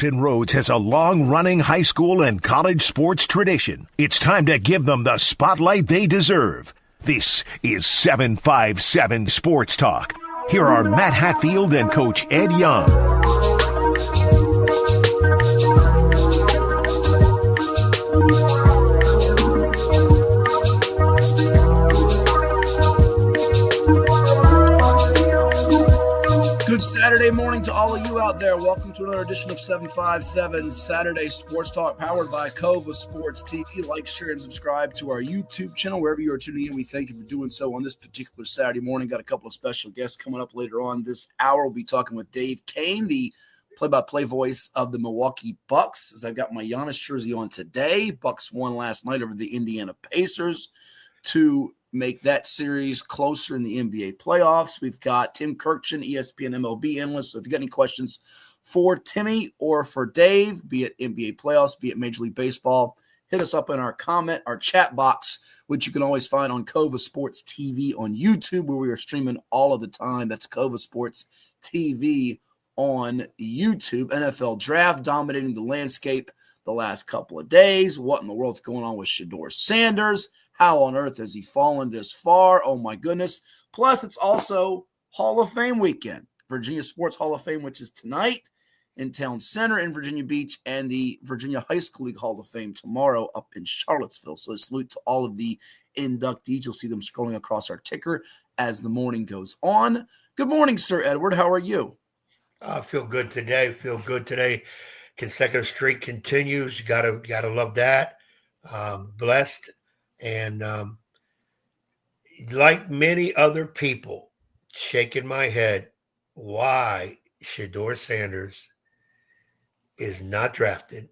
Hampton Roads has a long-running high school and college sports tradition. It's time to give them the spotlight they deserve. This is 757 Sports Talk. Here are Matt Hatfield and Coach Ed Young. Good Saturday morning to all of you out there. Welcome to another edition of 757 Saturday Sports Talk, powered by CoVA Sports TV. Like, share, and subscribe to our YouTube channel. Wherever you are tuning in, we thank you for doing so on this particular Saturday morning. Got a couple of special guests coming up later on this hour. We'll be talking with Dave Koehn, the play-by-play voice of the Milwaukee Bucks, as I've got my Giannis jersey on today. Bucks won last night over the Indiana Pacers to make that series closer in the NBA playoffs. We've got Tim Kurkijan, ESPN MLB analyst. So if you got any questions for Timmy or for Dave, be it NBA playoffs, be it Major League Baseball, hit us up in our chat box, which you can always find on CoVA Sports TV on YouTube, where we are streaming all of the time. That's CoVA Sports TV on YouTube. NFL draft dominating the landscape the last couple of days. What in the world's going on with Shedeur Sanders? How on earth has he fallen this far? Oh, my goodness. Plus, it's also Hall of Fame weekend. Virginia Sports Hall of Fame, which is tonight in Town Center in Virginia Beach, and the Virginia High School League Hall of Fame tomorrow up in Charlottesville. So a salute to all of the inductees. You'll see them scrolling across our ticker as the morning goes on. Good morning, Sir Edward. How are you? I feel good today. Consecutive streak continues. You gotta love that. Blessed. And like many other people, shaking my head, why Shedeur Sanders is not drafted.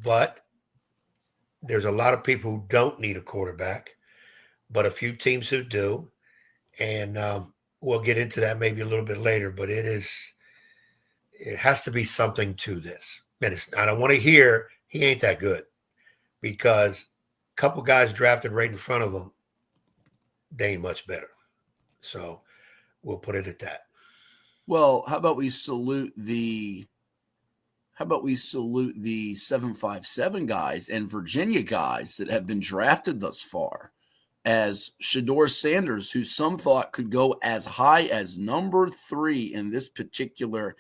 But there's a lot of people who don't need a quarterback, but a few teams who do. And we'll get into that maybe a little bit later, but it has to be something to this. And I don't want to hear he ain't that good, because couple guys drafted right in front of him, they ain't much better. So we'll put it at that. Well, how about we salute the 757 guys and Virginia guys that have been drafted thus far, as Shedeur Sanders, who some thought could go as high as number 3 in this particular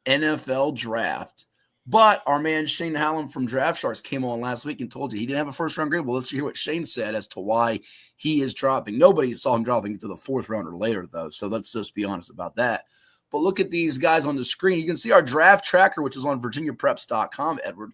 NFL draft. But our man Shane Hallam from Draft Sharks came on last week and told you he didn't have a first-round grade. Well, let's hear what Shane said as to why he is dropping. Nobody saw him dropping to the 4th round or later, though, so let's just be honest about that. But look at these guys on the screen. You can see our draft tracker, which is on virginiapreps.com, Edward.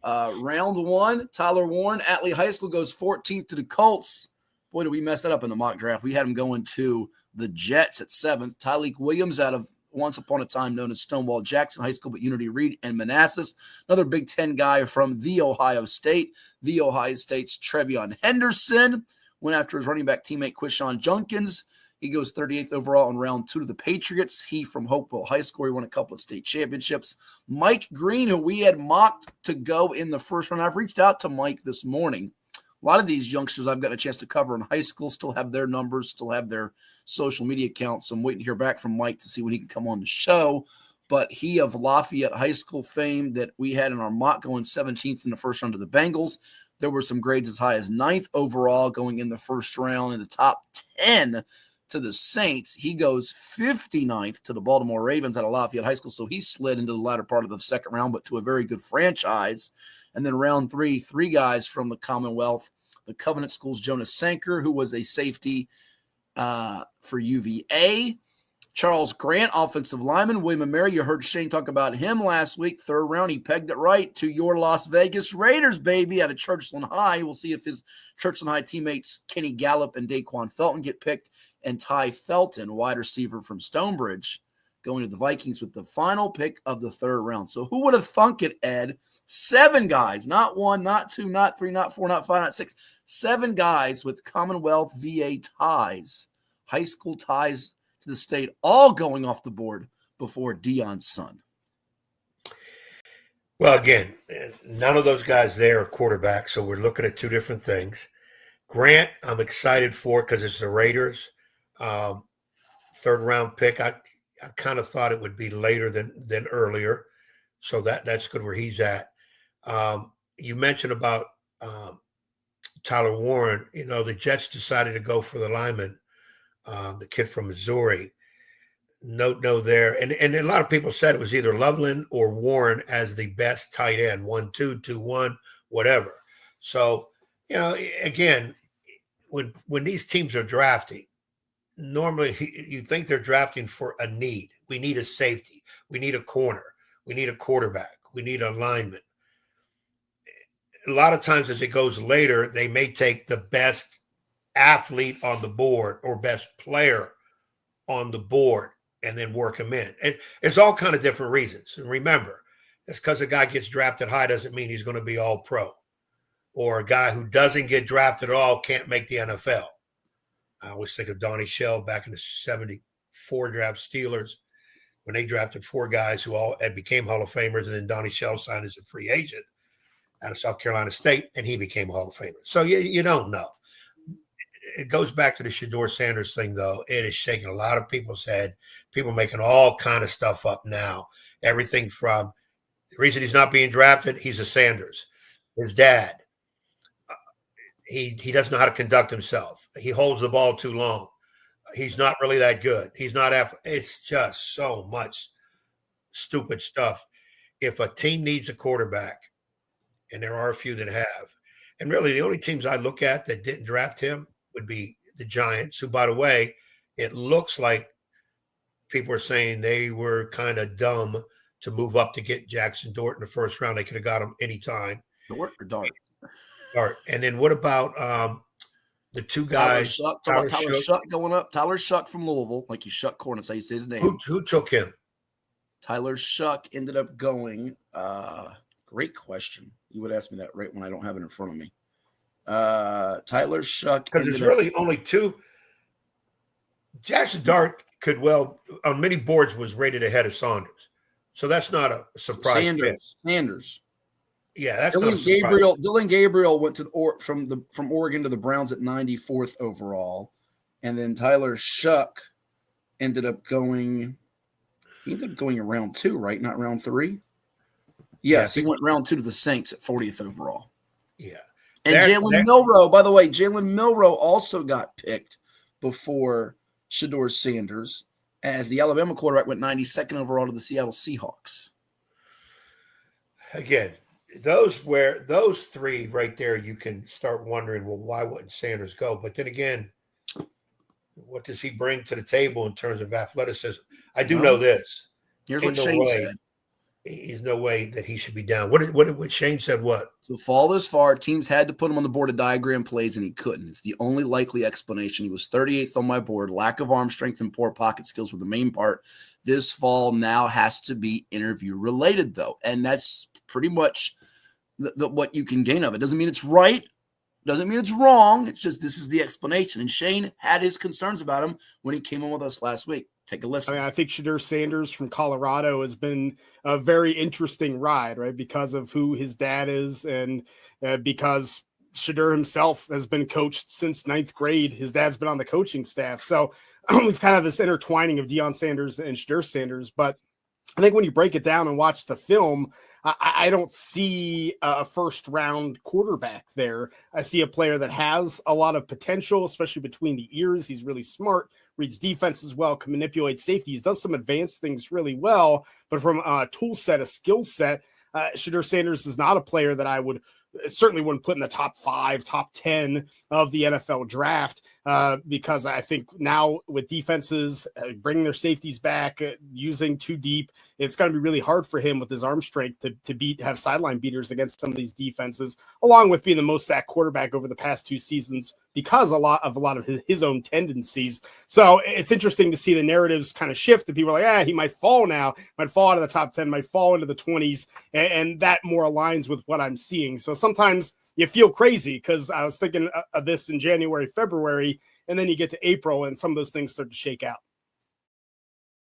Round 1, Tyler Warren, Atlee High School, goes 14th to the Colts. Boy, did we mess that up in the mock draft. We had him going to the Jets at 7th. Tyleik Williams out of once upon a time known as Stonewall Jackson High School, but Unity Reed and Manassas. Another Big Ten guy from The Ohio State's Trevion Henderson went after his running back teammate Quishon Junkins. He goes 38th overall in round 2 to the Patriots. He from Hopewell High School. He won a couple of state championships. Mike Green, who we had mocked to go in the first round. I've reached out to Mike this morning. A lot of these youngsters I've gotten a chance to cover in high school still have their numbers, still have their social media accounts. So I'm waiting to hear back from Mike to see when he can come on the show. But he of Lafayette High School fame that we had in our mock going 17th in the first round to the Bengals. There were some grades as high as 9th overall going in the first round, in the top 10 to the Saints. He goes 59th to the Baltimore Ravens out of Lafayette High School. So he slid into the latter part of the second round, but to a very good franchise. And then round 3, 3 guys from the Commonwealth. The Covenant School's Jonas Sanker, who was a safety for UVA. Charles Grant, offensive lineman. William & Mary, you heard Shane talk about him last week. 3rd round, he pegged it right to your Las Vegas Raiders, baby, out of Churchland High. We'll see if his Churchland High teammates Kenny Gallup and Daquan Felton get picked. And Ty Felton, wide receiver from Stonebridge, going to the Vikings with the final pick of the 3rd round. So who would have thunk it, Ed? 7 guys, not 1, not 2, not 3, not 4, not 5, not 6. 7 guys with Commonwealth VA ties, high school ties to the state, all going off the board before Deion's son. Well, again, none of those guys there are quarterbacks, so we're looking at 2 different things. Grant, I'm excited for because it's the Raiders. 3rd round pick. I kind of thought it would be later than earlier. So that's good where he's at. You mentioned about Tyler Warren. The Jets decided to go for the lineman, the kid from Missouri. No there. And a lot of people said it was either Loveland or Warren as the best tight end, 1-2, 2-1, whatever. So, again, when these teams are drafting, normally you think they're drafting for a need. We need a safety. We need a corner. We need a quarterback. We need a lineman. A lot of times as it goes later, they may take the best athlete on the board or best player on the board and then work them in. It's all kind of different reasons. And remember, just because a guy gets drafted high doesn't mean he's going to be all pro. Or a guy who doesn't get drafted at all can't make the NFL. I always think of Donnie Shell back in the 74 draft Steelers when they drafted 4 guys who all had became Hall of Famers, and then Donnie Shell signed as a free agent out of South Carolina State, and he became a Hall of Famer. So you don't know. It goes back to the Shedeur Sanders thing, though. It is shaking a lot of people's head. People making all kind of stuff up now. Everything from the reason he's not being drafted, he's a Sanders. His dad, he doesn't know how to conduct himself. He holds the ball too long. He's not really that good. He's not. It's just so much stupid stuff. If a team needs a quarterback, and there are a few that have, and really the only teams I look at that didn't draft him would be the Giants, who, by the way, it looks like people are saying they were kind of dumb to move up to get Jackson Dort in the first round. They could have got him anytime. Dort or Dart? Dart. And then what about the 2 guys? Tyler Shuck going up. Tyler Shuck from Louisville, like you Shuck Corn, that's how you say his name. Who took him? Tyler Shuck ended up going. Great question. You would ask me that right when I don't have it in front of me. Tyler Shuck. Because there's really only 2. Jackson Dart could on many boards was rated ahead of Saunders. So that's not a surprise. Sanders. Yeah, that's not a surprise. Dylan Gabriel went to from Oregon to the Browns at 94th overall. And then Tyler Shuck ended up going round 2, right? Not round 3. Yes, he went round 2 to the Saints at 40th overall. Yeah. And Jalen Milroe, by the way, also got picked before Shedeur Sanders, as the Alabama quarterback went 92nd overall to the Seattle Seahawks. Again, those 3 right there, you can start wondering, well, why wouldn't Sanders go? But then again, what does he bring to the table in terms of athleticism? I do know this. Here's what Shane said. There's no way that he should be down. What Shane said? What? To fall this far, teams had to put him on the board of diagram plays, and he couldn't. It's the only likely explanation. He was 38th on my board. Lack of arm strength and poor pocket skills were the main part. This fall now has to be interview related, though, and that's pretty much what you can gain of it. Doesn't mean it's right. Doesn't mean it's wrong. It's just this is the explanation. And Shane had his concerns about him when he came on with us last week. Take a listen. I think Shedeur Sanders from Colorado has been a very interesting ride, right? Because of who his dad is, and because Shedeur himself has been coached since 9th grade. His dad's been on the coaching staff. So we've kind of this intertwining of Deion Sanders and Shedeur Sanders. But I think when you break it down and watch the film, I don't see a first-round quarterback there. I see a player that has a lot of potential, especially between the ears. He's really smart, reads defense as well, can manipulate safeties, does some advanced things really well. But from a tool set, a skill set, Shedeur Sanders is not a player that I certainly wouldn't put in the top 5, top 10 of the NFL draft, because I think now with defenses bringing their safeties back, using too deep, it's going to be really hard for him with his arm strength to have sideline beaters against some of these defenses, along with being the most sacked quarterback over the past 2 seasons because a lot of his own tendencies. So it's interesting to see the narratives kind of shift, that people are like, he might fall now, might fall out of the top 10, might fall into the 20s, and that more aligns with what I'm seeing. So sometimes you feel crazy, because I was thinking of this in January, February, and then you get to April and some of those things start to shake out.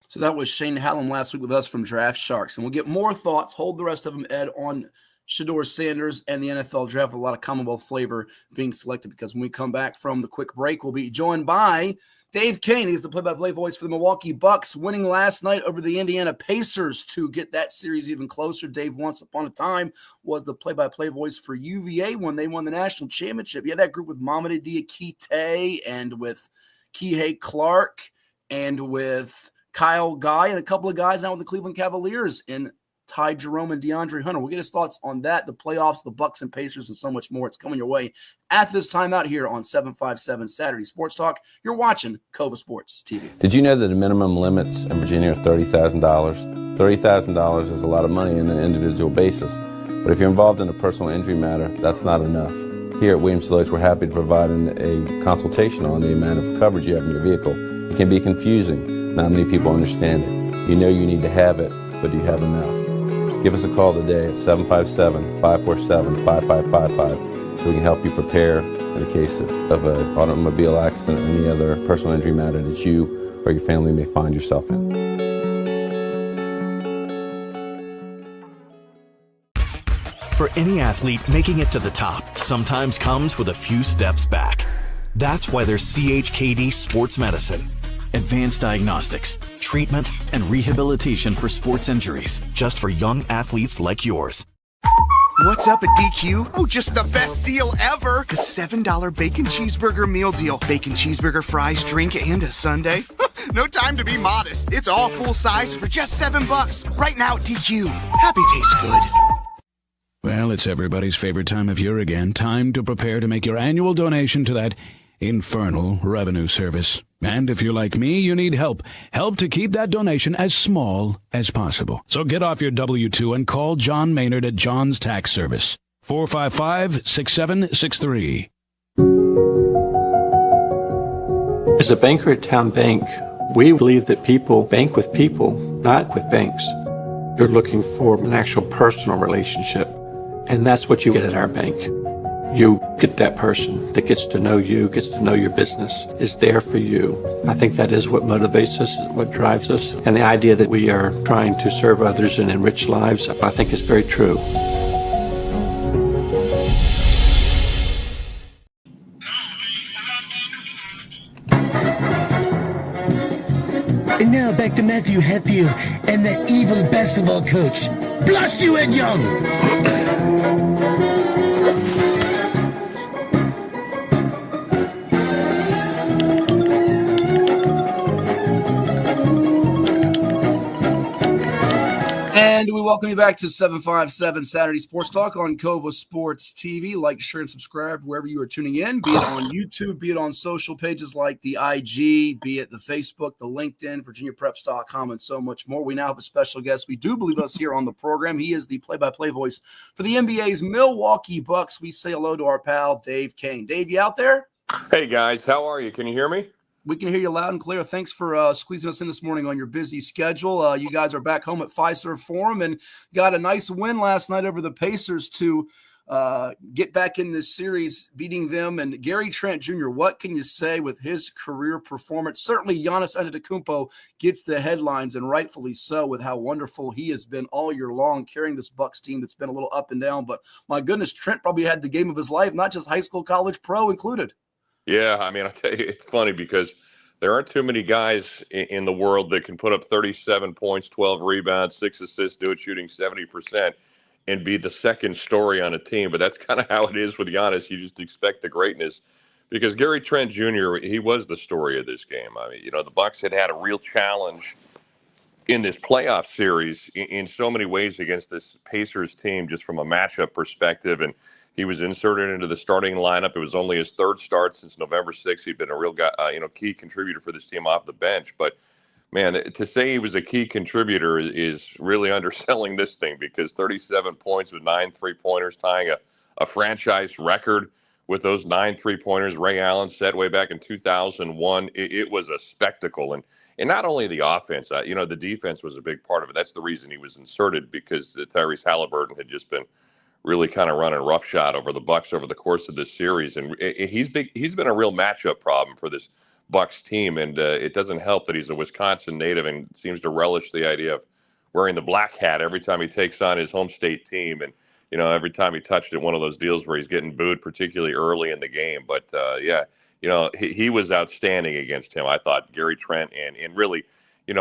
So that was Shane Hallam last week with us from Draft Sharks. And we'll get more thoughts. Hold the rest of them, Ed, on Shedeur Sanders and the NFL draft, with a lot of Commonwealth flavor being selected, because when we come back from the quick break, we'll be joined by Dave Koehn. He's the play-by-play voice for the Milwaukee Bucks, winning last night over the Indiana Pacers to get that series even closer. Dave, once upon a time, was the play-by-play voice for UVA when they won the national championship. You had that group with Mamadou Diakite and with Kihei Clark and with Kyle Guy and a couple of guys now with the Cleveland Cavaliers in Ty Jerome and DeAndre Hunter. We'll get his thoughts on that, the playoffs, the Bucks and Pacers, and so much more. It's coming your way after this time out here on 757 Saturday Sports Talk. You're watching CoVA Sports TV. Did you know that the minimum limits in Virginia are $30,000? $30,000 is a lot of money on an individual basis. But if you're involved in a personal injury matter, that's not enough. Here at Williams-Deloitte, we're happy to provide a consultation on the amount of coverage you have in your vehicle. It can be confusing. Not many people understand it. You know you need to have it, but do you have enough? Give us a call today at 757-547-5555 so we can help you prepare in the case of an automobile accident or any other personal injury matter that you or your family may find yourself in. For any athlete, making it to the top sometimes comes with a few steps back. That's why there's CHKD Sports Medicine. Advanced diagnostics, treatment, and rehabilitation for sports injuries, just for young athletes like yours. What's up at DQ? Oh, just the best deal ever! The $7 bacon cheeseburger meal deal. Bacon cheeseburger, fries, drink, and a sundae. No time to be modest. It's all full size for just $7. Right now at DQ. Happy tastes good. Well, it's everybody's favorite time of year again. Time to prepare to make your annual donation to that infernal revenue service. And if you're like me, you need help. Help to keep that donation as small as possible. So get off your W-2 and call John Maynard at John's Tax Service. 455-6763. As a banker at Town Bank, we believe that people bank with people, not with banks. You're looking for an actual personal relationship, and that's what you get at our bank. You get that person that gets to know you, gets to know your business, is there for you. I think that is what motivates us, what drives us. And the idea that we are trying to serve others and enrich lives, I think is very true. And now back to Matthew Hatfield and that evil basketball coach. Blast you, Ed Young! And we welcome you back to 757 Saturday Sports Talk on CoVA Sports TV. Like, share, and subscribe wherever you are tuning in, be it on YouTube, be it on social pages like the IG, be it the Facebook, the LinkedIn, VirginiaPreps.com, and so much more. We now have a special guest. We do believe us here on the program. He is the play-by-play voice for the NBA's Milwaukee Bucks. We say hello to our pal, Dave Koehn. Dave, you out there? Hey, guys. How are you? Can you hear me? We can hear you loud and clear. Thanks for squeezing us in this morning on your busy schedule. You guys are back home at Fiserv Forum and got a nice win last night over the Pacers to get back in this series, beating them. And Gary Trent Jr., what can you say with his career performance? Certainly Giannis Antetokounmpo gets the headlines, and rightfully so, with how wonderful he has been all year long, carrying this Bucks team that's been a little up and down. But my goodness, Trent probably had the game of his life, not just high school, college, pro included. Yeah, I mean, I tell you, it's funny because there aren't too many guys in the world that can put up 37 points, 12 rebounds, 6 assists, do it shooting 70%, and be the second story on a team. But that's kind of how it is with Giannis. You just expect the greatness because Gary Trent Jr., he was the story of this game. I mean, the Bucks had a real challenge in this playoff series in so many ways against this Pacers team, just from a matchup perspective. And he was inserted into the starting lineup. It was only his third start since November 6th. He'd been a real guy, key contributor for this team off the bench. But, man, to say he was a key contributor is really underselling this thing because 37 points with 9 3-pointers, tying a franchise record with those 9 3-pointers Ray Allen set way back in 2001. It was a spectacle. And not only the offense, the defense was a big part of it. That's the reason he was inserted because Tyrese Halliburton had just been really kind of running roughshod over the Bucks over the course of this series, and he's been a real matchup problem for this Bucks team. And it doesn't help that he's a Wisconsin native and seems to relish the idea of wearing the black hat every time he takes on his home state team. And every time he touched it, one of those deals where he's getting booed, particularly early in the game. But yeah, he was outstanding against him. I thought Gary Trent and really,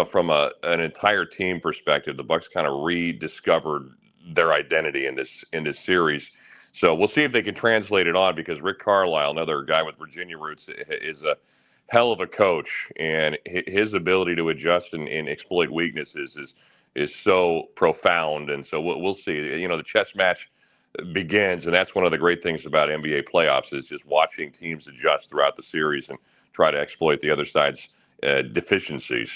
from an entire team perspective, the Bucs kind of rediscovered their identity in this series. So we'll see if they can translate it on, because Rick Carlisle, another guy with Virginia roots, is a hell of a coach, and his ability to adjust and exploit weaknesses is so profound. And so we'll see. The chess match begins, and that's one of the great things about NBA playoffs is just watching teams adjust throughout the series and try to exploit the other side's deficiencies.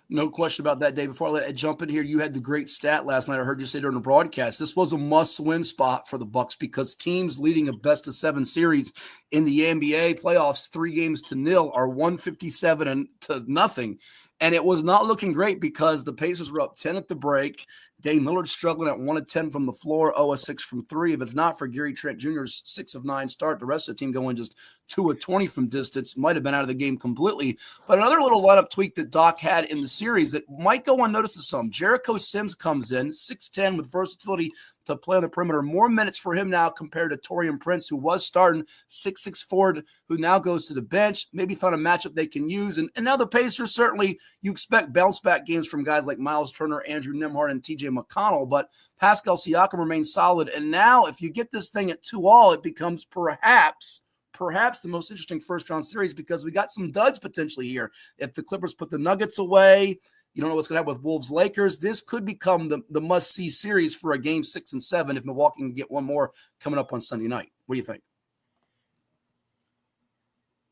No question about that, Dave. Before I let Ed jump in here, you had the great stat last night. I heard you say during the broadcast, this was a must-win spot for the Bucs, because teams leading a best-of-7 series in the NBA playoffs, 3-0, are 157-0. And it was not looking great, because the Pacers were up 10 at the break. Dame Lillard struggling at 1 of 10 from the floor, 0 of 6 from 3. If it's not for Gary Trent Jr.'s 6 of 9 start, the rest of the team going just 2 of 20 from distance, might have been out of the game completely. But another little lineup tweak that Doc had in the series that might go unnoticed to some. Jericho Sims comes in, 6'10", with versatility to play on the perimeter. More minutes for him now compared to Taurean Prince, who was starting, 6'6" forward, who now goes to the bench. Maybe found a matchup they can use. And now the Pacers, certainly you expect bounce-back games from guys like Miles Turner, Andrew Nembhard, and TJ McConnell, but Pascal Siakam remains solid. And now if you get this thing at 2-2, it becomes perhaps the most interesting first-round series, because we got some duds potentially here. If the Clippers put the Nuggets away, you don't know what's going to happen with Wolves-Lakers. This could become the must-see series for a game 6 and 7 if Milwaukee can get one more coming up on Sunday night. What do you think?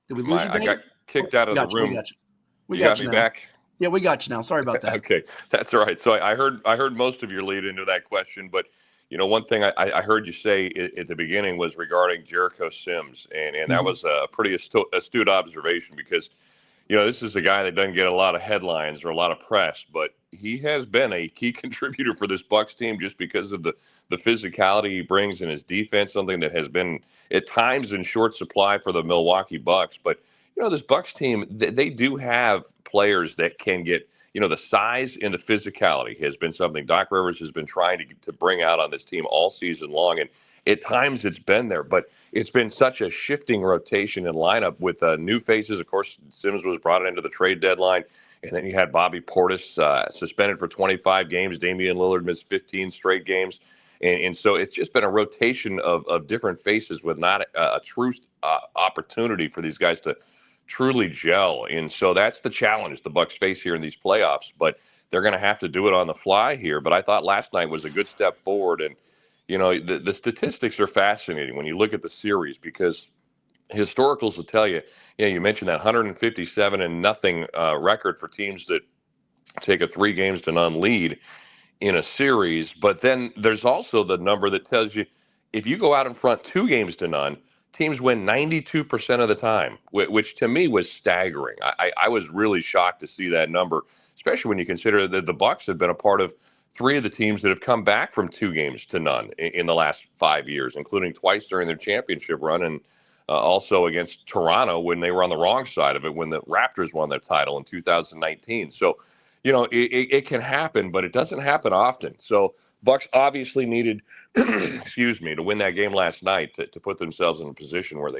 Did we lose you, Dave? I got kicked out of the room. We got you me now. back? Yeah, we got you now. Sorry about that. Okay, that's all right. So I heard most of your lead into that question, but one thing I heard you say at the beginning was regarding Jericho Sims, and that was a pretty astute observation, because this is a guy that doesn't get a lot of headlines or a lot of press, but he has been a key contributor for this Bucs team just because of the physicality he brings in his defense, something that has been at times in short supply for the Milwaukee Bucs. But this Bucs team, they do have players that can get, the size and the physicality has been something Doc Rivers has been trying to bring out on this team all season long. And at times it's been there, but it's been such a shifting rotation and lineup with new faces. Of course, Sims was brought into the trade deadline, and then you had Bobby Portis suspended for 25 games. Damian Lillard missed 15 straight games. And so it's just been a rotation of different faces with not a true opportunity for these guys to truly gel. And so that's the challenge the Bucs face here in these playoffs, but they're going to have to do it on the fly here. But I thought last night was a good step forward. And, the statistics are fascinating when you look at the series, because historicals will tell you, you mentioned that 157-0 record for teams that take a 3-0 lead in a series. But then there's also the number that tells you if you go out in front 2-0, teams win 92% of the time, which to me was staggering. I was really shocked to see that number, especially when you consider that the Bucs have been a part of 3 of the teams that have come back from 2-0 in the last 5 years, including twice during their championship run, and also against Toronto when they were on the wrong side of it when the Raptors won their title in 2019. So, it can happen, but it doesn't happen often. So Bucs obviously needed, to win that game last night to put themselves in a position where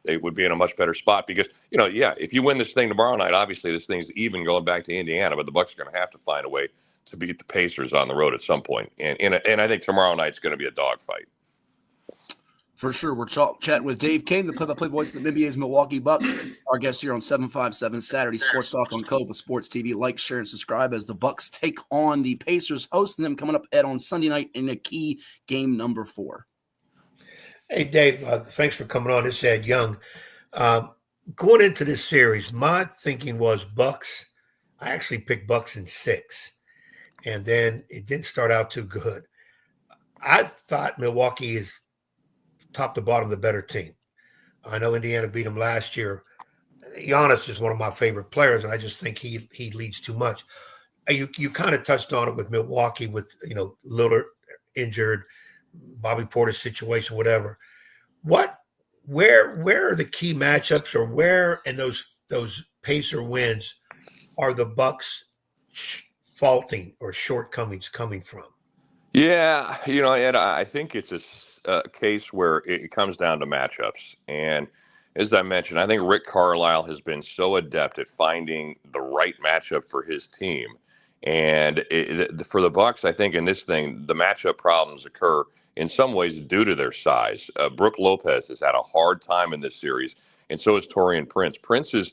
they would be in a much better spot, because, if you win this thing tomorrow night, obviously this thing's even going back to Indiana, but the Bucs are going to have to find a way to beat the Pacers on the road at some point. And I think tomorrow night's going to be a dogfight. For sure. We're chatting with Dave Koehn, the play-by-play voice of the NBA's Milwaukee Bucks. Our guest here on 757 Saturday Sports Talk on CoVA Sports TV. Like, share, and subscribe as the Bucks take on the Pacers, hosting them coming up, Ed, on Sunday night in a key game number 4. Hey, Dave, thanks for coming on. It's Ed Young. Going into this series, my thinking was Bucks. I actually picked Bucks in 6, and then it didn't start out too good. I thought Milwaukee is top to bottom the better team. I know Indiana beat them last year. Giannis is one of my favorite players, and I just think he leads too much. You kind of touched on it with Milwaukee, with Lillard injured, Bobby Portis situation, whatever. Where are the key matchups, or where in those Pacer wins are the Bucks faulting or shortcomings coming from? Yeah, and I think it's a case where it comes down to matchups. And as I mentioned, I think Rick Carlisle has been so adept at finding the right matchup for his team. And for the Bucks, I think in this thing, the matchup problems occur in some ways due to their size. Brooke Lopez has had a hard time in this series, and so has Torian Prince. Prince has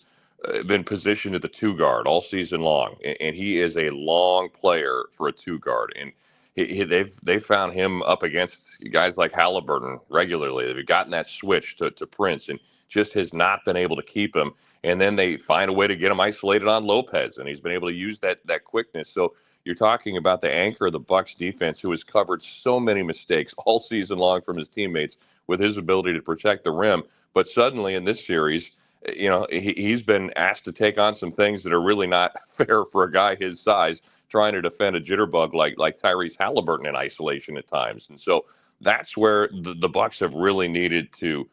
been positioned at the two guard all season long, and he is a long player for a two guard. And they've found him up against guys like Halliburton regularly. They've gotten that switch to Prince and just has not been able to keep him. And then they find a way to get him isolated on Lopez, and he's been able to use that quickness. So you're talking about the anchor of the Bucks defense, who has covered so many mistakes all season long from his teammates with his ability to protect the rim. But suddenly in this series, he's been asked to take on some things that are really not fair for a guy his size, trying to defend a jitterbug like Tyrese Halliburton in isolation at times. And so that's where the Bucks have really needed to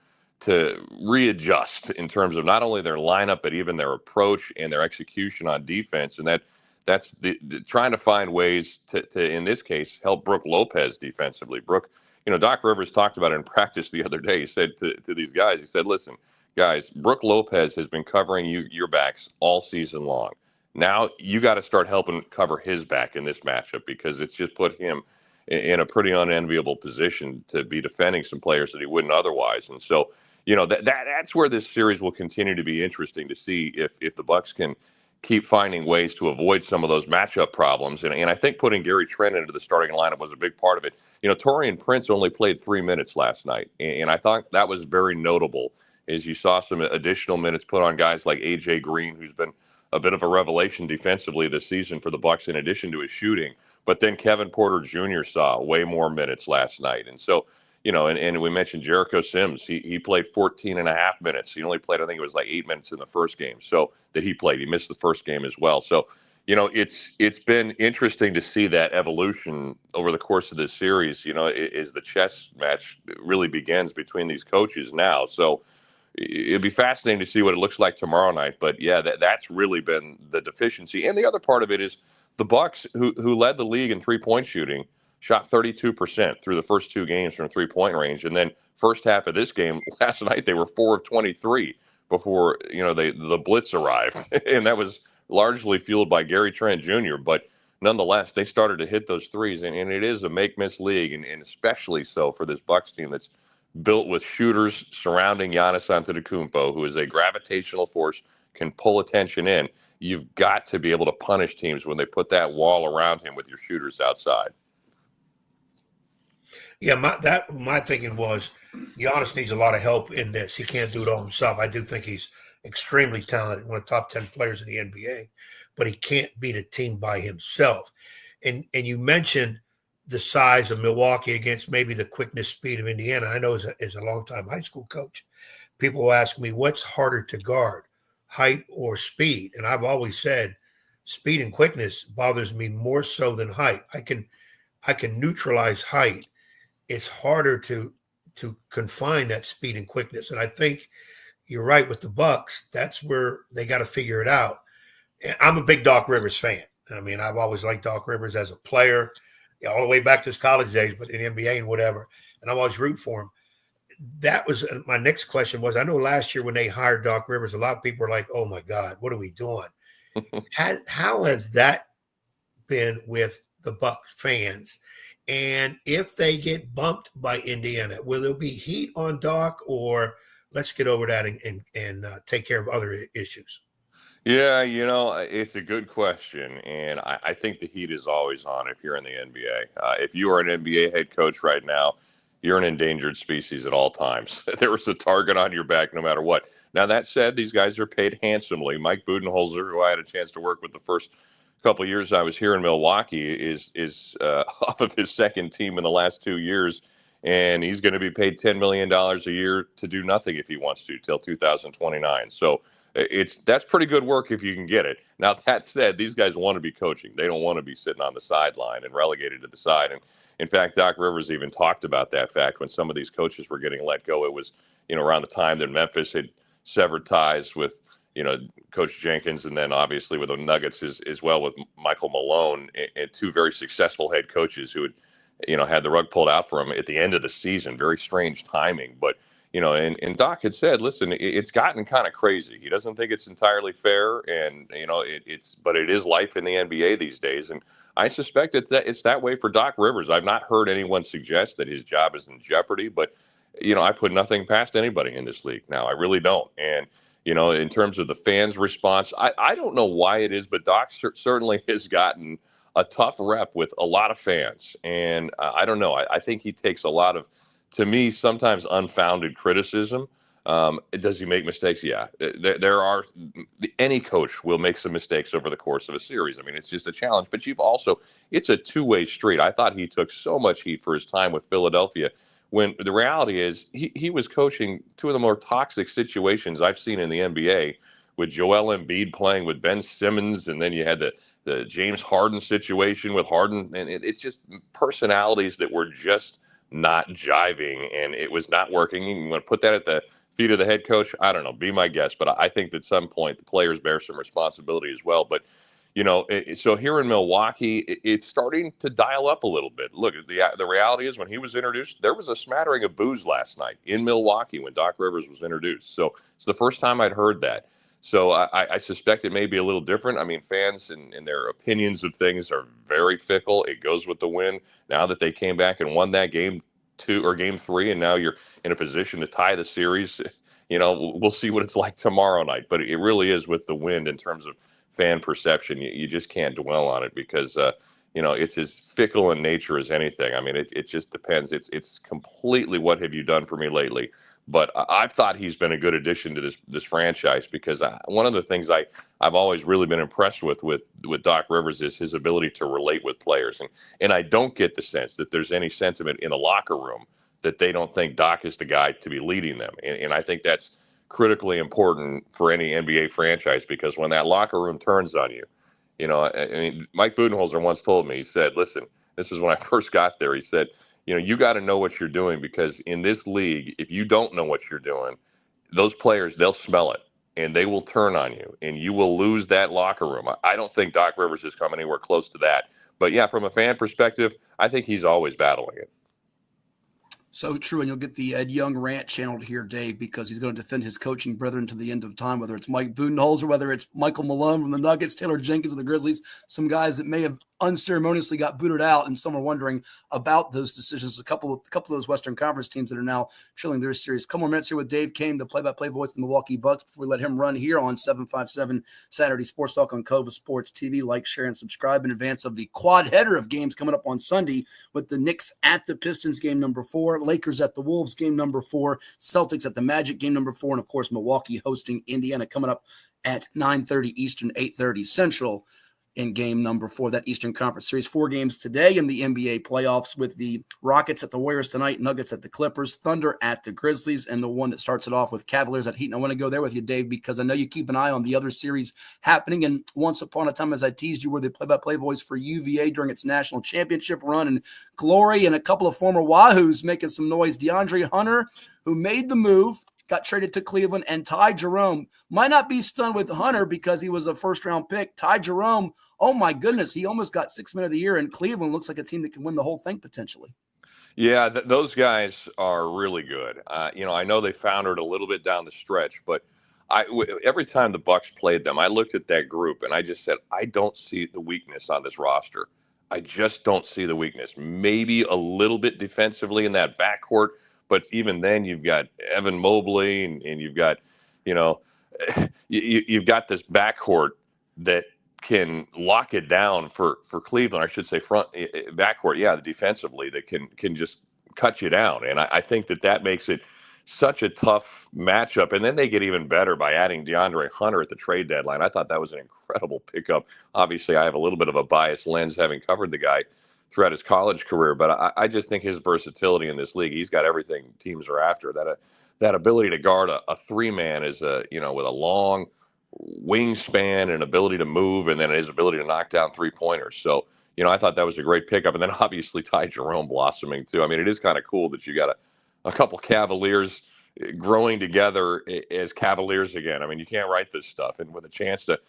readjust in terms of not only their lineup, but even their approach and their execution on defense. And that's the trying to find ways to in this case help Brooke Lopez defensively. Brooke, Doc Rivers talked about it in practice the other day. He said to these guys, he said, listen, guys, Brooke Lopez has been covering your backs all season long. Now you got to start helping cover his back in this matchup, because it's just put him in a pretty unenviable position to be defending some players that he wouldn't otherwise. And so, that's where this series will continue to be interesting to see if the Bucks can keep finding ways to avoid some of those matchup problems. And I think putting Gary Trent into the starting lineup was a big part of it. Torian Prince only played 3 minutes last night, and I thought that was very notable, as you saw some additional minutes put on guys like A.J. Green, who's been a bit of a revelation defensively this season for the Bucks, in addition to his shooting. But then Kevin Porter Jr. saw way more minutes last night. And so, and we mentioned Jericho Sims. He played 14 and a half minutes. He only played, I think it was like 8 minutes in the first game. So that he played. He missed the first game as well. So, it's been interesting to see that evolution over the course of this series, as the chess match really begins between these coaches now. So it'd be fascinating to see what it looks like tomorrow night. But yeah, that's really been the deficiency. And the other part of it is the Bucks, who led the league in 3-point shooting, shot 32% through the first 2 games from 3-point range. And then first half of this game last night, they were 4 of 23 before the blitz arrived, and that was largely fueled by Gary Trent Jr. But nonetheless, they started to hit those threes, and it is a make-miss league, and especially so for this Bucks team that's built with shooters surrounding Giannis Antetokounmpo, who is a gravitational force, can pull attention in. You've got to be able to punish teams when they put that wall around him with your shooters outside. Yeah, my thinking was Giannis needs a lot of help in this. He can't do it all himself. I do think he's extremely talented, one of the top 10 players in the NBA, but he can't beat a team by himself. And you mentioned the size of Milwaukee against maybe the quickness, speed of Indiana. I know as a longtime high school coach, people will ask me, what's harder to guard, height or speed? And I've always said speed and quickness bothers me more so than height. I can neutralize height. It's harder to confine that speed and quickness. And I think you're right with the Bucks. That's where they got to figure it out. And I'm a big Doc Rivers fan. I mean, I've always liked Doc Rivers as a player, all the way back to his college days, but in NBA and whatever. And I always root for him. That was my next question was, I know last year when they hired Doc Rivers, a lot of people were like, oh my God, what are we doing? How has that been with the Buck fans? And if they get bumped by Indiana, will there be heat on Doc, or let's get over that and take care of other issues? Yeah, it's a good question. And I think the heat is always on if you're in the NBA. If you are an NBA head coach right now, you're an endangered species at all times. There was a target on your back no matter what. Now, that said, these guys are paid handsomely. Mike Budenholzer, who I had a chance to work with the first couple of years I was here in Milwaukee, is off of his second team in the last 2 years, and he's going to be paid $10 million a year to do nothing if he wants to till 2029. So that's pretty good work if you can get it. Now, that said, these guys want to be coaching. They don't want to be sitting on the sideline and relegated to the side. And in fact, Doc Rivers even talked about that fact when some of these coaches were getting let go. It was around the time that Memphis had severed ties with Coach Jenkins, and then obviously with the Nuggets as well with Michael Malone, and two very successful head coaches who had had the rug pulled out for him at the end of the season. Very strange timing, but and Doc had said, listen, it's gotten kind of crazy. He doesn't think it's entirely fair, and but it is life in the NBA these days, and I suspect it's that way for Doc Rivers. I've not heard anyone suggest that his job is in jeopardy, but I put nothing past anybody in this league now. I really don't, and in terms of the fans' response, I don't know why it is, but Doc certainly has gotten a tough rep with a lot of fans, and I don't know. I think he takes a lot of, to me, sometimes unfounded criticism. Does he make mistakes? Yeah. There are, any coach will make some mistakes over the course of a series. I mean, it's just a challenge, but it's a two-way street. I thought he took so much heat for his time with Philadelphia, when the reality is he was coaching two of the more toxic situations I've seen in the NBA, with Joel Embiid playing with Ben Simmons, and then you had the James Harden situation with Harden, and it's just personalities that were just not jiving, and it was not working. You want to put that at the feet of the head coach? I don't know. Be my guest, but I think that at some point the players bear some responsibility as well. But so here in Milwaukee, it's starting to dial up a little bit. Look, the reality is, when he was introduced, there was a smattering of boos last night in Milwaukee when Doc Rivers was introduced. So it's the first time I'd heard that. So I suspect it may be a little different. I mean, fans and their opinions of things are very fickle. It goes with the win. Now that they came back and won that game 2 or game 3, and now you're in a position to tie the series, we'll see what it's like tomorrow night. But it really is with the wind in terms of fan perception. You just can't dwell on it, because it's as fickle in nature as anything. I mean, it just depends. It's completely, what have you done for me lately? But I've thought he's been a good addition to this franchise, because one of the things I've always really been impressed with Doc Rivers is his ability to relate with players. And I don't get the sense that there's any sentiment in the locker room that they don't think Doc is the guy to be leading them. And I think that's critically important for any NBA franchise, because when that locker room turns on you, I mean, Mike Budenholzer once told me, he said, listen, this is when I first got there, he said, you got to know what you're doing, because in this league, if you don't know what you're doing, those players, they'll smell it and they will turn on you, and you will lose that locker room. I don't think Doc Rivers has come anywhere close to that. But yeah, from a fan perspective, I think he's always battling it. So true, and you'll get the Ed Young rant channeled here, Dave, because he's going to defend his coaching brethren to the end of time, whether it's Mike Budenholzer, whether it's Michael Malone from the Nuggets, Taylor Jenkins of the Grizzlies, some guys that may have unceremoniously got booted out, and some are wondering about those decisions. A couple of those Western Conference teams that are now trailing their series. Couple more minutes here with Dave Koehn, the play-by-play voice of the Milwaukee Bucks, before we let him run here on 757 Saturday Sports Talk on CoVA Sports TV. Like, share, and subscribe in advance of the quad header of games coming up on Sunday, with the Knicks at the Pistons, game number 4, Lakers at the Wolves, game number 4, Celtics at the Magic, game number 4, and of course Milwaukee hosting Indiana coming up at 9:30 Eastern, 8:30 Central in game number 4, that Eastern Conference Series. 4 games today in the NBA playoffs, with the Rockets at the Warriors tonight, Nuggets at the Clippers, Thunder at the Grizzlies, and the one that starts it off with Cavaliers at Heat. And I want to go there with you, Dave, because I know you keep an eye on the other series happening. And once upon a time, as I teased, you were the play-by-play voice for UVA during its national championship run and glory, and a couple of former Wahoos making some noise. DeAndre Hunter, who made the move, got traded to Cleveland, and Ty Jerome might not be stunned with Hunter because he was a first-round pick. Ty Jerome, oh my goodness, he almost got 6th man of the year, and Cleveland looks like a team that can win the whole thing potentially. Yeah, those guys are really good. I know they foundered a little bit down the stretch, but every time the Bucks played them, I looked at that group and I just said, I don't see the weakness on this roster. I just don't see the weakness. Maybe a little bit defensively in that backcourt, but even then, you've got Evan Mobley, and you've got, you've got this backcourt that can lock it down for Cleveland. I should say backcourt, yeah, defensively, that can just cut you down. And I think that makes it such a tough matchup. And then they get even better by adding DeAndre Hunter at the trade deadline. I thought that was an incredible pickup. Obviously, I have a little bit of a biased lens having covered the guy throughout his college career, but I just think his versatility in this league, he's got everything teams are after. That ability to guard a 3-man is with a long wingspan and ability to move, and then his ability to knock down 3-pointers. So, I thought that was a great pickup. And then obviously Ty Jerome blossoming too. I mean, it is kind of cool that you got a couple Cavaliers growing together as Cavaliers again. I mean, you can't write this stuff, and with a chance to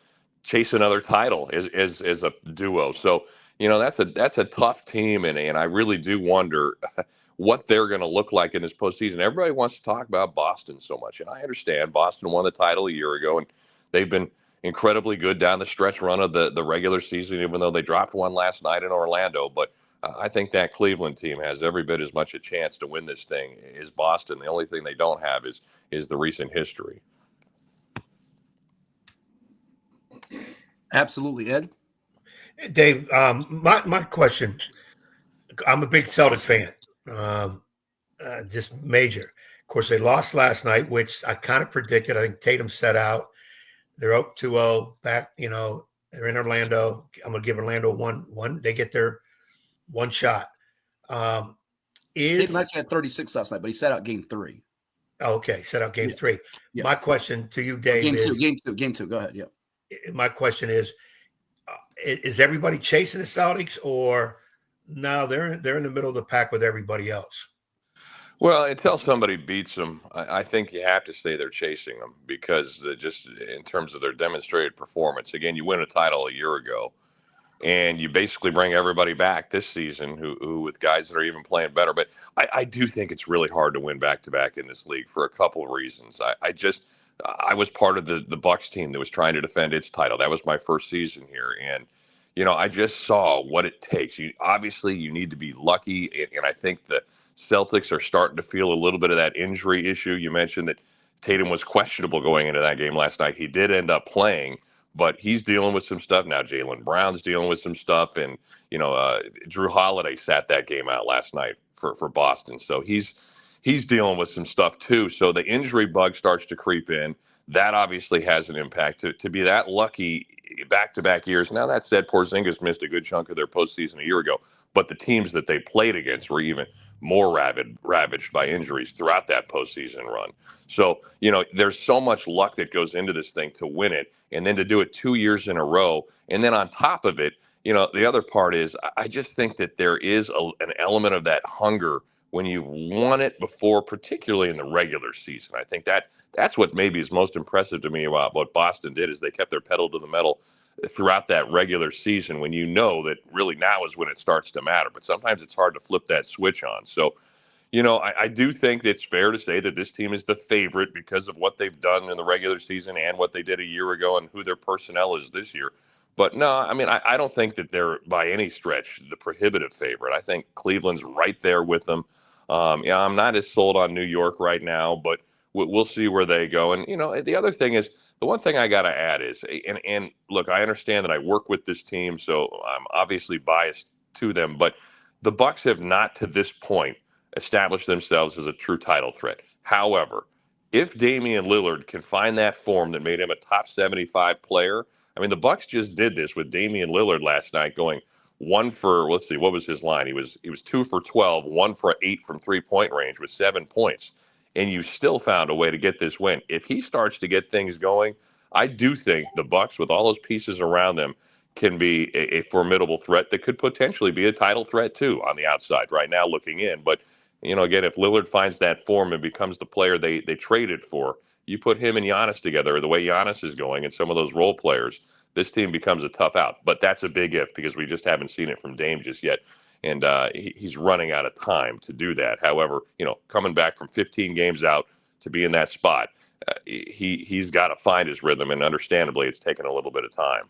chase another title as a duo. So, that's a tough team, and I really do wonder what they're going to look like in this postseason. Everybody wants to talk about Boston so much, and I understand Boston won the title a year ago, and they've been incredibly good down the stretch run of the regular season, even though they dropped one last night in Orlando. But I think that Cleveland team has every bit as much a chance to win this thing as Boston. The only thing they don't have is the recent history. Absolutely, Ed. Dave, my question, I'm a big Celtic fan, just major. Of course, they lost last night, which I kind of predicted. I think Tatum set out. They're up 2-0 back, they're in Orlando. I'm going to give Orlando one. They get their one shot. Tatum actually had 36 last night, but he set out game 3. Oh, okay, set out game 3. Yes. My question to you, Dave, Game two. Go ahead, yeah. My question is everybody chasing the Celtics, or no, they're in the middle of the pack with everybody else? Well, until somebody beats them, I think you have to say they're chasing them, because just in terms of their demonstrated performance. Again, you win a title a year ago, and you basically bring everybody back this season who with guys that are even playing better. But I do think it's really hard to win back-to-back in this league for a couple of reasons. I was part of the Bucks team that was trying to defend its title. That was my first season here. And, I just saw what it takes. You need to be lucky. And I think the Celtics are starting to feel a little bit of that injury issue. You mentioned that Tatum was questionable going into that game last night. He did end up playing, but he's dealing with some stuff now. Jaylen Brown's dealing with some stuff. And, Drew Holiday sat that game out last night for Boston. So he's dealing with some stuff too. So the injury bug starts to creep in. That obviously has an impact. To be that lucky back-to-back years. Now, that said, Porzingis missed a good chunk of their postseason a year ago, but the teams that they played against were even more ravaged by injuries throughout that postseason run. So, there's so much luck that goes into this thing to win it, and then to do it 2 years in a row. And then on top of it, the other part is I just think that there is an element of that hunger when you've won it before, particularly in the regular season. I think that's what maybe is most impressive to me about what Boston did, is they kept their pedal to the metal throughout that regular season, when that really now is when it starts to matter. But sometimes it's hard to flip that switch on. So, I do think it's fair to say that this team is the favorite because of what they've done in the regular season and what they did a year ago and who their personnel is this year. But no, I don't think that they're by any stretch the prohibitive favorite. I think Cleveland's right there with them. I'm not as sold on New York right now, but we'll see where they go. And, the other thing is, the one thing I got to add is, and look, I understand that I work with this team, so I'm obviously biased to them, but the Bucks have not to this point established themselves as a true title threat. However, if Damian Lillard can find that form that made him a top 75 player, the Bucks just did this with Damian Lillard last night, going 1 for, let's see, what was his line? He was 2 for 12, 1 for 8 from 3-point range with 7 points. And you still found a way to get this win. If he starts to get things going, I do think the Bucks, with all those pieces around them, can be a formidable threat that could potentially be a title threat too on the outside right now looking in. But, again, if Lillard finds that form and becomes the player they traded for, you put him and Giannis together, the way Giannis is going and some of those role players, this team becomes a tough out. But that's a big if, because we just haven't seen it from Dame just yet. And he's running out of time to do that. However, coming back from 15 games out to be in that spot, he's got to find his rhythm. And understandably, it's taken a little bit of time.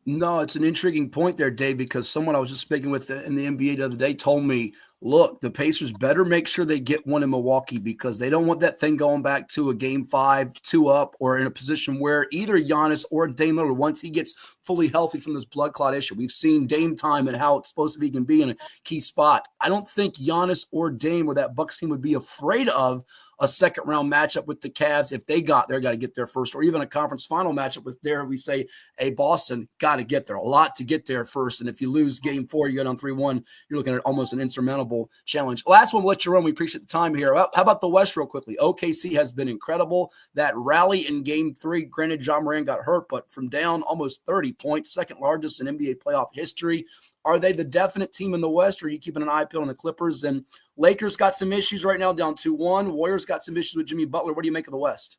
No, it's an intriguing point there, Dave, because someone I was just speaking with in the NBA the other day told me, look, the Pacers better make sure they get one in Milwaukee, because they don't want that thing going back to a game 5, 2 up, or in a position where either Giannis or Dame Lillard, once he gets fully healthy from this blood clot issue, we've seen Dame time and how explosive he can be in a key spot. I don't think Giannis or Dame or that Bucks team would be afraid of a second-round matchup with the Cavs if they got there, got to get there first, or even a conference final matchup with we say, hey, Boston, got to get there. A lot to get there first. And if you lose game 4, you go down 3-1, you're looking at almost an insurmountable challenge. Last one, we'll let you run. We appreciate the time here. How about the West real quickly? OKC has been incredible. That rally in game 3, granted, John Moran got hurt, but from down almost 30 points, second largest in NBA playoff history. Are they the definite team in the West, or are you keeping an eye peeled on the Clippers? And Lakers got some issues right now, down 2-1. Warriors got some issues with Jimmy Butler. What do you make of the West?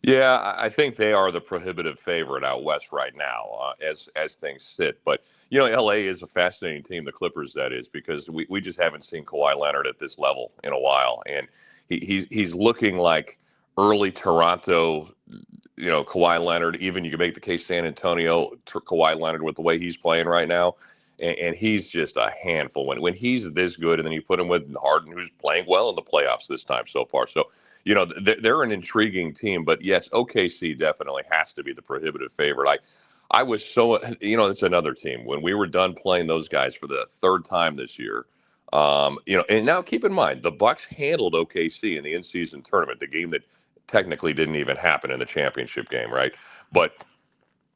Yeah, I think they are the prohibitive favorite out west right now, as things sit. But LA is a fascinating team, the Clippers, that is, because we just haven't seen Kawhi Leonard at this level in a while, and he's looking like early Toronto. Kawhi Leonard. Even you can make the case San Antonio Kawhi Leonard with the way he's playing right now, and he's just a handful when he's this good. And then you put him with Harden, who's playing well in the playoffs this time so far. So they're an intriguing team. But yes, OKC definitely has to be the prohibitive favorite. I was so it's another team when we were done playing those guys for the third time this year. And now keep in mind the Bucks handled OKC in the in-season tournament, the game that technically didn't even happen in the championship game, right? But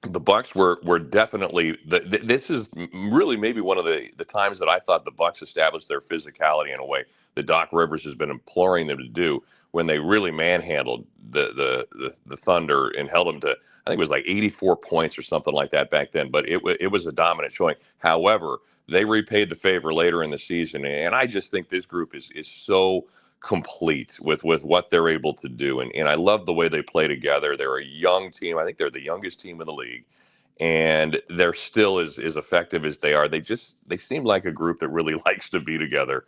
the Bucks were definitely this is really maybe one of the times that I thought the Bucks established their physicality in a way that Doc Rivers has been imploring them to do, when they really manhandled the Thunder and held them to, I think it was like 84 points or something like that back then. But it was a dominant showing. However, they repaid the favor later in the season, and I just think this group is so complete with what they're able to do, and I love the way they play together. They're a young team. I think they're the youngest team in the league, and they're still as effective as they are. They seem like a group that really likes to be together,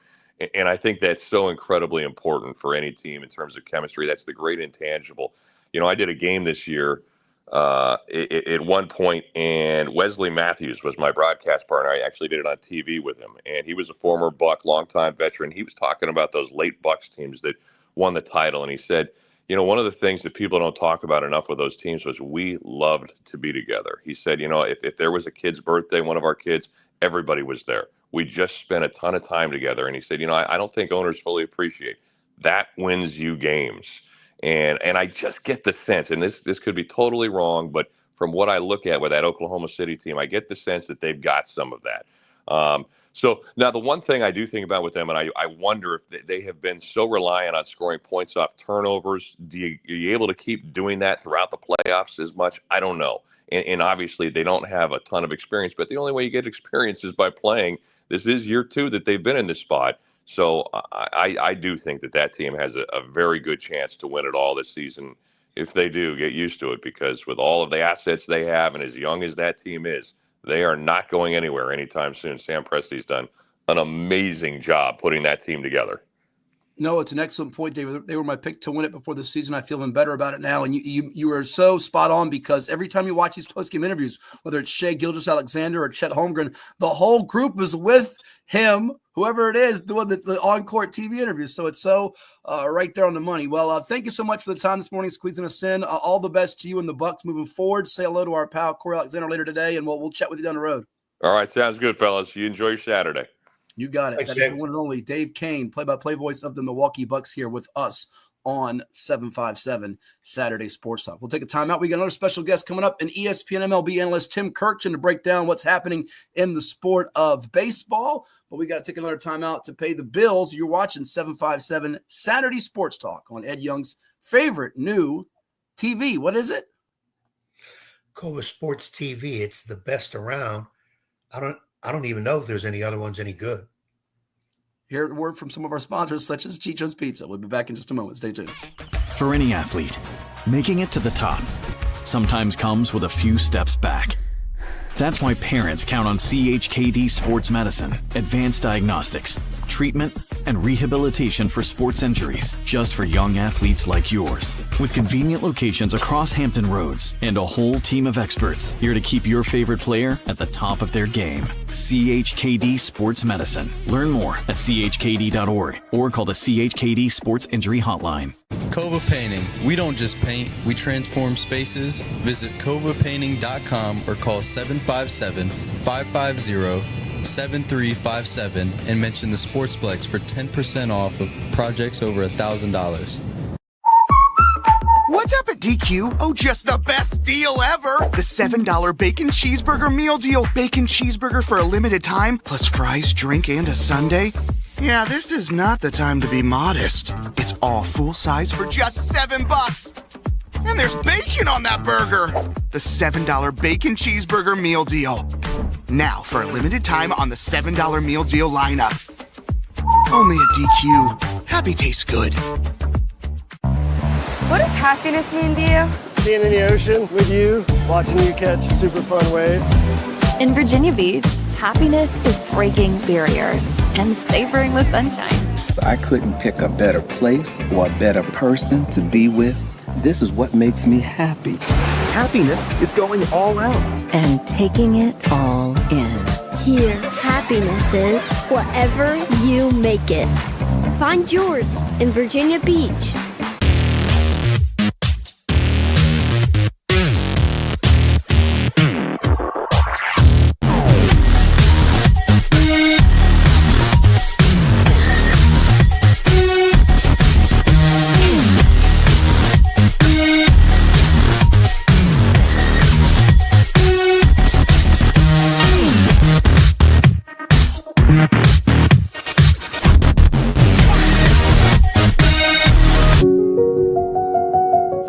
and I think that's so incredibly important for any team in terms of chemistry. That's the great intangible. I did a game this year at one point, and Wesley Matthews was my broadcast partner. I actually did it on TV with him, and he was a former Buck, longtime veteran. He was talking about those late Bucks teams that won the title, and he said, one of the things that people don't talk about enough with those teams was we loved to be together. He said, if there was a kid's birthday, one of our kids, everybody was there. We just spent a ton of time together, and he said, I don't think owners fully appreciate that wins you games. And I just get the sense, and this could be totally wrong, but from what I look at with that Oklahoma City team, I get the sense that they've got some of that. So now the one thing I do think about with them, and I wonder if they have been so reliant on scoring points off turnovers. Are you able to keep doing that throughout the playoffs as much? I don't know. And obviously they don't have a ton of experience, but the only way you get experience is by playing. This is year 2 that they've been in this spot. So I do think that team has a very good chance to win it all this season if they do get used to it, because with all of the assets they have and as young as that team is, they are not going anywhere anytime soon. Sam Presti's done an amazing job putting that team together. No, it's an excellent point, David. They were my pick to win it before the season. I feel even better about it now. And you are so spot on, because every time you watch these post-game interviews, whether it's Shea Gilgeous-Alexander or Chet Holmgren, the whole group is with him, whoever it is, doing the on-court TV interviews. So it's so right there on the money. Well, thank you so much for the time this morning, squeezing us in. All the best to you and the Bucks moving forward. Say hello to our pal Corey Alexander later today, and we'll chat with you down the road. All right, sounds good, fellas. You enjoy your Saturday. You got it. Thanks, that is the one and only Dave Koehn, play-by-play voice of the Milwaukee Bucks, here with us on 757 Saturday Sports Talk. We'll take a timeout. We got another special guest coming up, an ESPN MLB analyst, Tim Kurkijan, to break down what's happening in the sport of baseball. But we got to take another timeout to pay the bills. You're watching 757 Saturday Sports Talk on Ed Young's favorite new TV. What is it? CoVA Sports TV. It's the best around. I don't even know if there's any other ones any good. Hear a word from some of our sponsors, such as Chicho's Pizza. We'll be back in just a moment. Stay tuned. For any athlete, making it to the top sometimes comes with a few steps back. That's why parents count on CHKD Sports Medicine, advanced diagnostics, treatment, and rehabilitation for sports injuries, just for young athletes like yours. With convenient locations across Hampton Roads and a whole team of experts here to keep your favorite player at the top of their game. CHKD Sports Medicine. Learn more at chkd.org or call the CHKD Sports Injury Hotline. CoVA Painting. We don't just paint, we transform spaces. Visit CoVAPainting.com or call 757-550-7357 and mention the Sportsplex for 10% off of projects over $1,000. What's up at DQ? Oh, just the best deal ever! The $7 Bacon Cheeseburger Meal Deal. Bacon cheeseburger for a limited time, plus fries, drink, and a sundae. Yeah, this is not the time to be modest. It's all full size for just $7. And there's bacon on that burger. The $7 Bacon Cheeseburger Meal Deal. Now, for a limited time on the $7 Meal Deal lineup. Only at DQ. Happy tastes good. What does happiness mean to you? Being in the ocean with you, watching you catch super fun waves. In Virginia Beach, happiness is breaking barriers and savoring the sunshine. I couldn't pick a better place or a better person to be with. This is what makes me happy. Happiness is going all out. And taking it all in. Here, happiness is whatever you make it. Find yours in Virginia Beach.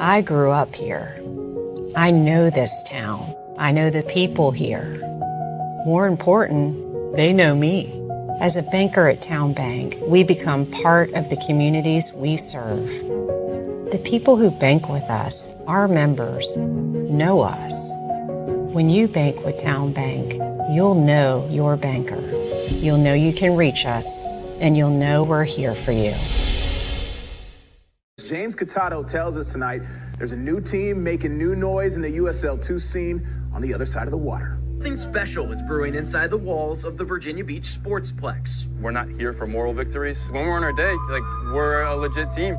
I grew up here. I know this town. I know the people here. More important, they know me. As a banker at Town Bank, we become part of the communities we serve. The people who bank with us, our members, know us. When you bank with Town Bank, you'll know your banker. You'll know you can reach us, and you'll know we're here for you. James Catato tells us tonight there's a new team making new noise in the USL2 scene on the other side of the water. Something special is brewing inside the walls of the Virginia Beach Sportsplex. We're not here for moral victories. When we're on our day, we're a legit team.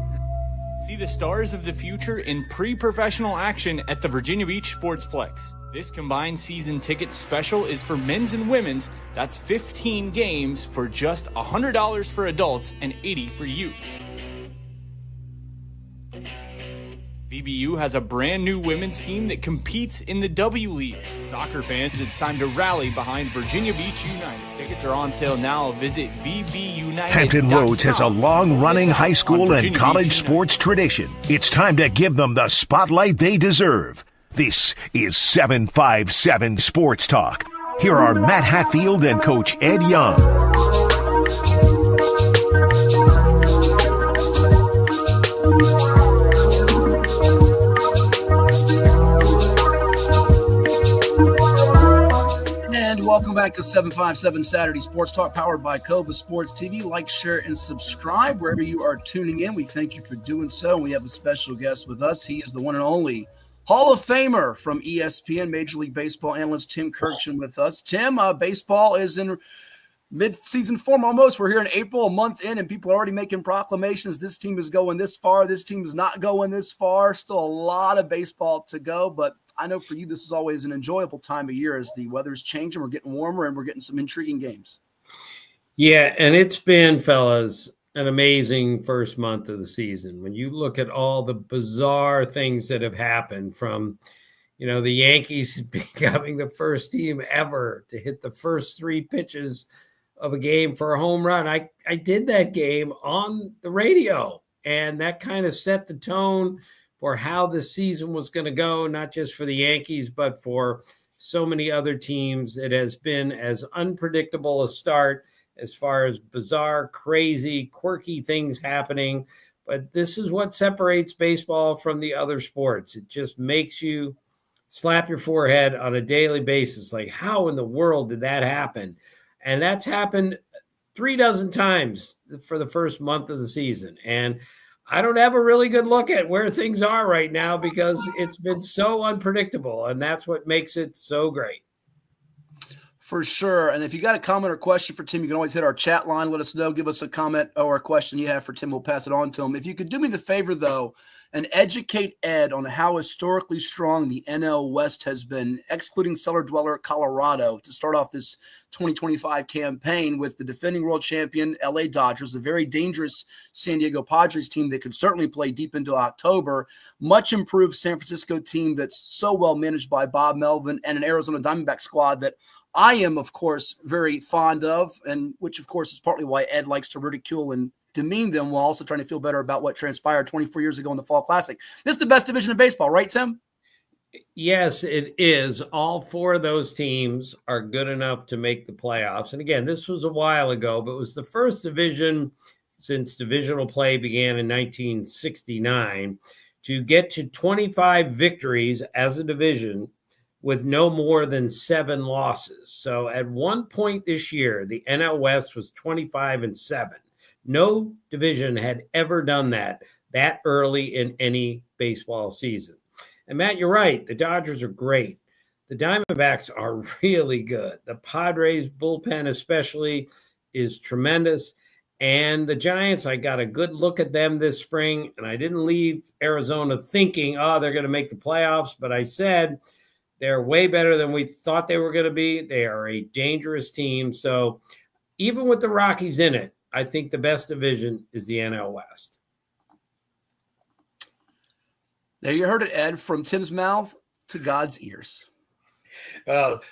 See the stars of the future in pre-professional action at the Virginia Beach Sportsplex. This combined season ticket special is for men's and women's. That's 15 games for just $100 for adults and $80 for youth. VBU has a brand new women's team that competes in the W League. Soccer fans, it's time to rally behind Virginia Beach United. Tickets are on sale now. Visit VBUnited.com. Hampton Roads has a long-running high school and college sports tradition. It's time to give them the spotlight they deserve. This is 757 Sports Talk. Here are Matt Hatfield and Coach Ed Young. And welcome back to 757 Saturday Sports Talk, powered by CoVA Sports TV. Like, share, and subscribe wherever you are tuning in. We thank you for doing so. We have a special guest with us. He is the one and only Hall of Famer from ESPN, Major League Baseball analyst Tim Kurkijan with us. Tim, baseball is in mid-season form almost. We're here in April, a month in, and people are already making proclamations. This team is going this far. This team is not going this far. Still a lot of baseball to go, but I know for you this is always an enjoyable time of year as the weather's changing. We're getting warmer, and we're getting some intriguing games. Yeah, and it's been, fellas, an amazing first month of the season. When you look at all the bizarre things that have happened from, the Yankees becoming the first team ever to hit the first 3 pitches of a game for a home run. I did that game on the radio, and that kind of set the tone for how the season was going to go, not just for the Yankees, but for so many other teams. It has been as unpredictable a start as far as bizarre, crazy, quirky things happening. But this is what separates baseball from the other sports. It just makes you slap your forehead on a daily basis. Like, how in the world did that happen? And that's happened 36 times for the first month of the season. And I don't have a really good look at where things are right now because it's been so unpredictable, and that's what makes it so great. For sure. And if you got a comment or question for Tim, you can always hit our chat line. Let us know. Give us a comment or a question you have for Tim. We'll pass it on to him. If you could do me the favor, though, and educate Ed on how historically strong the NL West has been, excluding cellar dweller Colorado, to start off this 2025 campaign with the defending world champion LA Dodgers, a very dangerous San Diego Padres team that could certainly play deep into October, much improved San Francisco team that's so well managed by Bob Melvin, and an Arizona Diamondback squad that I am, of course, very fond of, and which, of course, is partly why Ed likes to ridicule and demean them while also trying to feel better about what transpired 24 years ago in the Fall Classic. This is the best division of baseball, right, Tim? Yes, it is. All 4 of those teams are good enough to make the playoffs. And again, this was a while ago, but it was the first division since divisional play began in 1969 to get to 25 victories as a division with no more than 7 losses. So at one point this year, the NL West was 25-7. No division had ever done that early in any baseball season. And Matt, you're right. The Dodgers are great. The Diamondbacks are really good. The Padres bullpen especially is tremendous. And the Giants, I got a good look at them this spring, and I didn't leave Arizona thinking, oh, they're going to make the playoffs. But I said they're way better than we thought they were going to be. They are a dangerous team. So even with the Rockies in it, I think the best division is the NL West. There you heard it, Ed, from Tim's mouth to God's ears.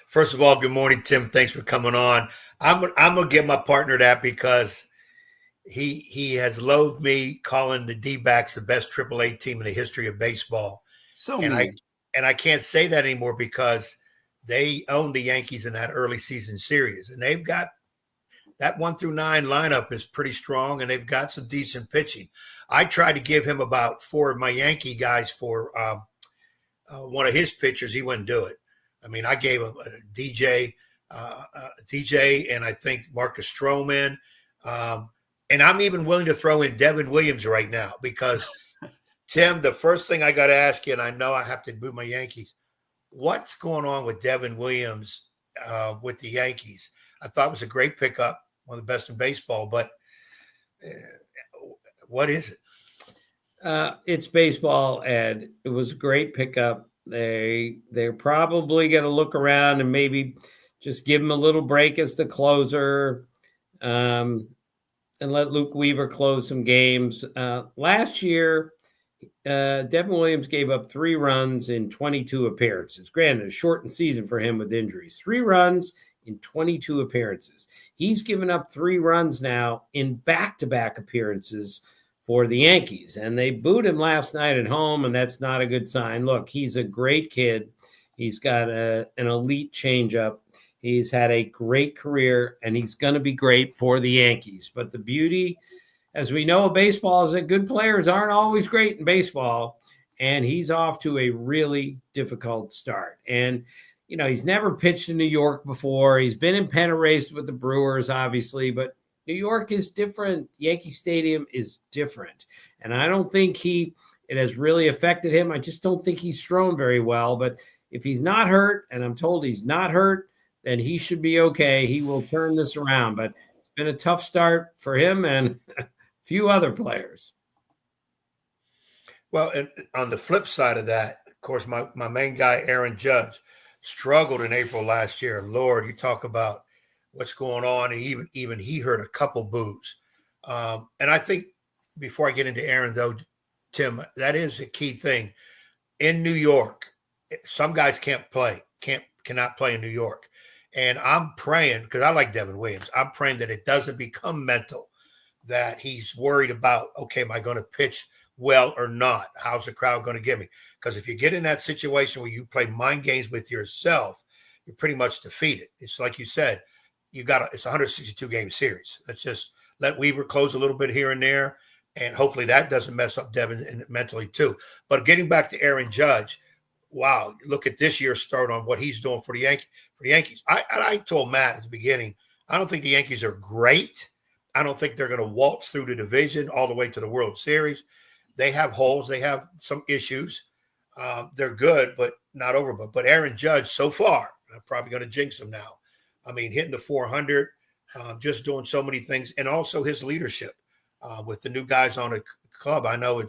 First of all, good morning, Tim. Thanks for coming on. I'm gonna give my partner that because he has loathed me calling the D-backs the best AAA team in the history of baseball. I can't say that anymore because they own the Yankees in that early season series, and they've got that 1 through 9 lineup is pretty strong, and they've got some decent pitching. I tried to give him about 4 of my Yankee guys for one of his pitchers. He wouldn't do it. I mean, I gave him DJ, and I think Marcus Stroman. And I'm even willing to throw in Devin Williams right now because, Tim, the first thing I got to ask you, and I know I have to boot my Yankees, what's going on with Devin Williams with the Yankees? I thought it was a great pickup, one of the best in baseball, but what is it? It's baseball, Ed. It was a great pickup. They're probably going to look around and maybe just give him a little break as the closer and let Luke Weaver close some games. Last year, Devin Williams gave up 3 runs in 22 appearances. Granted, a shortened season for him with injuries. 3 runs in 22 appearances. He's given up 3 runs now in back-to-back appearances for the Yankees. And they booed him last night at home, and that's not a good sign. Look, he's a great kid. He's got an elite changeup. He's had a great career, and he's going to be great for the Yankees. But the beauty, as we know, of baseball is that good players aren't always great in baseball, and he's off to a really difficult start. And, you know, he's never pitched in New York before. He's been in pennant race with the Brewers, obviously, but New York is different. Yankee Stadium is different. And I don't think it has really affected him. I just don't think he's thrown very well. But if he's not hurt, and I'm told he's not hurt, then he should be okay. He will turn this around. But it's been a tough start for him and a few other players. Well, and on the flip side of that, of course, my main guy, Aaron Judge, struggled in April last year. Lord, you talk about what's going on, and even he heard a couple boos. And I think before I get into Aaron, though, Tim, that is a key thing. In New York, some guys cannot play in New York. And I'm praying, because I like Devin Williams, I'm praying that it doesn't become mental, that he's worried about, okay, am I going to pitch well or not? How's the crowd going to give me? Because if you get in that situation where you play mind games with yourself, you're pretty much defeated. It's like you said, it's a 162 game series. Let's just let Weaver close a little bit here and there, and hopefully that doesn't mess up Devin mentally too. But getting back to Aaron Judge, wow, look at this year's start on what he's doing for the Yankees. I told Matt at the beginning, I don't think the Yankees are great. I don't think they're going to waltz through the division all the way to the World Series. They have holes. They have some issues. They're good, but not over. But Aaron Judge, so far, I'm probably going to jinx him now. I mean, hitting the 400, just doing so many things, and also his leadership with the new guys on the club. I know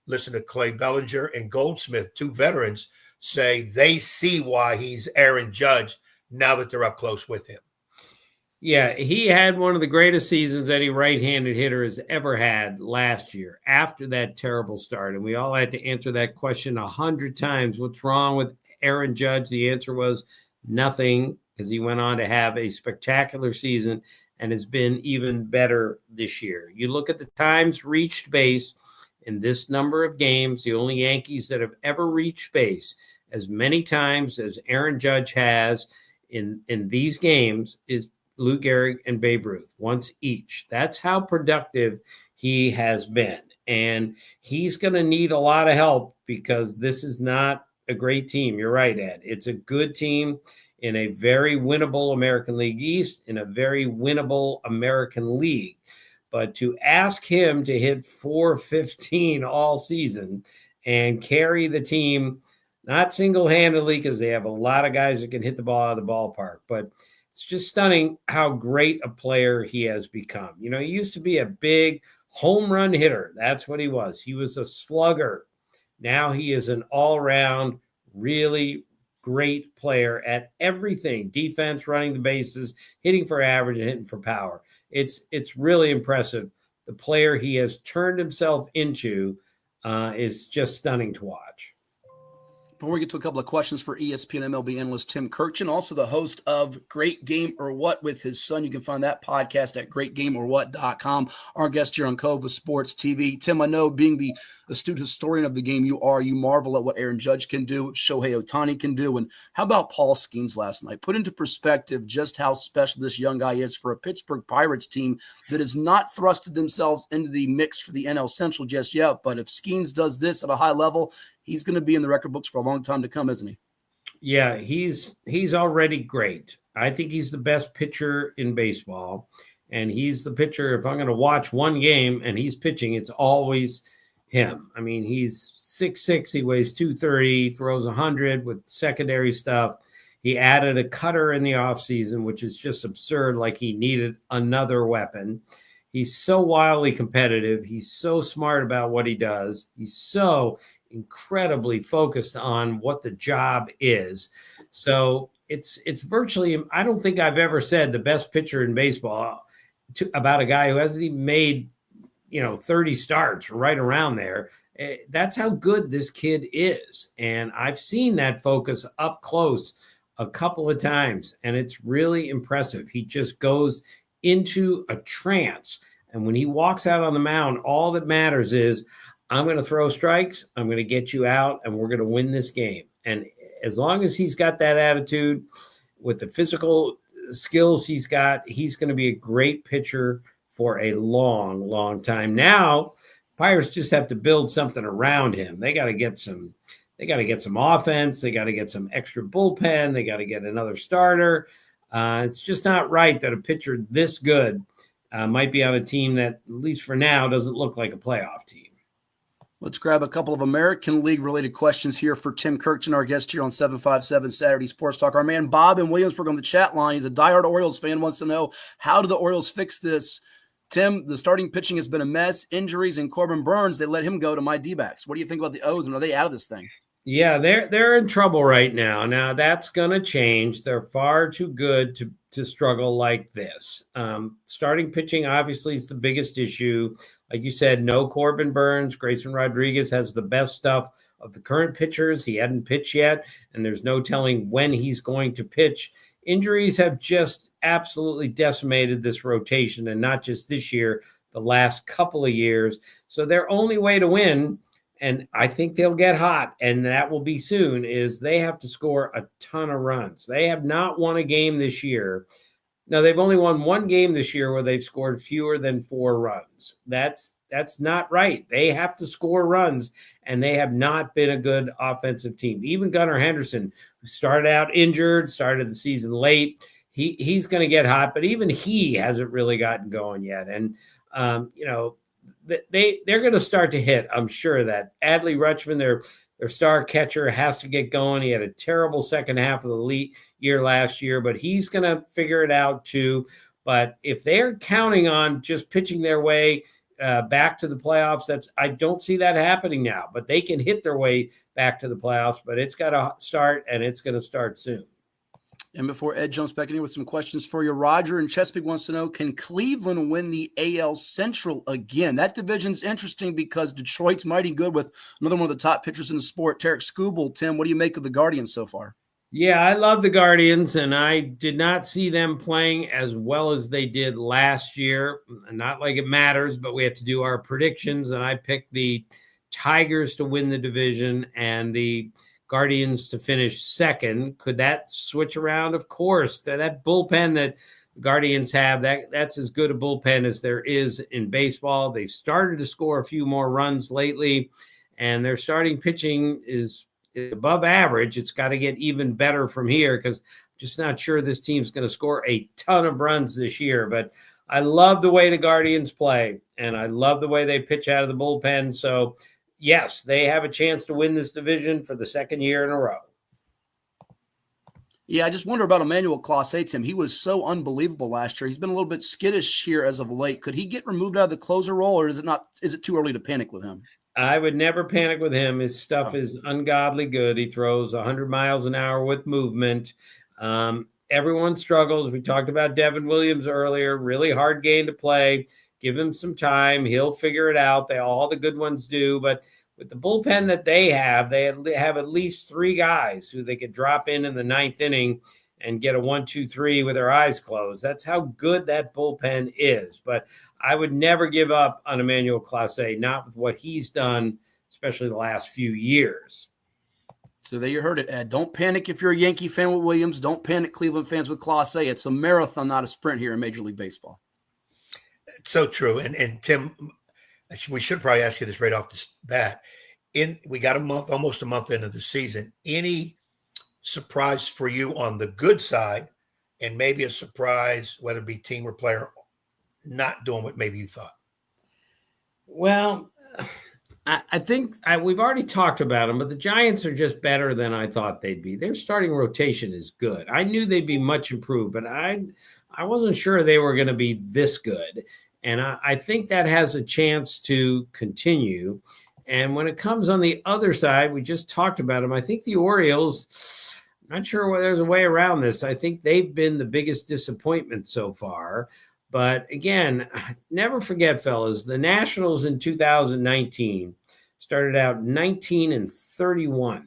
listen to Clay Bellinger and Goldsmith, 2 veterans, say they see why he's Aaron Judge now that they're up close with him. Yeah, he had one of the greatest seasons any right-handed hitter has ever had last year after that terrible start. And we all had to answer that question 100 times. What's wrong with Aaron Judge? The answer was nothing, because he went on to have a spectacular season and has been even better this year. You look at the times reached base in this number of games, the only Yankees that have ever reached base as many times as Aaron Judge has in these games is Lou Gehrig and Babe Ruth, once each. That's how productive he has been. and he's going to need a lot of help because this is not a great team. You're right, Ed. It's a good team in a very winnable American League East, in a very winnable American League. But to ask him to hit .415 all season and carry the team, not single-handedly because they have a lot of guys that can hit the ball out of the ballpark, but it's just stunning how great a player he has become. You know, he used to be a big home run hitter. That's what he was. He was a slugger. Now he is an all-around, really great player at everything: defense, running the bases, hitting for average, and hitting for power. It's really impressive. The player he has turned himself into is just stunning to watch. Before we get to a couple of questions for ESPN MLB analyst Tim Kurkijan, also the host of Great Game or What with his son. You can find that podcast at greatgameorwhat.com. Our guest here on CoVA Sports TV. Tim, I know being the astute historian of the game you marvel at what Aaron Judge can do, Shohei Ohtani can do, and how about Paul Skeens last night? Put into perspective just how special this young guy is for a Pittsburgh Pirates team that has not thrusted themselves into the mix for the NL Central just yet. But if Skeens does this at a high level, he's going to be in the record books for a long time to come, isn't he? Yeah, he's already great. I think he's the best pitcher in baseball, and he's the pitcher. If I'm going to watch one game and he's pitching, it's always him. I mean, he's 6'6", he weighs 230, throws 100 with secondary stuff. He added a cutter in the offseason, which is just absurd, like he needed another weapon. He's so wildly competitive. He's so smart about what he does. He's so incredibly focused on what the job is. So it's virtually, I don't think I've ever said the best pitcher in baseball about a guy who hasn't even made 30 starts, right around there. That's how good this kid is. And I've seen that focus up close a couple of times, and it's really impressive. He just goes into a trance. And when he walks out on the mound, all that matters is, I'm going to throw strikes, I'm going to get you out, and we're going to win this game. And as long as he's got that attitude with the physical skills he's got, he's going to be a great pitcher for a long, long time. Now, Pirates just have to build something around him. They got to get some offense. They got to get some extra bullpen. They got to get another starter. It's just not right that a pitcher this good might be on a team that, at least for now, doesn't look like a playoff team. Let's grab a couple of American League-related questions here for Tim Kurkijan, our guest here on 757 Saturday Sports Talk. Our man Bob in Williamsburg on the chat line, he's a diehard Orioles fan, wants to know, how do the Orioles fix this? Tim, the starting pitching has been a mess. Injuries, and Corbin Burns, they let him go to my D-backs. What do you think about the O's, and are they out of this thing? Yeah, they're in trouble right now. Now, that's going to change. They're far too good to struggle like this. Starting pitching, obviously, is the biggest issue. Like you said, no Corbin Burns. Grayson Rodriguez has the best stuff of the current pitchers. He hadn't pitched yet, and there's no telling when he's going to pitch. Injuries have just absolutely decimated this rotation, and not just this year, the last couple of years. So their only way to win, and I think they'll get hot, and that will be soon, is they have to score a ton of runs. They have not won a game this year. No, they've only won one game this year where they've scored fewer than 4 runs. That's not right. They have to score runs, and they have not been a good offensive team. Even Gunnar Henderson, who started out injured, started the season late, he's going to get hot, but even he hasn't really gotten going yet. And, they're going to start to hit. I'm sure that Adley Rutschman, their star catcher, has to get going. He had a terrible second half of the year last year, but he's going to figure it out too. But if they're counting on just pitching their way back to the playoffs, I don't see that happening now. But they can hit their way back to the playoffs, but it's got to start, and it's going to start soon. And before Ed jumps back in here with some questions for you, Roger in Chesapeake wants to know, can Cleveland win the AL Central again? That division's interesting because Detroit's mighty good with another one of the top pitchers in the sport, Tarek Skubal. Tim, what do you make of the Guardians so far? Yeah, I love the Guardians, and I did not see them playing as well as they did last year. Not like it matters, but we have to do our predictions, and I picked the Tigers to win the division and the Guardians to finish second. Could that switch around? Of course. That bullpen that the Guardians have. That's as good a bullpen as there is in baseball. They've started to score a few more runs lately, and their starting pitching is above average. It's got to get even better from here because I'm just not sure this team's going to score a ton of runs this year. But I love the way the Guardians play, and I love the way they pitch out of the bullpen. So, yes, they have a chance to win this division for the second year in a row. Yeah, I just wonder about Emmanuel Clase, Tim. He was so unbelievable last year. He's been a little bit skittish here as of late. Could he get removed out of the closer role, or is it too early to panic with him? I would never panic with him. His stuff is ungodly good. He throws 100 miles an hour with movement. Everyone struggles. We talked about Devin Williams earlier. Really hard game to play. Give him some time. He'll figure it out. All the good ones do. But with the bullpen that they have at least three guys who they could drop in the ninth inning and get a 1-2-3 with their eyes closed. That's how good that bullpen is. But I would never give up on Emmanuel Clase, not with what he's done, especially the last few years. So there you heard it, Ed. Don't panic if you're a Yankee fan with Williams. Don't panic, Cleveland fans, with Clase. It's a marathon, not a sprint here in Major League Baseball. It's so true. And Tim, we should probably ask you this right off the bat. We got almost a month into the season. Any surprise for you on the good side, and maybe a surprise, whether it be team or player, not doing what maybe you thought? Well, I think we've already talked about them, but the Giants are just better than I thought they'd be. Their starting rotation is good. I knew they'd be much improved, but I wasn't sure they were going to be this good. And I think that has a chance to continue. And when it comes on the other side, we just talked about them. I think the Orioles, not sure whether there's a way around this. I think they've been the biggest disappointment so far. But again, never forget, fellas, the Nationals in 2019 started out 19-31,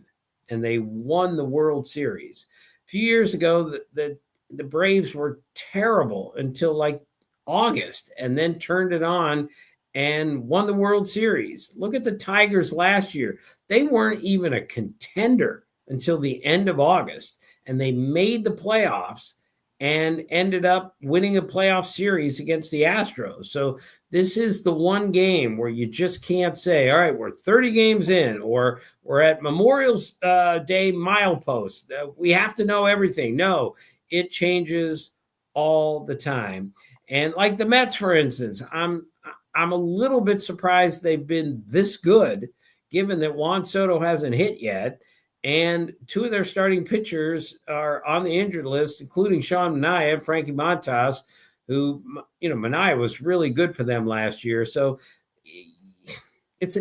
and they won the World Series. A few years ago, the Braves were terrible until like August, and then turned it on and won the World Series. Look at the Tigers last year. They weren't even a contender until the end of August, and they made the playoffs and ended up winning a playoff series against the Astros. So this is the one game where you just can't say, all right, we're 30 games in, or we're at Memorial Day milepost. We have to know everything. No, it changes all the time. And like the Mets, for instance, I'm a little bit surprised they've been this good, given that Juan Soto hasn't hit yet. And two of their starting pitchers are on the injured list, including Sean Manaea and Frankie Montas, who, Manaea was really good for them last year. So it's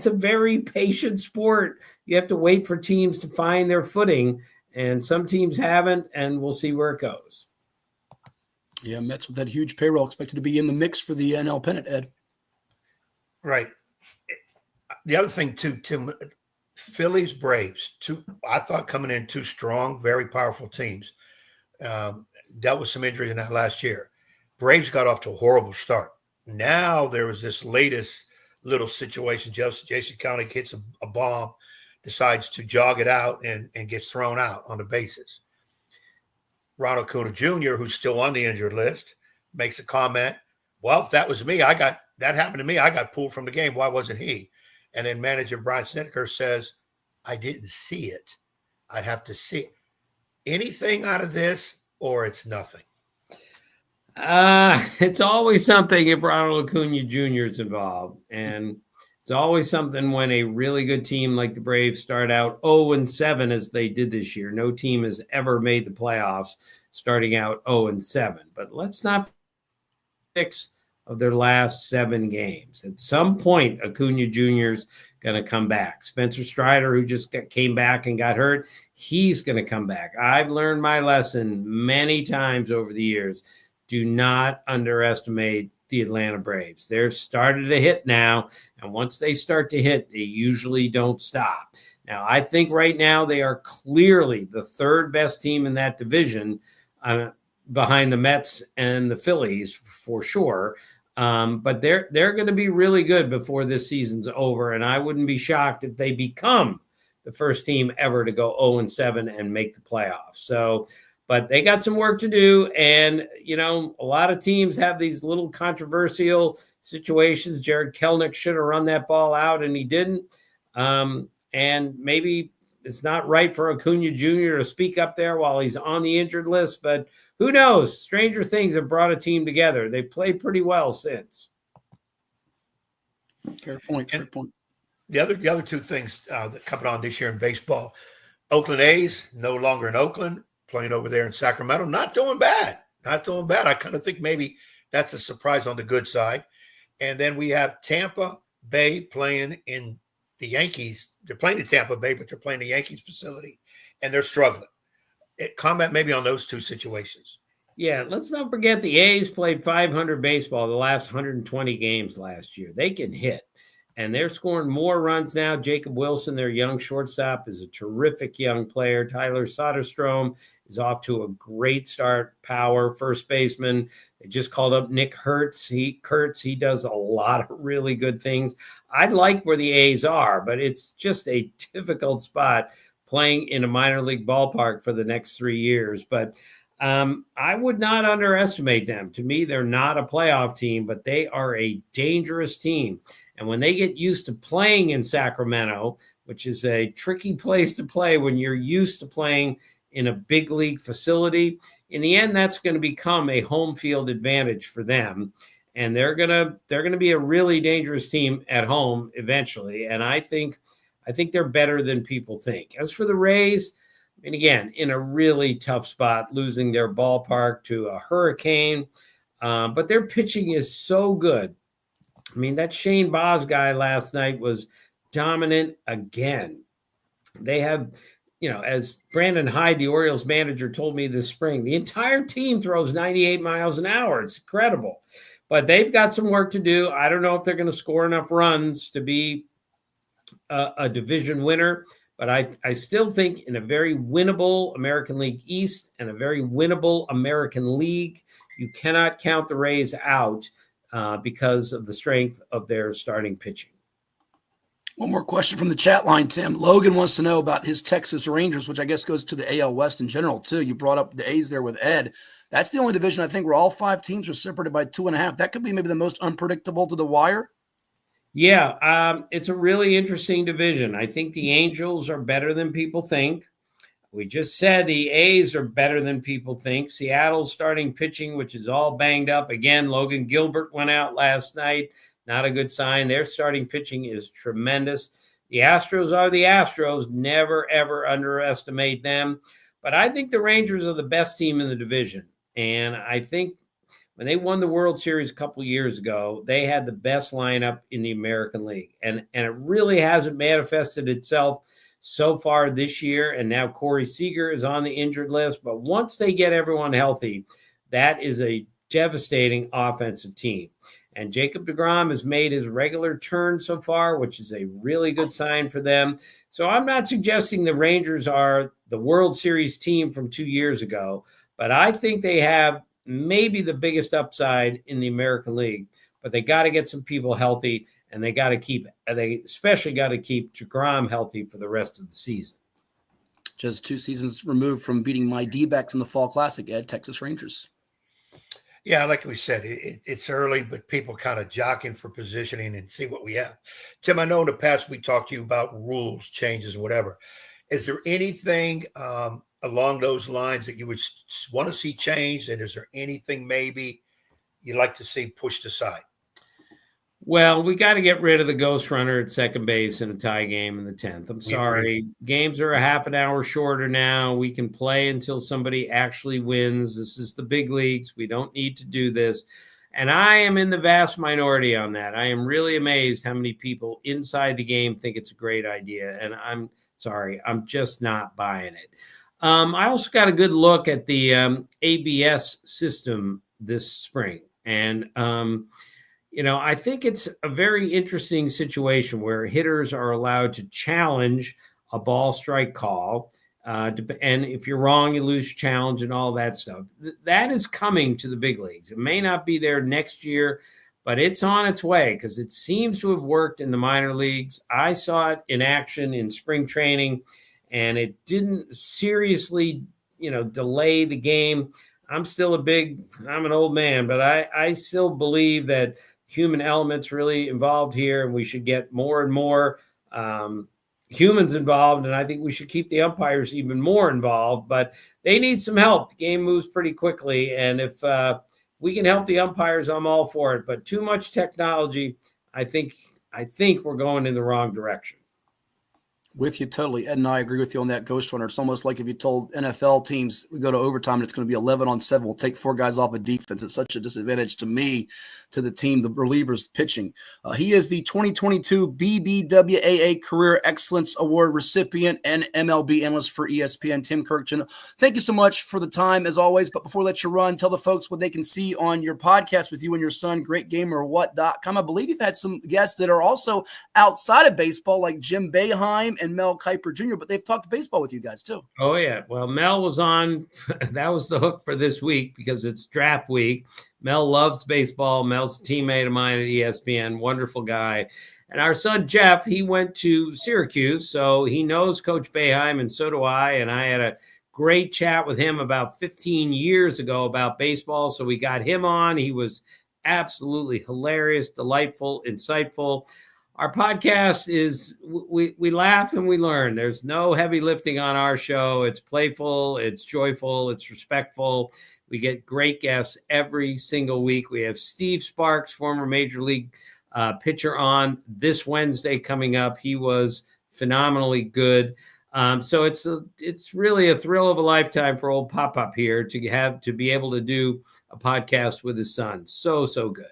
a very patient sport. You have to wait for teams to find their footing, and some teams haven't, and we'll see where it goes. Yeah, Mets with that huge payroll expected to be in the mix for the NL pennant, Ed. Right. The other thing, too, Tim, Phillies, Braves, I thought coming in two strong, very powerful teams. Dealt with some injuries in that last year. Braves got off to a horrible start. Now there was this latest little situation. Jason County hits a bomb, decides to jog it out and gets thrown out on the bases. Ronald Acuña Jr., who's still on the injured list, makes a comment. Well, if that was me, that happened to me. I got pulled from the game. Why wasn't he? And then manager Brian Snitker says, I didn't see it. I'd have to see it. Anything out of this, or it's nothing? It's always something if Ronald Acuña Jr. is involved. And it's always something when a really good team like the Braves start out 0-7 as they did this year. No team has ever made the playoffs starting out 0-7. But let's not 6 of their last 7 games. At some point, Acuña Jr. is going to come back. Spencer Strider, who just came back and got hurt, he's going to come back. I've learned my lesson many times over the years. Do not underestimate the Atlanta Braves. They're started to hit now, and once they start to hit, they usually don't stop. Now, I think right now they are clearly the third best team in that division, behind the Mets and the Phillies for sure. But they're going to be really good before this season's over, and I wouldn't be shocked if they become the first team ever to go 0-7 and make the playoffs. So but they got some work to do. And, you know, a lot of teams have these little controversial situations. Jared Kelnick should have run that ball out, and he didn't. And maybe it's not right for Acuna Jr. to speak up there while he's on the injured list, but who knows? Stranger things have brought a team together. They played pretty well since. Fair point. Fair point. The other two things that coming on this year in baseball, Oakland A's no longer in Oakland, playing over there in Sacramento, not doing bad. I kind of think maybe that's a surprise on the good side. And then we have Tampa Bay playing in the Yankees. They're playing in Tampa Bay, but they're playing the Yankees facility, and they're struggling. Comment maybe on those two situations. Yeah, let's not forget the A's played 500 baseball the last 120 games last year. They can hit, and they're scoring more runs now. Jacob Wilson, their young shortstop, is a terrific young player. Tyler Soderstrom is off to a great start. Power, first baseman. They just called up Nick Kurtz. He does a lot of really good things. I like where the A's are, but it's just a difficult spot playing in a minor league ballpark for the next 3 years. But I would not underestimate them. To me, they're not a playoff team, but they are a dangerous team. And when they get used to playing in Sacramento, which is a tricky place to play when you're used to playing in a big league facility, in the end, that's going to become a home field advantage for them. And they're gonna be a really dangerous team at home eventually. And I think they're better than people think. As for the Rays, and again, in a really tough spot, losing their ballpark to a hurricane. But their pitching is so good. I mean, that Shane Baz guy last night was dominant again. They have, you know, as Brandon Hyde, the Orioles manager, told me this spring, the entire team throws 98 miles an hour. It's incredible. But they've got some work to do. I don't know if they're going to score enough runs to be a division winner. But I still think in a very winnable American League East and a very winnable American League, you cannot count the Rays out because of the strength of their starting pitching. One more question from the chat line, Tim. Logan wants to know about his Texas Rangers, which I guess goes to the AL West in general, too. You brought up the A's there with Ed. That's the only division, I think, where all 5 teams are separated by 2.5. That could be maybe the most unpredictable to the wire. Yeah, it's a really interesting division. I think the Angels are better than people think. We just said the A's are better than people think. Seattle's starting pitching, which is all banged up. Again, Logan Gilbert went out last night. Not a good sign. Their starting pitching is tremendous. The Astros are the Astros. Never, ever underestimate them. But I think the Rangers are the best team in the division. And I think when they won the World Series a couple of years ago, they had the best lineup in the American League. And it really hasn't manifested itself so far this year. And now Corey Seager is on the injured list. But once they get everyone healthy, that is a devastating offensive team. And Jacob deGrom has made his regular turn so far, which is a really good sign for them. So I'm not suggesting the Rangers are the World Series team from 2 years ago, but I think they have maybe the biggest upside in the American League, but they got to get some people healthy, and they especially got to keep deGrom healthy for the rest of the season. Just 2 seasons removed from beating my D-backs in the Fall Classic, Ed, Texas Rangers. Yeah, like we said, it's early, but people kind of jockeying for positioning and see what we have. Tim, I know in the past we talked to you about rules, changes, and whatever. Is there anything along those lines that you would want to see changed? And is there anything maybe you'd like to see pushed aside? Well, we got to get rid of the ghost runner at second base in a tie game in the 10th. I'm sorry. Games are a half an hour shorter now. We can play until somebody actually wins. This is the big leagues. We don't need to do this. And I am in the vast minority on that. I am really amazed how many people inside the game think it's a great idea. And I'm sorry, I'm just not buying it. I also got a good look at the ABS system this spring. And, I think it's a very interesting situation where hitters are allowed to challenge a ball strike call. And if you're wrong, you lose your challenge and all that stuff. That is coming to the big leagues. It may not be there next year, but it's on its way because it seems to have worked in the minor leagues. I saw it in action in spring training, and it didn't seriously delay the game. I'm an old man, but I still believe that human elements really involved here, and we should get more and more humans involved. And I think we should keep the umpires even more involved, but they need some help. The game moves pretty quickly. And if we can help the umpires, I'm all for it, but too much technology, I think we're going in the wrong direction. With you totally. Ed and I agree with you on that, Ghost Runner. It's almost like if you told NFL teams we go to overtime and it's going to be 11-on-7, we'll take 4 guys off of defense. It's such a disadvantage to me, to the team, the relievers pitching. He is the 2022 BBWAA Career Excellence Award recipient and MLB analyst for ESPN, Tim Kurkijan. Thank you so much for the time, as always. But before I let you run, tell the folks what they can see on your podcast with you and your son, greatgamerwhat.com. I believe you've had some guests that are also outside of baseball, like Jim Boeheim and Mel Kiper Jr., but they've talked baseball with you guys too. Oh, yeah. Well, Mel was on. That was the hook for this week because it's draft week. Mel loves baseball. Mel's a teammate of mine at ESPN. Wonderful guy. And our son, Jeff, he went to Syracuse, so he knows Coach Boeheim, and so do I. And I had a great chat with him about 15 years ago about baseball, so we got him on. He was absolutely hilarious, delightful, insightful. Our podcast is we laugh and we learn. There's no heavy lifting on our show. It's playful, it's joyful, it's respectful. We get great guests every single week. We have Steve Sparks, former Major League pitcher, on this Wednesday coming up. He was phenomenally good. So it's really a thrill of a lifetime for old Pop-Up here to be able to do a podcast with his son. So good.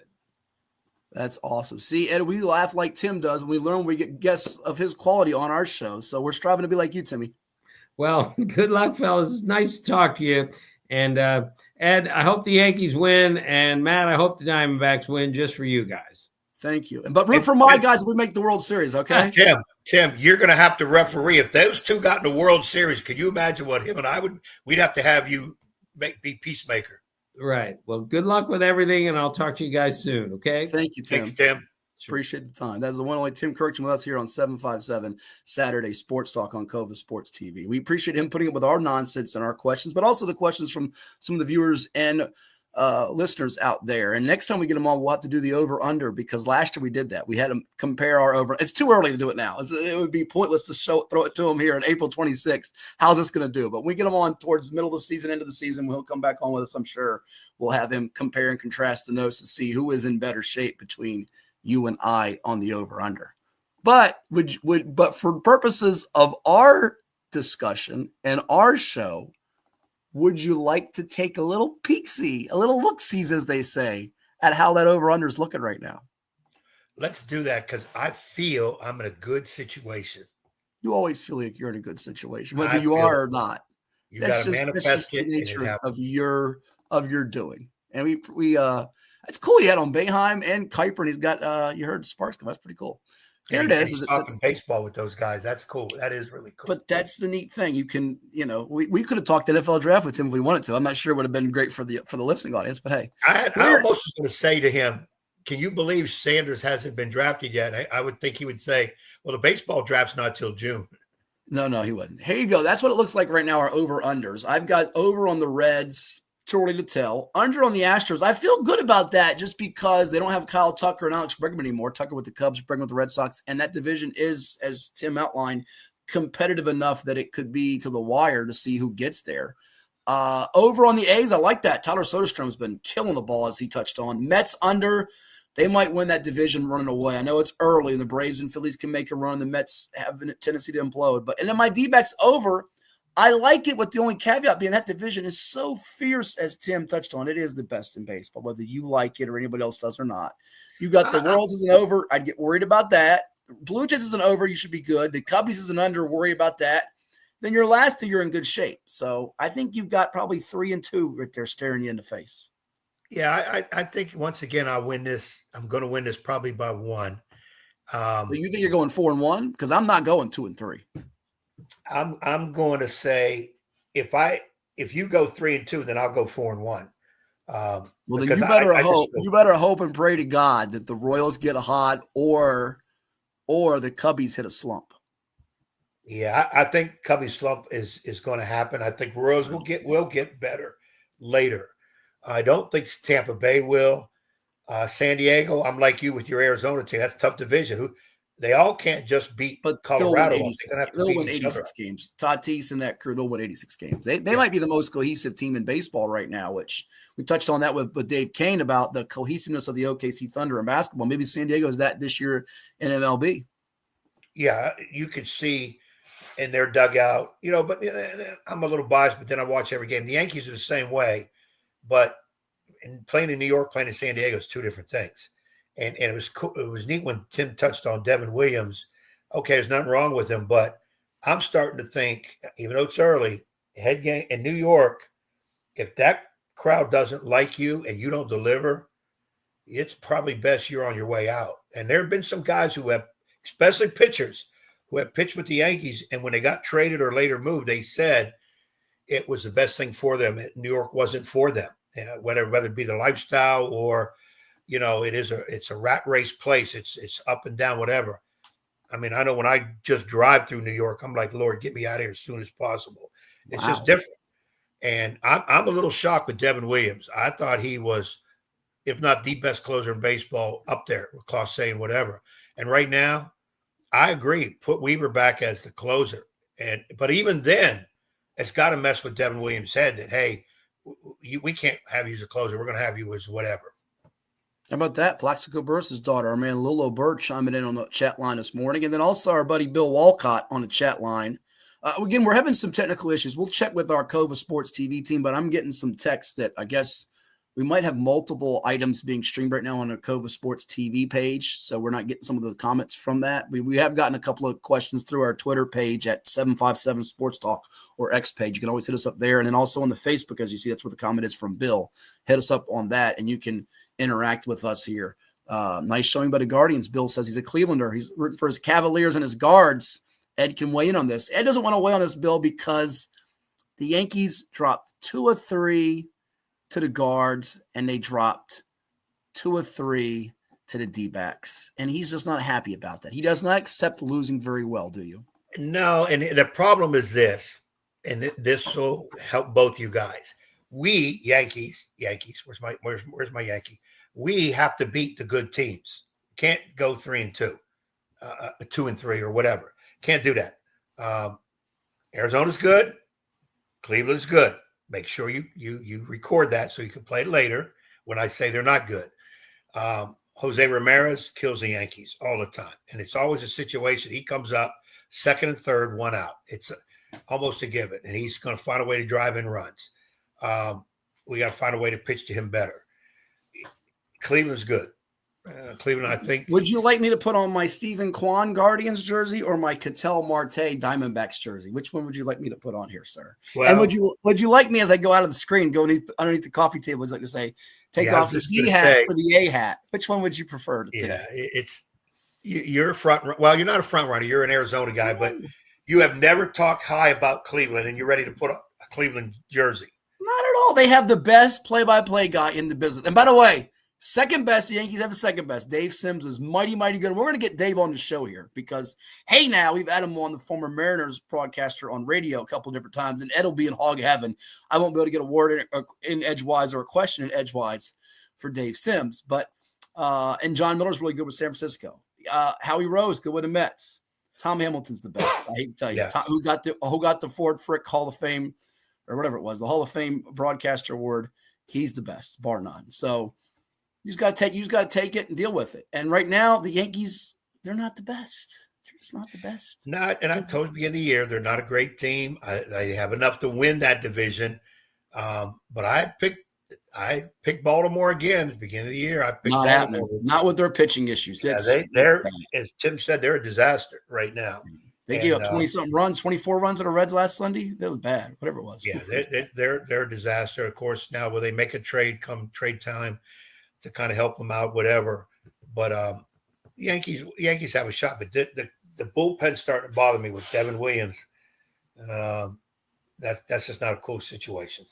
That's awesome. See, Ed, we laugh like Tim does, and we learn we get guests of his quality on our show. So we're striving to be like you, Timmy. Well, good luck, fellas. It's nice to talk to you. And Ed, I hope the Yankees win. And Matt, I hope the Diamondbacks win just for you guys. Thank you. But root for my guys if we make the World Series, okay? Tim, you're going to have to referee. If those two got in the World Series, could you imagine what him and I we'd have to have you be peacemaker. Right. Well, good luck with everything, and I'll talk to you guys soon, okay? Thank you, Tim. Thanks, Tim. Appreciate the time. That's the one only Tim Kurkijan with us here on 757 Saturday Sports Talk on CoVA Sports TV. We appreciate him putting up with our nonsense and our questions, but also the questions from some of the viewers and listeners out there. And next time we get them on, we'll have to do the over-under, because last year we did that. We had them compare our over. It's too early to do it now. It would be pointless to throw it to them here on April 26th. How's this going to do? But we get them on towards the middle of the season, end of the season. He'll come back on with us, I'm sure. We'll have him compare and contrast the notes to see who is in better shape between you and I on the over-under. But but for purposes of our discussion and our show, would you like to take a little peek-see, a little look-sees, as they say, at how that over-under is looking right now? Let's do that, because I feel I'm in a good situation. You always feel like you're in a good situation, whether you are or not. You got to manifest it, the nature of your doing. And we it's cool. You had on Boeheim and Kiper, and he's got you heard Sparks come. That's pretty cool. Here it is. He's talking baseball with those guys. That's cool. That is really cool. But that's the neat thing. You can, we could have talked NFL draft with him if we wanted to. I'm not sure it would have been great for the listening audience, but hey. I almost was going to say to him, can you believe Sanders hasn't been drafted yet? I would think he would say, well, the baseball draft's not till June. No, he wouldn't. Here you go. That's what it looks like right now, our over-unders. I've got over on the Reds. Too early to tell. Under on the Astros. I feel good about that just because they don't have Kyle Tucker and Alex Bregman anymore. Tucker with the Cubs, Bregman with the Red Sox. And that division is, as Tim outlined, competitive enough that it could be to the wire to see who gets there. Over on the A's, I like that. Tyler Soderstrom's been killing the ball, as he touched on. Mets under. They might win that division running away. I know it's early, and the Braves and Phillies can make a run. The Mets have a tendency to implode. And then my D-backs over. I like it, with the only caveat being that division is so fierce, as Tim touched on. It is the best in baseball, whether you like it or anybody else does or not. You got the Royals as an over. I'd get worried about that. Blue Jays is an over. You should be good. The Cubbies is an under. Worry about that. Then your last two, you're in good shape. So I think you've got probably 3 and 2 right there staring you in the face. Yeah, I think once again I'll win this. I'm going to win this probably by 1. So you think you're going 4 and 1? Because I'm not going 2 and 3. I'm going to say if you go 3 and 2, then I'll go 4 and 1. Well, then you better hope. You better hope and pray to God that the Royals get hot or the Cubbies hit a slump. Yeah, I think Cubby slump is going to happen. I think Royals will get better later. I don't think Tampa Bay will. San Diego, I'm like you with your Arizona team. That's a tough division. They all can't just beat Colorado. They'll win 86 games. Tatis and that crew, they'll win 86 games. They might be the most cohesive team in baseball right now, which we touched on that with Dave Koehn about the cohesiveness of the OKC Thunder in basketball. Maybe San Diego is that this year in MLB. Yeah, you could see in their dugout, but I'm a little biased, but then I watch every game. The Yankees are the same way, but playing in New York, playing in San Diego is two different things. And it was cool. It was neat when Tim touched on Devin Williams. Okay, there's nothing wrong with him, but I'm starting to think, even though it's early, head game in New York, if that crowd doesn't like you and you don't deliver, it's probably best you're on your way out. And there have been some guys who have, especially pitchers, who have pitched with the Yankees, and when they got traded or later moved, they said it was the best thing for them. New York wasn't for them, whether it be the lifestyle or it's a rat race place. It's up and down, whatever. I mean, I know when I just drive through New York, I'm like, Lord, get me out of here as soon as possible. It's just different. And I'm a little shocked with Devin Williams. I thought he was, if not the best closer in baseball, up there with Clausen and whatever. And right now, I agree. Put Weaver back as the closer. But even then, it's got to mess with Devin Williams' head that, hey, we can't have you as a closer. We're going to have you as whatever. How about that? Plaxico Burris' daughter, our man Lilo Bird, chiming in on the chat line this morning. And then also our buddy Bill Walcott on the chat line. Again, we're having some technical issues. We'll check with our CoVA Sports TV team, but I'm getting some text that I guess we might have multiple items being streamed right now on the CoVA Sports TV page, so we're not getting some of the comments from that. We have gotten a couple of questions through our Twitter page at 757 Sports Talk or X page. You can always hit us up there. And then also on the Facebook, as you see, that's where the comment is from Bill. Hit us up on that, and you can interact with us here. Nice showing by the Guardians. Bill says he's a Clevelander. He's rooting for his Cavaliers and his Guards. Ed can weigh in on this. Ed doesn't want to weigh on this, Bill, because the Yankees dropped 2 of 3 to the Guards, and they dropped 2 of 3 to the D-backs. And he's just not happy about that. He does not accept losing very well, do you? No, and the problem is this, and this will help both you guys. We, Yankees, where's my Yankee? We have to beat the good teams. Can't go 3-2, 2-3 or whatever. Can't do that. Arizona's good. Cleveland's good. Make sure you record that so you can play it later when I say they're not good. Jose Ramirez kills the Yankees all the time. And it's always a situation. He comes up second and third, 1 out. It's almost a given. And he's going to find a way to drive in runs. We got to find a way to pitch to him better. Cleveland's good. Cleveland, I think. Would you like me to put on my Stephen Kwan Guardians jersey or my Ketel Marte Diamondbacks jersey? Which one would you like me to put on here, sir? Well, and would you like me, as I go out of the screen, go underneath the coffee table, as I like to say, take off the D hat for the A hat? Which one would you prefer today? Yeah, you're a front. Well, you're not a front runner. You're an Arizona guy, but you have never talked high about Cleveland, and you're ready to put a Cleveland jersey. Not at all. They have the best play-by-play guy in the business. And by the way, second best, the Yankees have a second best. Dave Sims was mighty, mighty good. We're going to get Dave on the show here because, hey, now we've had him on, the former Mariners broadcaster on radio a couple of different times, and Ed will be in hog heaven. I won't be able to get a word in edgewise or a question in edgewise for Dave Sims. But and John Miller's really good with San Francisco. Howie Rose, good with the Mets. Tom Hamilton's the best. I hate to tell you. Yeah. Who got the Ford Frick Hall of Fame or whatever it was, the Hall of Fame broadcaster award. He's the best, bar none. So you just got to take it and deal with it. And right now, the Yankees, they're not the best. They're just not the best. And I told you at the beginning of the year, they're not a great team. They have enough to win that division. But I picked Baltimore again at the beginning of the year. I picked not Baltimore. happening. Not with their pitching issues. Yeah, they're as Tim said, they're a disaster right now. They gave up 20-something runs, 24 runs to the Reds last Sunday. That was bad, whatever it was. Yeah, they're a disaster. Of course, now will they make a trade come trade time to kind of help them out, whatever. But Yankees have a shot. But the bullpen's starting to bother me with Devin Williams. That's just not a cool situation.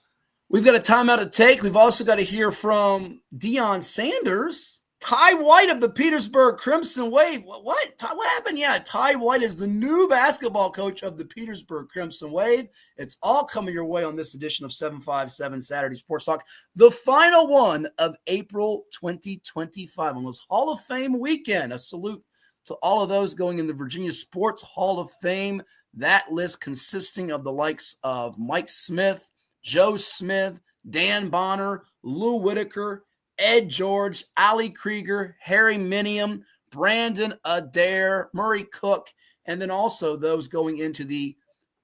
We've got a timeout to take. We've also got to hear from Deion Sanders. Ty White of the Petersburg Crimson Wave. What? What happened? Yeah, Ty White is the new basketball coach of the Petersburg Crimson Wave. It's all coming your way on this edition of 757 Saturday Sports Talk, the final one of April 2025, on this Hall of Fame weekend. A salute to all of those going in the Virginia Sports Hall of Fame. That list consisting of the likes of Mike Smith, Joe Smith, Dan Bonner, Lou Whitaker, Ed George, Ali Krieger, Harry Minium, Brandon Adair, Murray Cook, and then also those going into the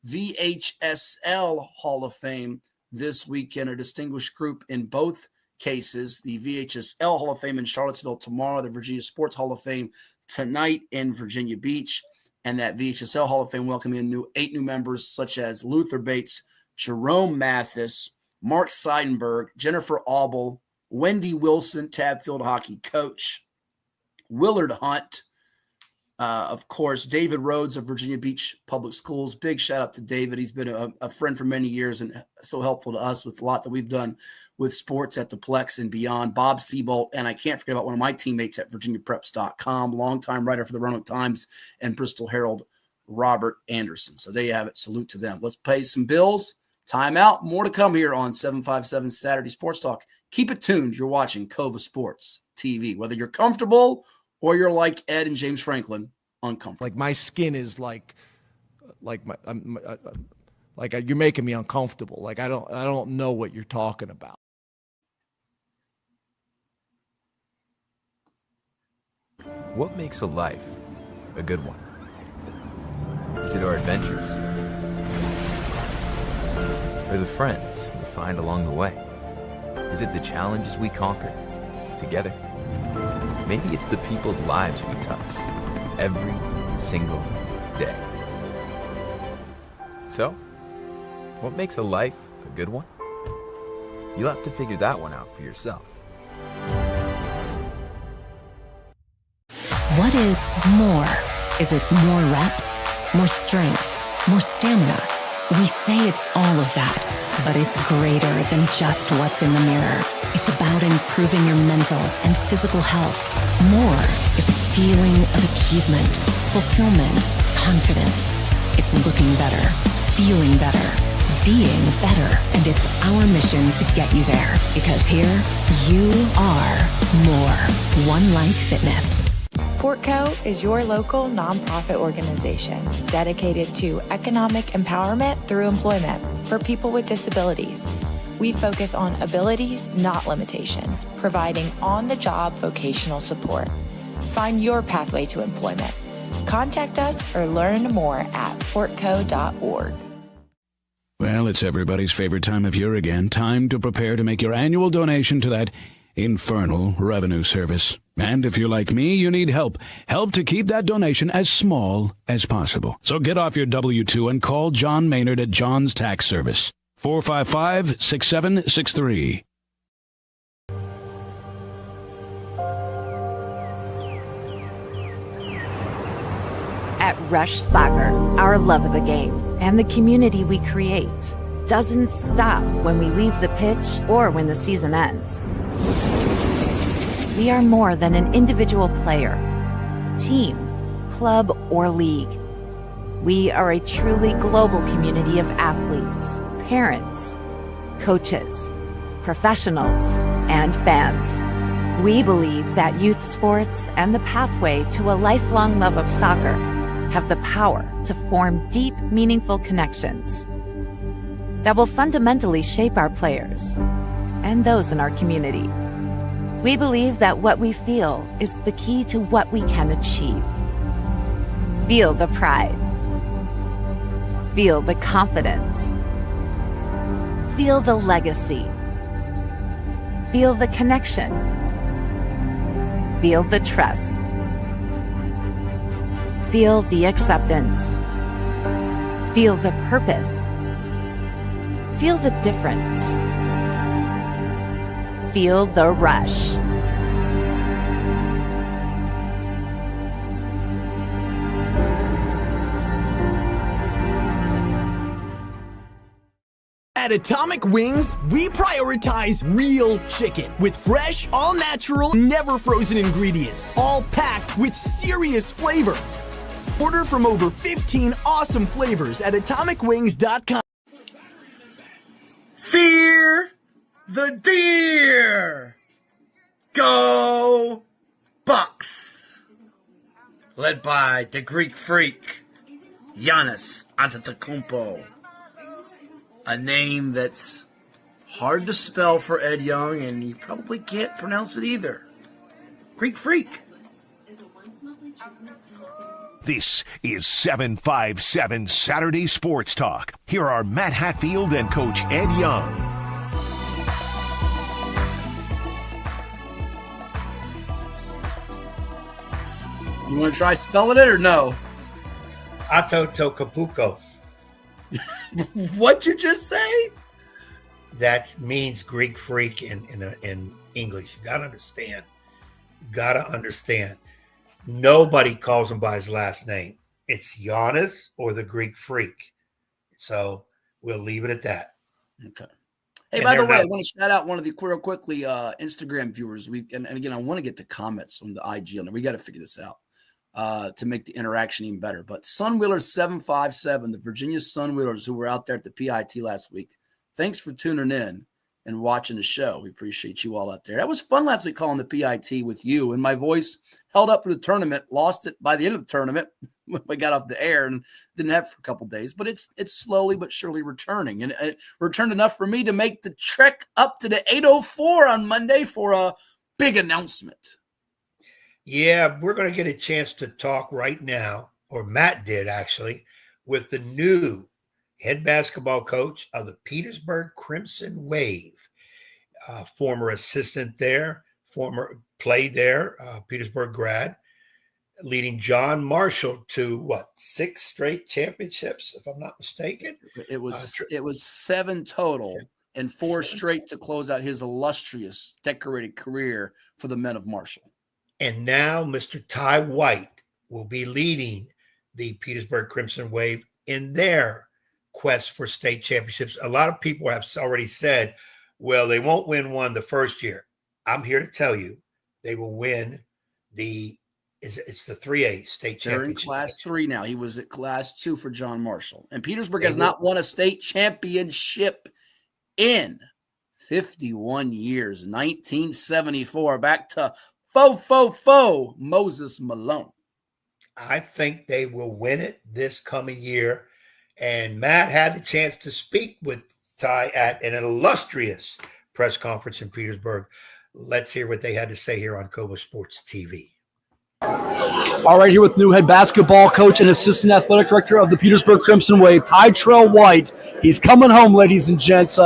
VHSL Hall of Fame this weekend, a distinguished group in both cases. The VHSL Hall of Fame in Charlottesville tomorrow, the Virginia Sports Hall of Fame tonight in Virginia Beach, and that VHSL Hall of Fame welcoming in 8 new members such as Luther Bates, Jerome Mathis, Mark Seidenberg, Jennifer Auble, Wendy Wilson, Hatfield hockey coach, Willard Hunt, of course, David Rhodes of Virginia Beach Public Schools. Big shout out to David. He's been a friend for many years and so helpful to us with a lot that we've done with sports at the Plex and beyond. Bob Seabolt, and I can't forget about one of my teammates at VirginiaPreps.com, longtime writer for the Roanoke Times and Bristol Herald, Robert Anderson. So there you have it. Salute to them. Let's pay some bills. Time out. More to come here on 757 Saturday Sports Talk. Keep it tuned. You're watching CoVA Sports TV. Whether you're comfortable or you're like Ed and James Franklin, uncomfortable. Like my skin is like you're making me uncomfortable. Like I don't know what you're talking about. What makes a life a good one? Is it our adventures? Or the friends we find along the way? Is it the challenges we conquer together? Maybe it's the people's lives we touch every single day. So, what makes a life a good one? You'll have to figure that one out for yourself. What is more? Is it more reps, more strength, more stamina? We say it's all of that, but it's greater than just what's in the mirror. It's about improving your mental and physical health. More is a feeling of achievement, fulfillment, confidence. It's looking better, feeling better, being better, and it's our mission to get you there. Because here, you are more. One Life Fitness. Portco is your local nonprofit organization dedicated to economic empowerment through employment for people with disabilities. We focus on abilities, not limitations, providing on-the-job vocational support. Find your pathway to employment. Contact us or learn more at portco.org. Well, it's everybody's favorite time of year again. Time to prepare to make your annual donation to that infernal revenue service. And if you're like me, you need help. Help to keep that donation as small as possible. So get off your W-2 and call John Maynard at John's Tax Service. 455-6763. At Rush Soccer, our love of the game and the community we create doesn't stop when we leave the pitch or when the season ends. We are more than an individual player, team, club, or league. We are a truly global community of athletes, parents, coaches, professionals, and fans. We believe that youth sports and the pathway to a lifelong love of soccer have the power to form deep, meaningful connections that will fundamentally shape our players and those in our community. We believe that what we feel is the key to what we can achieve. Feel the pride. Feel the confidence. Feel the legacy. Feel the connection. Feel the trust. Feel the acceptance. Feel the purpose. Feel the difference. Feel the rush. At Atomic Wings, we prioritize real chicken with fresh, all-natural, never frozen ingredients, all packed with serious flavor. Order from over 15 awesome flavors at atomicwings.com. Fear the deer! Go Bucks! Led by the Greek freak, Giannis Antetokounmpo. A name that's hard to spell for Ed Young, and you probably can't pronounce it either. Greek freak. This is 757 Saturday Sports Talk. Here are Matt Hatfield and Coach Ed Young. You want to try spelling it or no? Antetokounmpo. What'd you just say? That means Greek freak in English. You gotta understand. Nobody calls him by his last name. It's Giannis or the Greek freak. So we'll leave it at that. Okay. Hey, by the way, I want to shout out one of the real quickly Instagram viewers. And again, I want to get the comments on the IG on there. We got to figure this out to make the interaction even better. But Sunwheelers757, the Virginia Sunwheelers who were out there at the PIT last week. Thanks for tuning in and watching the show. We appreciate you all out there. That was fun last week calling the PIT with you. And my voice held up for the tournament, lost it by the end of the tournament when we got off the air and didn't have it for a couple of days. But it's slowly but surely returning. And it returned enough for me to make the trek up to the 804 on Monday for a big announcement. Yeah, we're going to get a chance to talk right now, or Matt did actually, with the new head basketball coach of the Petersburg Crimson Wave. Former assistant there, played there, Petersburg grad, leading John Marshall to 6 straight championships, if I'm not mistaken. It was 7 total and 4 straight to close out his illustrious decorated career for the men of Marshall. And now Mr. Ty White will be leading the Petersburg Crimson Wave in their quest for state championships. A lot of people have already said, well, they won't win one the first year. I'm here to tell you they will win it's the 3A state championship. They're in class 3 now. He was at class 2 for John Marshall. And Petersburg has not won a state championship in 51 years, 1974, back to Moses Malone. I think they will win it this coming year. And Matt had the chance to speak with Ty at an illustrious press conference in Petersburg. Let's hear what they had to say here on CoVA Sports TV. All right, here with new head basketball coach and assistant athletic director of the Petersburg Crimson Wave, Ty White. He's coming home, ladies and gents.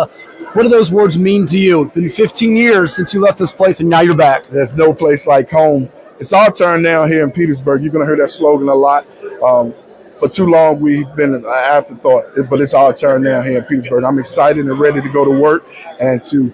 What do those words mean to you? It's been 15 years since you left this place, and now you're back. There's no place like home. It's our turn now here in Petersburg. You're going to hear that slogan a lot. For too long, we've been an afterthought, but it's our turn now here in Petersburg. I'm excited and ready to go to work and to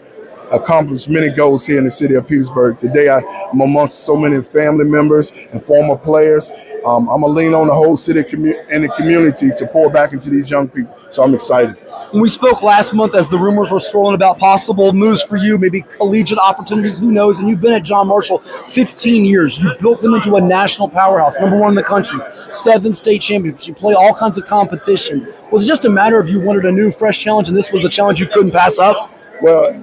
accomplish many goals here in the city of Petersburg. Today, I'm amongst so many family members and former players. I'm going to lean on the whole city and the community to pour back into these young people, so I'm excited. When we spoke last month, as the rumors were swirling about possible moves for you, maybe collegiate opportunities, who knows, and you've been at John Marshall 15 years. You built them into a national powerhouse, #1 in the country, 7 state championships. You play all kinds of competition. Was it just a matter of you wanted a new, fresh challenge, and this was the challenge you couldn't pass up? Well,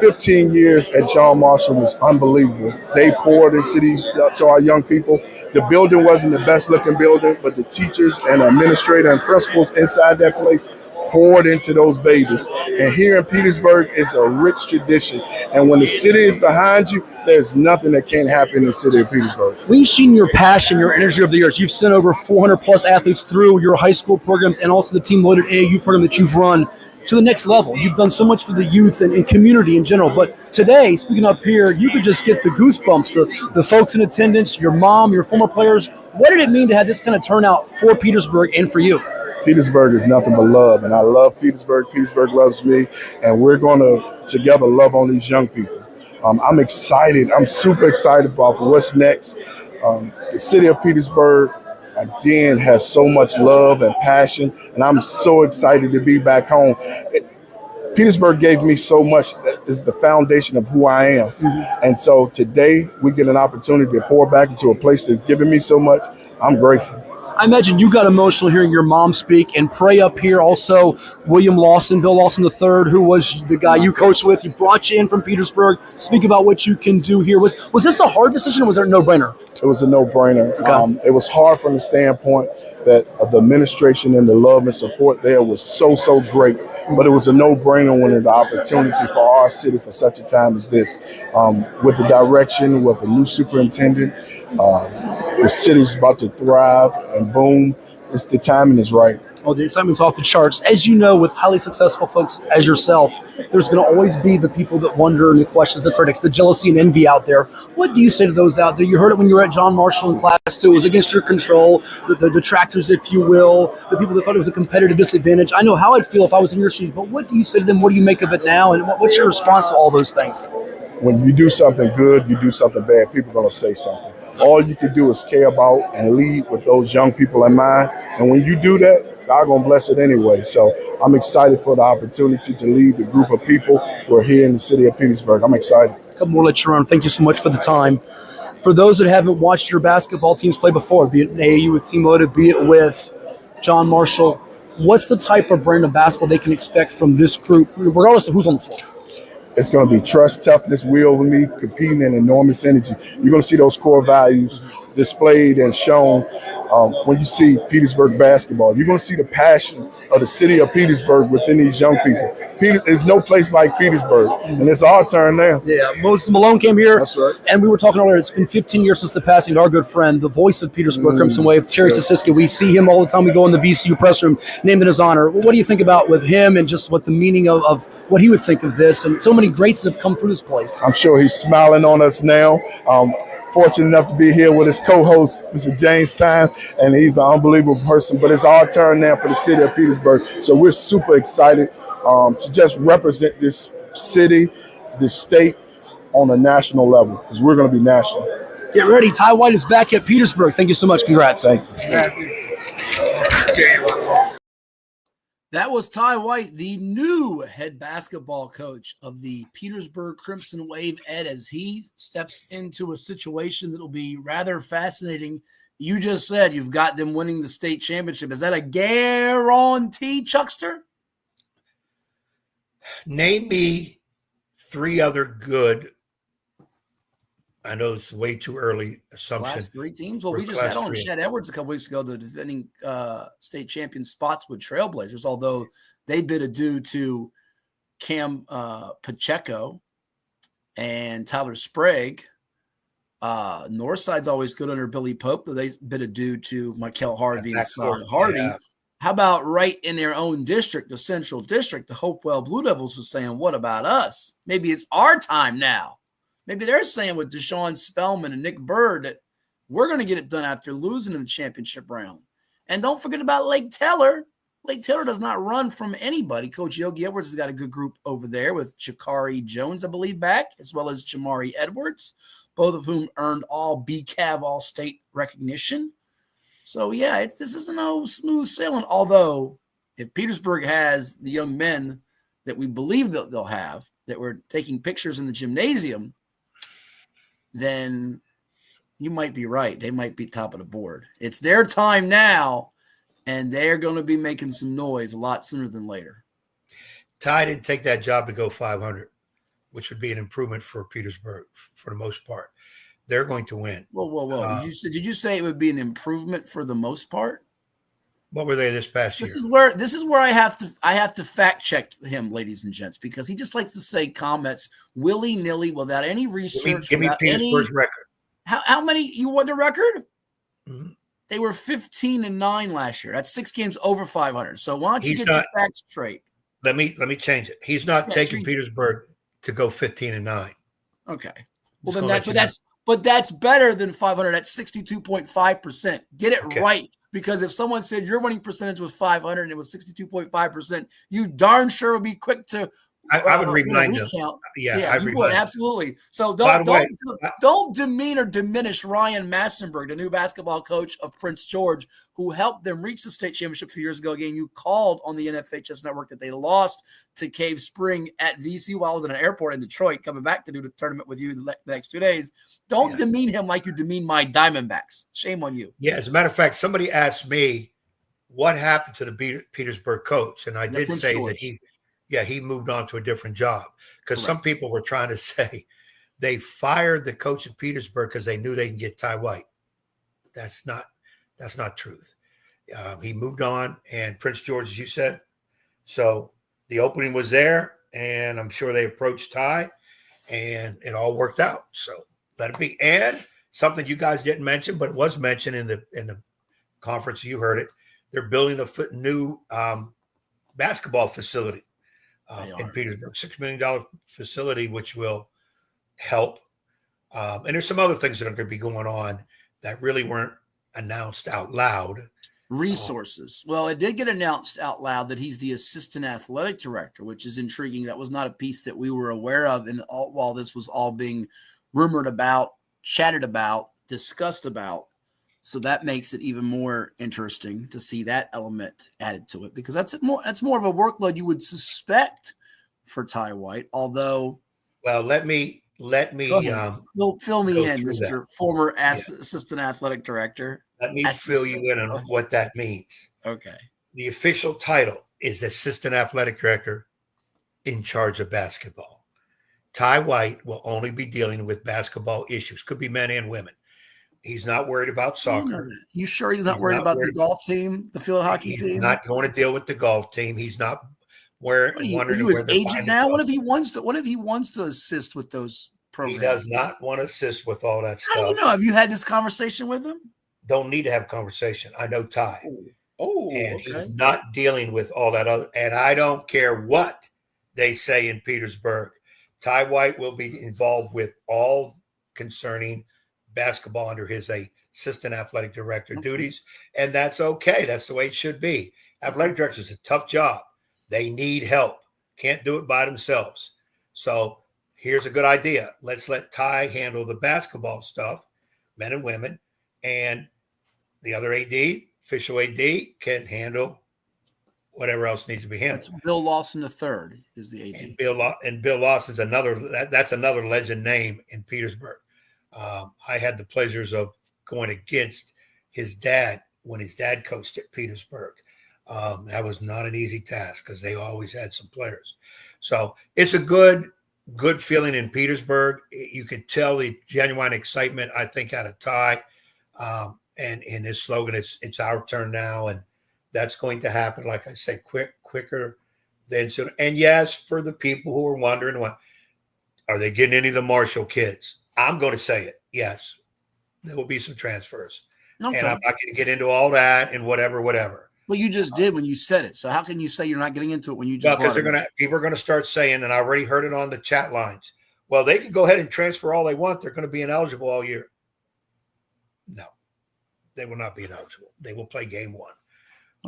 15 years at John Marshall was unbelievable. They poured into to our young people. The building wasn't the best looking building, but the teachers and administrator and principals inside that place poured into those babies. And here in Petersburg, it's a rich tradition. And when the city is behind you, there's nothing that can't happen in the city of Petersburg. We've seen your passion, your energy over the years. You've sent over 400 plus athletes through your high school programs and also the team loaded AAU program that you've run to the next level. You've done so much for the youth and community in general. But today, speaking up here, you could just get the goosebumps, the folks in attendance, your mom, your former players. What did it mean to have this kind of turnout for Petersburg and for you? Petersburg is nothing but love, and I love Petersburg. Petersburg loves me, and we're going to together love on these young people. I'm excited. I'm super excited for what's next. The city of Petersburg, again, has so much love and passion, and I'm so excited to be back home. Petersburg gave me so much that is the foundation of who I am. And so today we get an opportunity to pour back into a place that's given me so much. I'm grateful. I imagine you got emotional hearing your mom speak and pray up here. Also, William Lawson, Bill Lawson III, who was the guy you coached with, he brought you in from Petersburg. Speak about what you can do here. Was this a hard decision or was it a no-brainer? It was a no-brainer. Okay. It was hard from the standpoint that the administration and the love and support there was so great. But it was a no-brainer when the opportunity for our city for such a time as this. With the direction, with the new superintendent, the city's about to thrive, and boom, the timing is right. Oh, the excitement's off the charts. As you know, with highly successful folks as yourself, there's going to always be the people that wonder and the questions, the critics, the jealousy and envy out there. What do you say to those out there? You heard it when you were at John Marshall in class 2. It was against your control, the detractors, if you will, the people that thought it was a competitive disadvantage. I know how I'd feel if I was in your shoes, but what do you say to them? What do you make of it now? And what's your response to all those things? When you do something good, you do something bad, people are going to say something. All you can do is care about and lead with those young people in mind. And when you do that, God gonna bless it anyway. So I'm excited for the opportunity to lead the group of people who are here in the city of Petersburg. I'm excited. A couple more let you run. Thank you so much for the time. For those that haven't watched your basketball teams play before, be it in AAU with Team Loaded, be it with John Marshall, what's the type of brand of basketball they can expect from this group, regardless of who's on the floor? It's going to be trust, toughness, will over me, competing, and enormous energy. You're going to see those core values displayed and shown when you see Petersburg basketball. You're going to see the passion of the city of Petersburg within these young people. There's no place like Petersburg, and it's our turn now. Yeah, Moses Malone came here, That's right. And we were talking earlier, it's been 15 years since the passing of our good friend, the voice of Petersburg Crimson Wave, Terry Sasiska. We see him all the time. We go in the VCU press room, named in his honor. What do you think about with him and just what the meaning of what he would think of this and so many greats that have come through this place? I'm sure he's smiling on us now. Fortunate enough to be here with his co-host, Mr. James Tynes, and he's an unbelievable person. But it's our turn now for the city of Petersburg. So we're super excited to just represent this city, this state on a national level, because we're going to be national. Get ready. Ty White is back at Petersburg. Thank you so much. Congrats. Thank you. That was Ty White, the new head basketball coach of the Petersburg Crimson Wave, Ed, as he steps into a situation that will be rather fascinating. You just said you've got them winning the state championship. Is that a guarantee, Chuckster? Name me 3 other good. I know it's way too early assumption. Last 3 teams? Well, we just had on Shed Edwards a couple weeks ago, the defending state champion Spotswood Trailblazers, although they bid adieu to Cam Pacheco and Tyler Sprague. Northside's always good under Billy Pope, but they bid adieu to Michael Harvey and Cy Hardy. Yeah. How about right in their own district, the Central District, the Hopewell Blue Devils was saying, what about us? Maybe it's our time now. Maybe they're saying with Deshaun Spellman and Nick Bird that we're going to get it done after losing in the championship round. And don't forget about Lake Taylor. Lake Taylor does not run from anybody. Coach Yogi Edwards has got a good group over there with Chikari Jones, I believe, back, as well as Jamari Edwards, both of whom earned all BCAV All-State recognition. So, yeah, this isn't no smooth sailing, although if Petersburg has the young men that we believe that they'll have, that were taking pictures in the gymnasium, then you might be right. They might be top of the board. It's their time now, and they're going to be making some noise a lot sooner than later. Ty didn't take that job to go 500, which would be an improvement for Petersburg for the most part. They're going to win. Whoa. Did you say it would be an improvement for the most part? What were they this past year? This is where I have to fact check him, ladies and gents, because he just likes to say comments willy-nilly without any research. Give me Petersburg's record. How many you want the record? Mm-hmm. They were 15-9 last year. That's 6 games over 500. So why don't you get your facts straight? Let me change it. He's not taking Petersburg to go 15-9. Okay. Well, then that's better than 500. That's 62.5%. Get it right. Because if someone said your winning percentage was 500 and it was 62.5%, you darn sure would be quick to I would remind them. Yeah, I you would absolutely. So don't demean or diminish Ryan Massenberg, the new basketball coach of Prince George, who helped them reach the state championship a few years ago. Again, you called on the NFHS network that they lost to Cave Spring at VC while I was in an airport in Detroit, coming back to do the tournament with you the next 2 days. Don't demean him like you demean my Diamondbacks. Shame on you. Yeah, as a matter of fact, somebody asked me what happened to the Petersburg coach, and I did say that he moved on to a different job, because some people were trying to say they fired the coach in Petersburg because they knew they can get Ty White. That's not truth. He moved on, and Prince George, as you said. So the opening was there, and I'm sure they approached Ty, and it all worked out. So let it be. And something you guys didn't mention, but it was mentioned in the conference. You heard it. They're building a new basketball facility in Petersburg, $6 million facility, which will help. And there's some other things that are going to be going on that really weren't announced out loud. Resources. Well, it did get announced out loud that he's the assistant athletic director, which is intriguing. That was not a piece that we were aware of. And while this was all being rumored about, chatted about, discussed about. So that makes it even more interesting to see that element added to it, because that's more of a workload you would suspect for Ty White. Although, well, let me fill me in, Mr. Former assistant athletic director. Let me fill you in on what that means. Okay. The official title is assistant athletic director in charge of basketball. Ty White will only be dealing with basketball issues, could be men and women. He's not worried about soccer. You sure he's not worried about the golf team, the field hockey team? He's not going to deal with the golf team. He's not wondering where his agent now. What if he wants to assist with those programs? He does not want to assist with all that stuff. I don't know. Have you had this conversation with him? Don't need to have a conversation. I know Ty. And he's not dealing with all that other. And I don't care what they say in Petersburg. Ty White will be involved with all concerning basketball under his assistant athletic director duties. And that's okay. That's the way it should be. Athletic director is a tough job. They need help. Can't do it by themselves. So here's a good idea. Let's let Ty handle the basketball stuff, men and women, and the other AD, official AD, can handle whatever else needs to be handled. That's Bill Lawson III is the AD. And Bill Lawson's that's another legend name in Petersburg. I had the pleasures of going against his dad when his dad coached at Petersburg. That was not an easy task because they always had some players. So it's a good feeling in Petersburg. You could tell the genuine excitement, I think, out of Ty. And in his slogan, it's our turn now. And that's going to happen, like I say, quicker than soon. And yes, for the people who are wondering, are they getting any of the Marshall kids? I'm going to say it. Yes, there will be some transfers. Okay. And I'm not going to get into all that and whatever. Well, you just did when you said it. So how can you say you're not getting into it when you just? Because people are going to start saying, and I already heard it on the chat lines. Well, they can go ahead and transfer all they want. They're going to be ineligible all year. No, they will not be ineligible. They will play game one,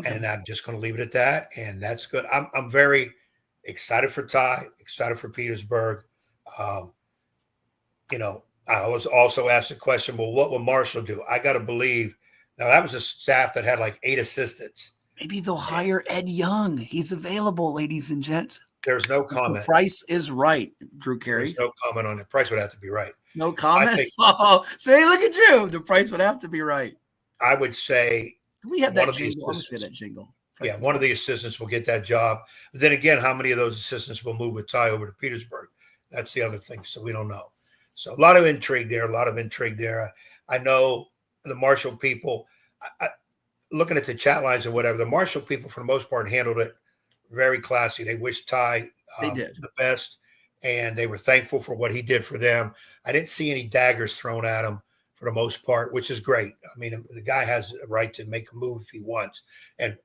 and I'm just going to leave it at that. And that's good. I'm very excited for Ty. Excited for Petersburg. I was also asked the question, well, what will Marshall do? I got to believe. Now, that was a staff that had like 8 assistants. Maybe they'll hire Ed Young. He's available, ladies and gents. There's no comment. The price is right, Drew Carey. There's no comment on it. The price would have to be right. No comment? Say, look at you. The price would have to be right. I would say. Do we have that jingle? I'm just that jingle. Yeah, one of the assistants will get that job. But then again, how many of those assistants will move with Ty over to Petersburg? That's the other thing. So we don't know. So a lot of intrigue there. I know the Marshall people, looking at the chat lines or whatever, the Marshall people, for the most part, handled it very classy. They wished Ty the best, and they were thankful for what he did for them. I didn't see any daggers thrown at him for the most part, which is great. I mean, the guy has a right to make a move if he wants. And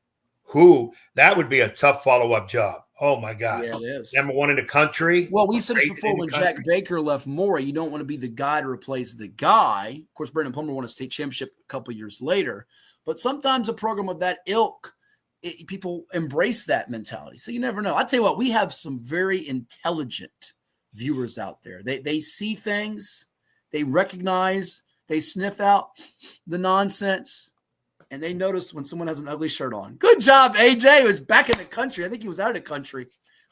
that would be a tough follow-up job. Oh, my God. Yeah, it is. Number 1 in the country. Well, we said this before when Jack Baker left Maury, you don't want to be the guy to replace the guy. Of course, Brandon Plummer won a state championship a couple years later. But sometimes a program of that ilk people embrace that mentality. So you never know. I tell you what, we have some very intelligent viewers out there. They see things, they recognize, they sniff out the nonsense, and they notice when someone has an ugly shirt on. Good job, AJ. He was back in the country. I think he was out of the country.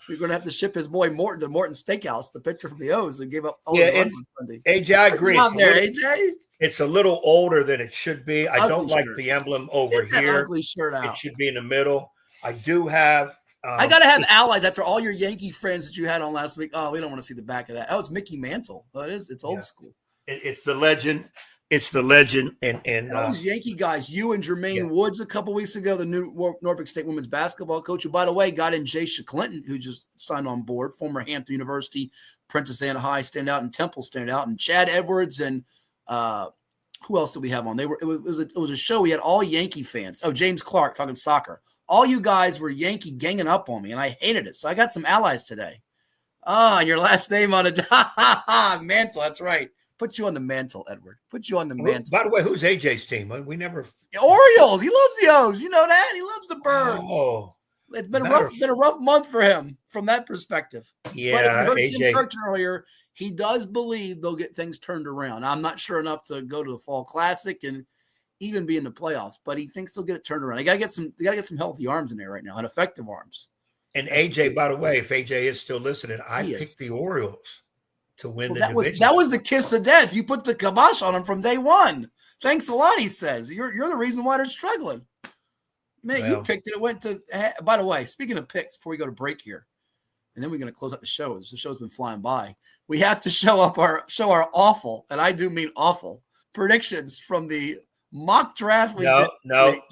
We're going to have to ship his boy Morton to Morton Steakhouse, the pitcher from the O's, and gave up all the runs on Sunday. AJ, I agree. AJ. It's a little older than it should be. I don't like shirt. the emblem over Get that here. ugly shirt out. It should be in the middle. I do have. I got to have allies after all your Yankee friends that you had on last week. Oh, we don't want to see the back of that. Oh, it's Mickey Mantle. Oh, it is. It's old school. It's the legend. It's the legend. And those Yankee guys, you and Jermaine Woods a couple weeks ago, the new Norfolk State women's basketball coach, who, by the way, got in Jaysha Clinton, who just signed on board, former Hampton University, Prentice Anna High standout, and Temple standout, and Chad Edwards, and who else did we have on? It was a show. We had all Yankee fans. Oh, James Clark talking soccer. All you guys were Yankee ganging up on me, and I hated it. So I got some allies today. And your last name on it. Mantle. That's right. Put you on the mantle, Edward. Put you on the mantle. By the way, who's AJ's team? We never. Orioles. He loves the O's. You know that. He loves the Birds. Oh, it's been a rough month for him from that perspective. Yeah, but AJ. Jim Kirkton earlier, he does believe they'll get things turned around. I'm not sure enough to go to the Fall Classic and even be in the playoffs, but he thinks they'll get it turned around. They got to get some healthy arms in there right now, and effective arms. And AJ, by the way, if AJ is still listening, I picked the Orioles to win the division. That was the kiss of death. You put the kibosh on them from day one. Thanks a lot, he says. You're the reason why they're struggling. Man, you picked it. It went to. By the way, speaking of picks, before we go to break here, and then we're going to close up the show. The show's been flying by. We have to show our awful, and I do mean awful, predictions from the mock draft. No.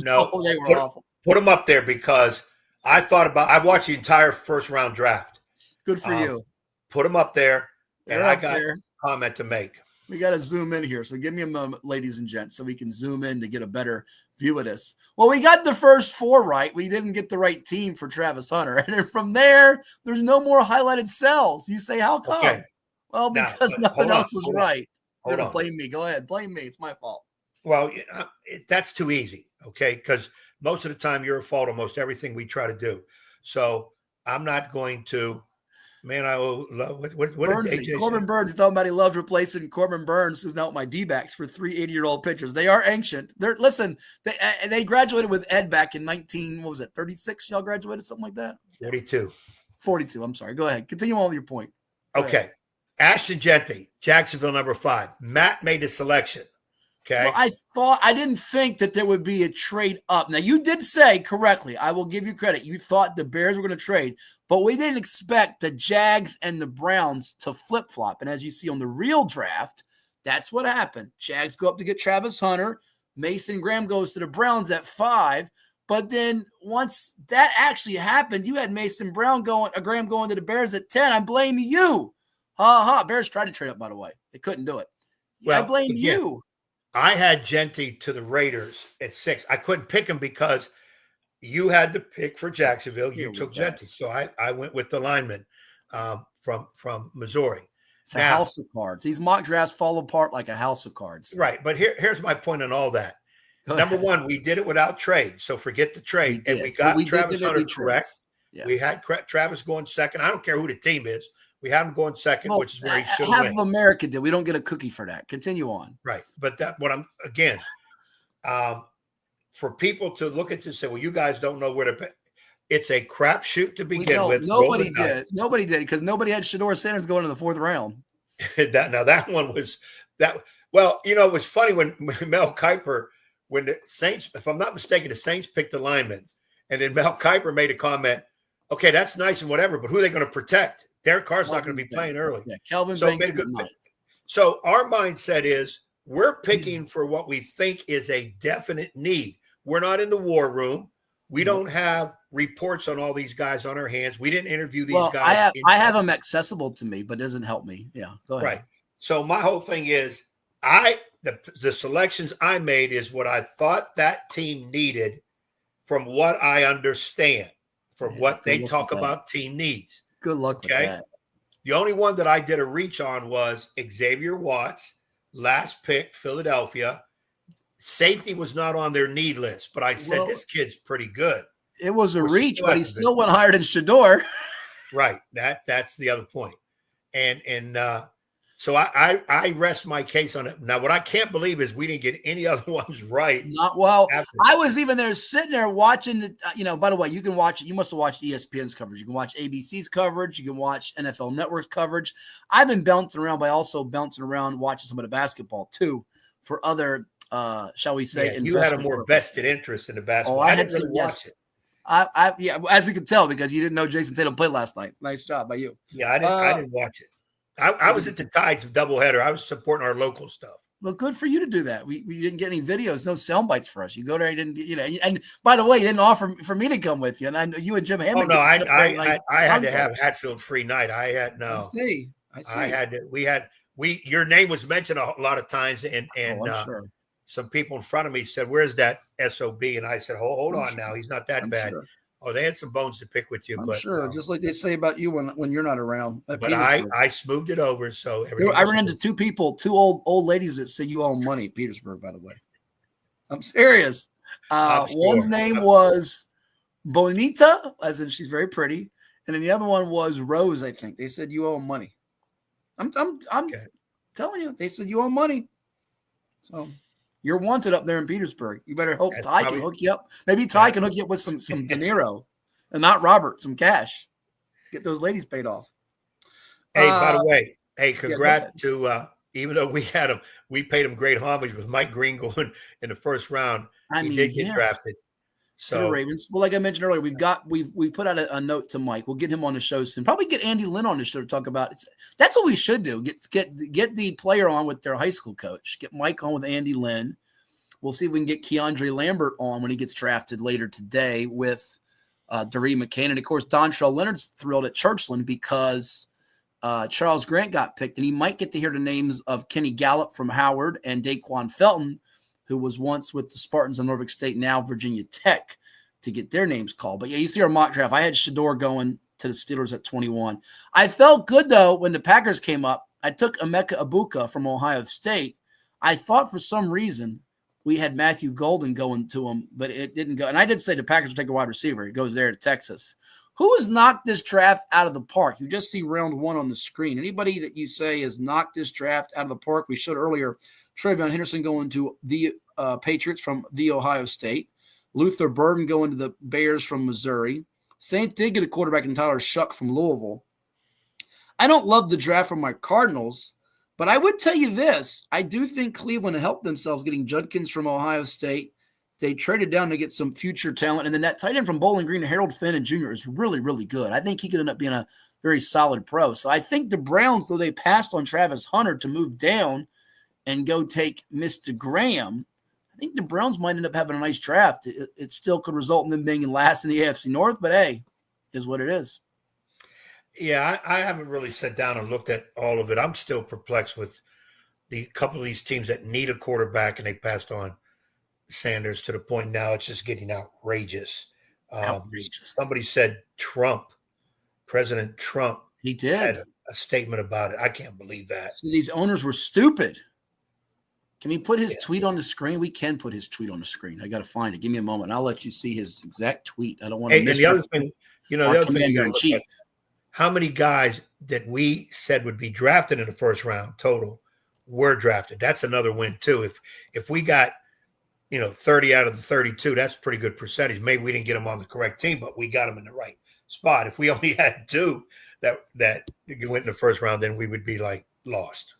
Oh, they were awful. Put them up there because I watched the entire first round draft. Good for you. Put them up there, and I got a comment to make. We got to zoom in here. So give me a moment, ladies and gents, so we can zoom in to get a better view of this. Well, we got the first four right. We didn't get the right team for Travis Hunter. And then from there, there's no more highlighted cells. You say, how come? Okay. Well, because nothing else was right. You're going to Hold on. blame me. Go ahead. Blame me. It's my fault. Well, that's too easy, okay? Because most of the time you're at fault of most everything we try to do. So I'm not going to. Man, I will love what Corbin Burns is talking about. He loves replacing Corbin Burns, who's now with my D-backs, for 3 80-year-old pitchers. They are ancient. They graduated with Ed back in 36? Y'all graduated, something like that? 42. I'm sorry. Go ahead. Continue on with your point. Okay. Ashton Genty, Jacksonville, number 5. Matt made a selection. Okay. Well, I didn't think that there would be a trade up. Now, you did say correctly, I will give you credit. You thought the Bears were going to trade, but we didn't expect the Jags and the Browns to flip-flop. And as you see on the real draft, that's what happened. Jags go up to get Travis Hunter. Mason Graham goes to the Browns at 5. But then once that actually happened, you had Graham going to the Bears at 10. I blame you. Bears tried to trade up, by the way. They couldn't do it. I blame you. I had Genty to the Raiders at 6. I couldn't pick him because you had to pick for Jacksonville. You took Genty. So I went with the lineman from Missouri. It's a house of cards. These mock drafts fall apart like a house of cards. Right. But here's my point on all that. Number one, we did it without trade. So forget the trade. And we got Travis Hunter correct. Yeah. We had Travis going second. I don't care who the team is. We have him going second, which is where he should win. Half of America did. We don't get a cookie for that. Continue on. Right. But for people to look at this and say, well, you guys don't know where to pick. It's a crapshoot to begin with. Nobody did. Nobody did because nobody had Shedeur Sanders going in the 4th round. that one was that. Well, it was funny when Mel Kiper, when the Saints, if I'm not mistaken, the Saints picked the lineman. And then Mel Kiper made a comment, okay, that's nice and whatever, but who are they going to protect? Derek Carr's not going to be playing early. Yeah, Kelvin Banks. So our mindset is we're picking for what we think is a definite need. We're not in the war room. We don't have reports on all these guys on our hands. We didn't interview these guys. I have them accessible to me, but it doesn't help me. Yeah, go ahead. Right. So my whole thing is the selections I made is what I thought that team needed from what I understand, from what they talk about team needs. Good luck with that. The only one that I did a reach on was Xavier Watts, last pick, Philadelphia. Safety was not on their need list, but I said this kid's pretty good. it was a Which reach, still but he hasn't been. still went higher than Shedeur. Right. That's the other point. And so I rest my case on it. Now, what I can't believe is we didn't get any other ones right. Not well. after. I was even there sitting there watching it. By the way, you can watch it. You must have watched ESPN's coverage. You can watch ABC's coverage. You can watch NFL Network's coverage. I've been bouncing around, but also bouncing around watching some of the basketball too for other, shall we say, you had a more vested interest in the basketball. I didn't really watch it. Yeah, as we could tell, because you didn't know Jason Tatum played last night. Nice job by you. Yeah, I didn't watch it. I was at the Tides of doubleheader. I was supporting our local stuff. Well, good for you to do that. We didn't get any videos, no sound bites for us. You go there, you didn't, and by the way, you didn't offer for me to come with you. And I know you and Jim Hammond. Oh no, I had to have Hatfield free night. I had no. I see. I had to. Your name was mentioned a lot of times, and sure. Some people in front of me said, "Where's that SOB?" And I said, "Hold on now, he's not that bad." Sure. Oh, they had some bones to pick with you, I'm but sure, just like they say about you when you're not around. But I smoothed it over, so I ran into two old ladies that say you owe money at Petersburg. By the way, I'm serious. One's name was Bonita, as in she's very pretty, and then the other one was Rose. I think they said you owe them money. I'm telling you, they said you owe money. So you're wanted up there in Petersburg. You better hope Ty can hook you up. Maybe Ty can hook you up with some De Niro and not Robert, some cash. Get those ladies paid off. Hey, by the way, congrats to even though we paid him great homage with Mike Green going in the first round. He did get drafted. So the Ravens. Well, like I mentioned earlier, we put out a note to Mike. We'll get him on the show soon. Probably get Andy Lynn on the show to talk about it. That's what we should do. Get the player on with their high school coach. Get Mike on with Andy Lynn. We'll see if we can get Keandre Lambert on when he gets drafted later today with Daree McCain. And of course, Dontrell Leonard's thrilled at Churchland because Charles Grant got picked, and he might get to hear the names of Kenny Gallup from Howard and Daquan Felton, who was once with the Spartans of Norfolk State, now Virginia Tech, to get their names called. But yeah, you see our mock draft. I had Shedeur going to the Steelers at 21. I felt good, though, when the Packers came up. I took Emeka Egbuka from Ohio State. I thought for some reason we had Matthew Golden going to him, but it didn't go. And I did say the Packers would take a wide receiver. He goes there to Texas. Who has knocked this draft out of the park? You just see round one on the screen. Anybody that you say has knocked this draft out of the park? We showed earlier Travion Henderson going to the Patriots from the Ohio State. Luther Burden going to the Bears from Missouri. Saints did get a quarterback in Tyler Shuck from Louisville. I don't love the draft from my Cardinals, but I would tell you this. I do think Cleveland helped themselves getting Judkins from Ohio State. They traded down to get some future talent. And then that tight end from Bowling Green, Harold Finn Jr. is really, really good. I think he could end up being a very solid pro. So I think the Browns, though they passed on Travis Hunter to move down and go take Mr. Graham, I think the Browns might end up having a nice draft. It still could result in them being last in the AFC North, but hey, is what it is. Yeah, I haven't really sat down and looked at all of it. I'm still perplexed with the couple of these teams that need a quarterback, and they passed on Sanders to the point now it's just getting outrageous. Somebody said President Trump, he did had a statement about it. I can't believe that. So these owners were stupid. Can we put his tweet on the screen? We can put his tweet on the screen. I got to find it. Give me a moment. I'll let you see his exact tweet. I don't want to miss the other thing, the other thing you in chief. How many guys that we said would be drafted in the first round total were drafted? That's another win too. If we got 30 out of the 32, that's a pretty good percentage. Maybe we didn't get them on the correct team, but we got them in the right spot. If we only had two that went in the first round, then we would be lost.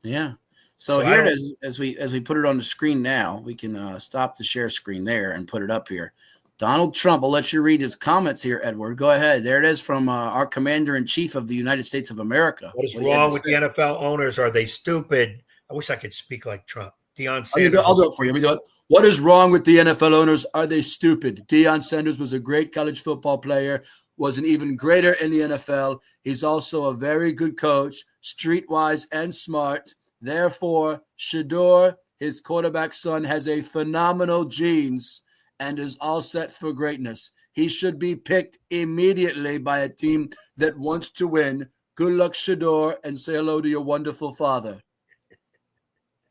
Yeah. So here it is. As we put it on the screen now, we can stop the share screen there and put it up here. Donald Trump, I'll let you read his comments here, Edward. Go ahead. There it is from our Commander-in-Chief of the United States of America. What is wrong with the NFL owners? Are they stupid? I wish I could speak like Trump. Deion Sanders. I'll do it for you. Let me do it. What is wrong with the NFL owners? Are they stupid? Deion Sanders was a great college football player, was an even greater in the NFL. He's also a very good coach, streetwise and smart. Therefore, Shedeur, his quarterback son, has a phenomenal genes and is all set for greatness. He should be picked immediately by a team that wants to win. Good luck, Shedeur, and say hello to your wonderful father.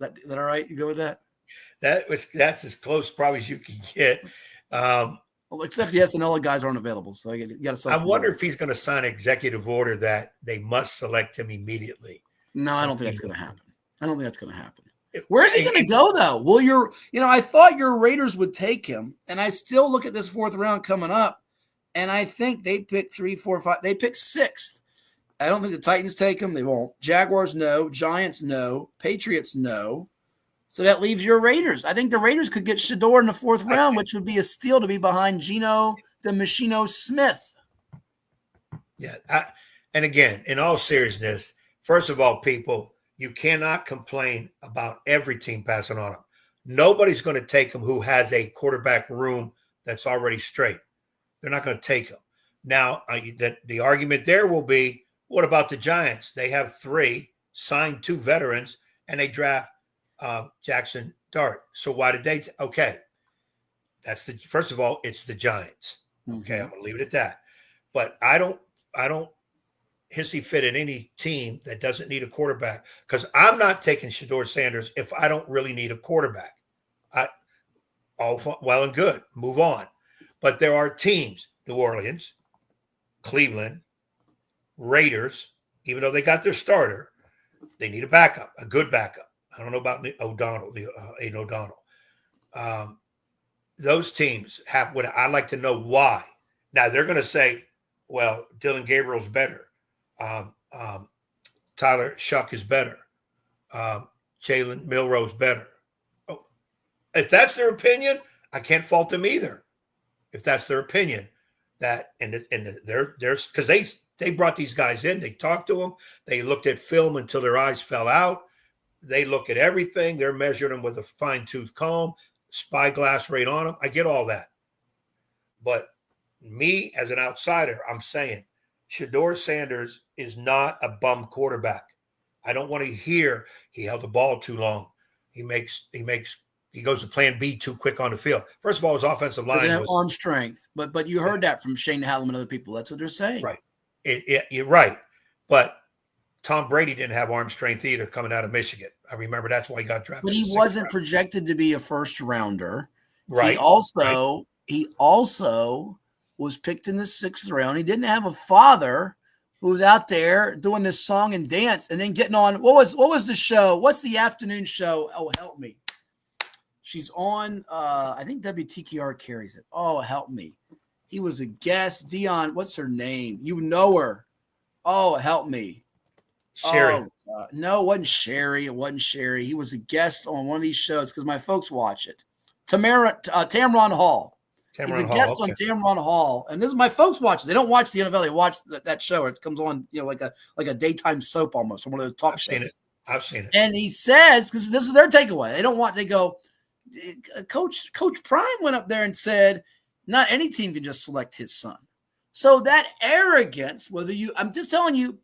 Is that all right? You go with that? That's as close probably as you can get. Well, except the SNL guys aren't available, so you got to. I wonder if he's going to sign an executive order that they must select him immediately. No, I don't think that's going to happen. I don't think that's going to happen. Where's he going to go, though? Well, I thought your Raiders would take him, and I still look at this fourth round coming up, and I think they pick 3, 4, 5. They pick 6th. I don't think the Titans take him. They won't. Jaguars, no. Giants, no. Patriots, no. So that leaves your Raiders. I think the Raiders could get Shedeur in the 4th round, which would be a steal to be behind Geno the Machino Smith. Yeah. And again, in all seriousness, first of all, people, you cannot complain about every team passing on him. Nobody's going to take him who has a quarterback room that's already straight. They're not going to take him. Now, the argument there will be, what about the Giants? They have 3, signed 2 veterans, and they draft Jackson Dart. So why did they? Okay. First of all, it's the Giants. Okay. I'm going to leave it at that. But I don't hissy fit in any team that doesn't need a quarterback, because I'm not taking Shedeur Sanders if I don't really need a quarterback. All well and good, move on. But there are teams, New Orleans, Cleveland, Raiders, even though they got their starter, they need a backup, a good backup. I don't know about Aiden O'Donnell. Those teams have what I'd like to know why. Now they're going to say, well, Dylan Gabriel's better. Tyler Shuck is better. Jalen Milroe's better. Oh, if that's their opinion, I can't fault them either. If that's their opinion, they're because they brought these guys in, they talked to them, they looked at film until their eyes fell out. They look at everything. They're measuring them with a fine-tooth comb, spyglass right on them. I get all that. But me as an outsider, I'm saying Shedeur Sanders is not a bum quarterback. I don't want to hear he held the ball too long. He goes to plan B too quick on the field. First of all, his offensive line was arm strength. But you heard that from Shane Hallam and other people. That's what they're saying. Right. You're right. But Tom Brady didn't have arm strength either coming out of Michigan. I remember that's why he got drafted. But he wasn't projected to be a first rounder. Right. He also was picked in the 6th round. He didn't have a father who was out there doing this song and dance and then getting on. What was the show? What's the afternoon show? Oh, help me. She's on, I think WTKR carries it. Oh, help me. He was a guest. Deion, what's her name? You know her. Oh, help me. Sherry. Oh, no, it wasn't Sherry. It wasn't Sherry. He was a guest on one of these shows because my folks watch it. Tamron Hall. He's a guest on Tamron Hall, and this is my folks watch it. They don't watch the NFL; they watch that show. It comes on, like a daytime soap almost, or one of those talk shows. I've seen it. And he says, because this is their takeaway, they don't want. They go, Coach Prime went up there and said, not any team can just select his son. So that arrogance, I'm just telling you,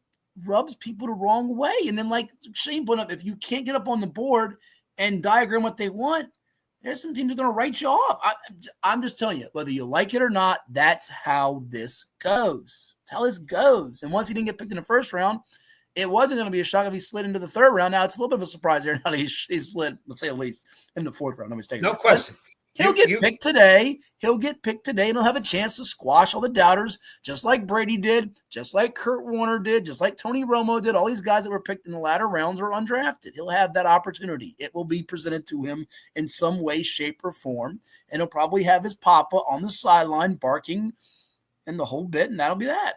rubs people the wrong way. And then, like Shane put up, if you can't get up on the board and diagram what they want, there's some teams that are going to write you off. I'm just telling you, whether you like it or not, that's how this goes. That's how this goes. And once he didn't get picked in the 1st round, it wasn't going to be a shock if he slid into the 3rd round. Now it's a little bit of a surprise there. Now he slid, let's say at least, in the 4th round. Nobody's taking no question. He'll get picked today. He'll get picked today, and he'll have a chance to squash all the doubters, just like Brady did, just like Kurt Warner did, just like Tony Romo did. All these guys that were picked in the latter rounds are undrafted. He'll have that opportunity. It will be presented to him in some way, shape, or form, and he'll probably have his papa on the sideline barking and the whole bit, and that'll be that.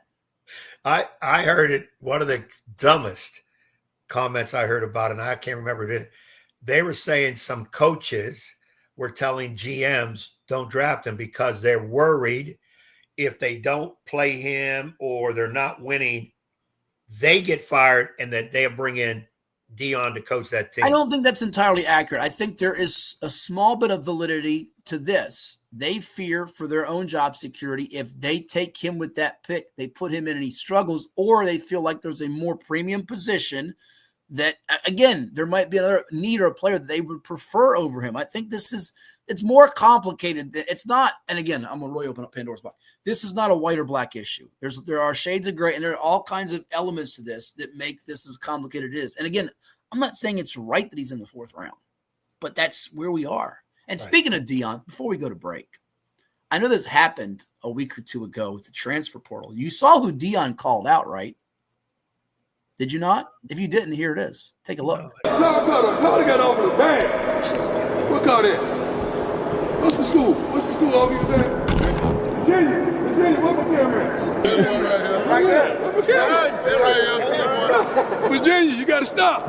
I heard it. One of the dumbest comments I heard about it, and I can't remember it. They were saying some coaches were telling GMs don't draft him because they're worried if they don't play him or they're not winning, they get fired and that they'll bring in Deion to coach that team. I don't think that's entirely accurate. I think there is a small bit of validity to this. They fear for their own job security. If they take him with that pick, they put him in and he struggles, or they feel like there's a more premium position that, again, there might be another need or a player that they would prefer over him. I think it's more complicated. It's not, and again, I'm going to really open up Pandora's box. This is not a white or black issue. There are shades of gray, and there are all kinds of elements to this that make this as complicated as it is. And again, I'm not saying it's right that he's in the 4th round, but that's where we are. And speaking of Deion, before we go to break, I know this happened a week or two ago with the transfer portal. You saw who Deion called out, right? Did you not? If you didn't, here it is. Take a look. Carter got off the bag. What car that? What's the school? What's the school over there? Virginia, where my camera at? Right there. Virginia, you got to stop.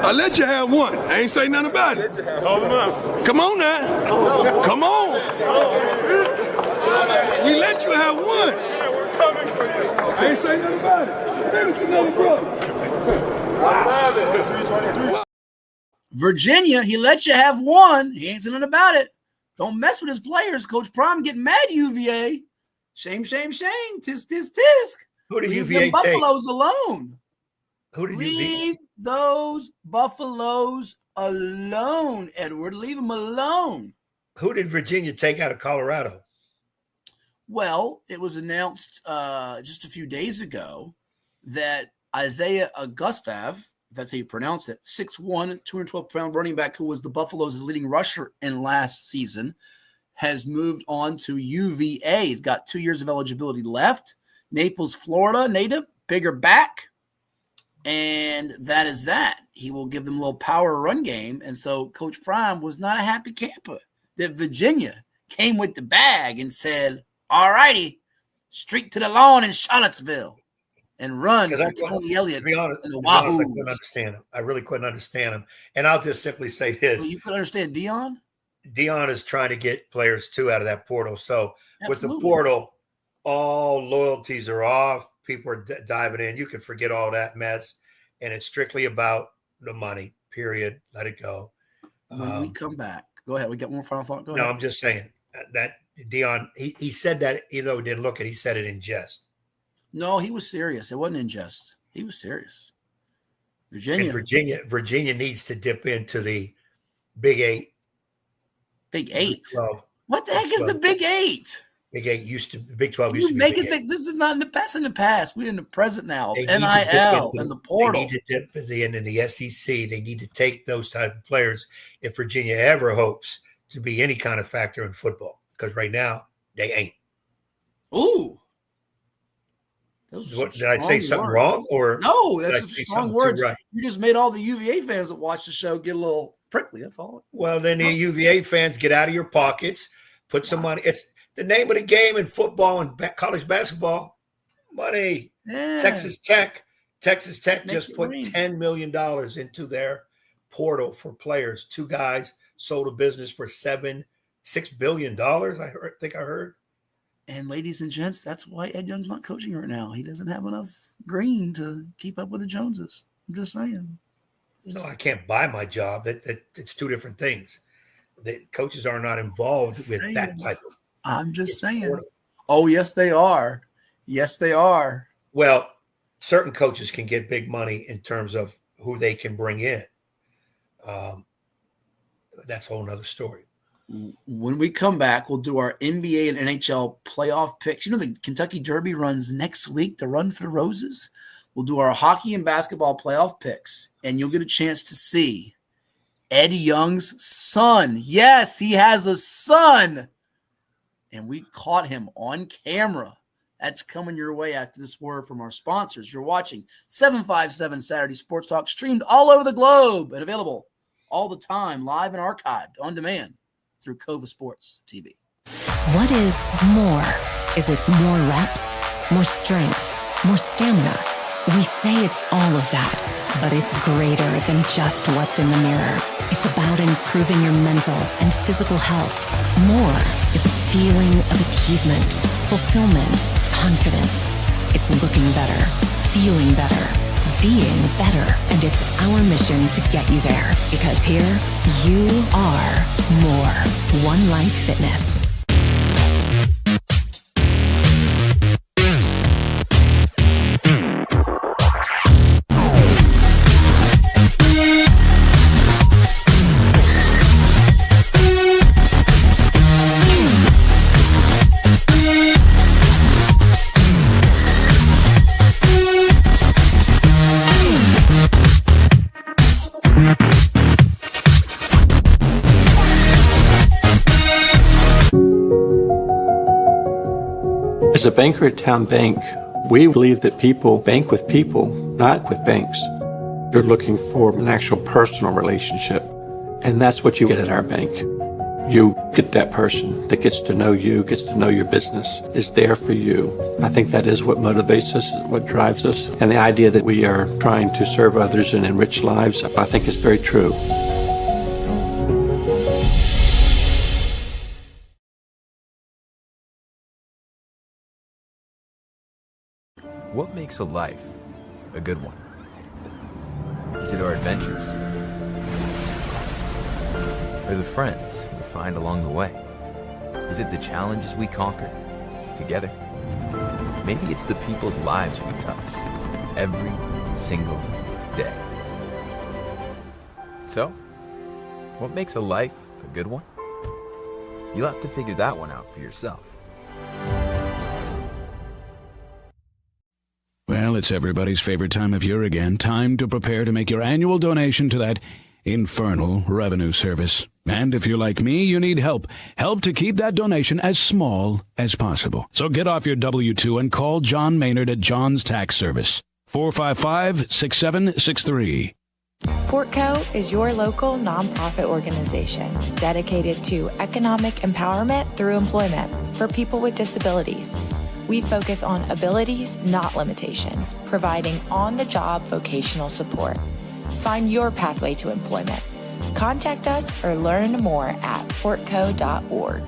I let you have one. I ain't say nothing about it. Hold him up. Come on now. Come on. We let you have one. I ain't say nothing about it. It's another brother. Virginia, he let you have one. He ain't saying nothing about it. Don't mess with his players. Coach Prime getting mad at UVA. Shame, shame, shame. Tisk, tisk, tisk. Who did Leave UVA them take? Buffaloes alone. Who did Leave those Buffaloes alone, Edward. Leave them alone. Who did Virginia take out of Colorado? Well, it was announced just a few days ago that Isaiah Augustave, if that's how you pronounce it, 6'1", 212-pound running back who was the Buffaloes' leading rusher in last season, has moved on to UVA. He's got 2 years of eligibility left. Naples, Florida native, bigger back. And that is that. He will give them a little power run game. And so Coach Prime was not a happy camper that Virginia came with the bag and said, all righty, streak to the lawn in Charlottesville and run for Tony Elliott. To be honest, and the I Wahoos. couldn't understand him. I really couldn't understand him. And I'll just simply say this. Well, you could understand Deion? Deion is trying to get players too out of that portal. So with the Absolutely. portal, all loyalties are off. People are diving in. You can forget all that mess. And it's strictly about the money, period. Let it go. When we come back, go ahead. We got one final thought. Go No, ahead. I'm just saying that Deion, he said that, even though he didn't look it, he said it in jest. No, he was serious. It wasn't in jest. He was serious. And Virginia needs to dip into the Big Eight. Big Eight? 12. What the heck is the Big Eight? Big Eight used to, Big 12 used You to be make Big it Eight. think this is not in the past. In the past, we're in the present now. They need to dip NIL into and the portal. They need to dip at the end of the SEC. They need to take those type of players if Virginia ever hopes to be any kind of factor in football. Because right now, they ain't. Ooh. Did I say something wrong? Or no, did I that's say strong something words. too right? You just made all the UVA fans that watch the show get a little prickly. That's all. Well, then the UVA fans, get out of your pockets, put some money. It's the name of the game in football and college basketball. Money. Yeah. Texas Tech Make just it put rain. $10 million into their portal for players. Two guys sold a business for $6 billion. I think I heard. And ladies and gents, that's why Ed Young's not coaching right now. He doesn't have enough green to keep up with the Joneses. I'm just saying. No, I can't buy my job. That it's two different things. The coaches are not involved with that type of. I'm just saying. Oh, yes, they are. Yes, they are. Well, certain coaches can get big money in terms of who they can bring in. That's a whole nother story. When we come back, we'll do our NBA and NHL playoff picks. You know, the Kentucky Derby runs next week, the Run for the Roses. We'll do our hockey and basketball playoff picks, and you'll get a chance to see Ed Young's son. Yes, he has a son. And we caught him on camera. That's coming your way after this word from our sponsors. You're watching 757 Saturday Sports Talk, streamed all over the globe and available all the time, live and archived on demand through CoVA Sports TV. What is more? Is it more reps, more strength, more stamina? We say it's all of that, but it's greater than just what's in the mirror. It's about improving your mental and physical health. More is a feeling of achievement, fulfillment, confidence. It's looking better, feeling better, being better, and it's our mission to get you there. Because here, you are more. One Life Fitness. a banker at Town Bank, we believe that people bank with people, not with banks. You're looking for an actual personal relationship, and that's what you get at our bank. You get that person that gets to know you, gets to know your business, is there for you. I think that is what motivates us, what drives us. And the idea that we are trying to serve others and enrich lives, I think is very true. What makes a life a good one? Is it our adventures? Or the friends we find along the way? Is it the challenges we conquer together? Maybe it's the people's lives we touch every single day. So, what makes a life a good one? You'll have to figure that one out for yourself. Well, it's everybody's favorite time of year again. Time to prepare to make your annual donation to that infernal revenue service. And if you're like me, you need help. Help to keep that donation as small as possible. So get off your W-2 and call John Maynard at John's Tax Service. 455-6763. Portco is your local nonprofit organization dedicated to economic empowerment through employment for people with disabilities. We focus on abilities, not limitations, providing on-the-job vocational support. Find your pathway to employment. Contact us or learn more at portco.org.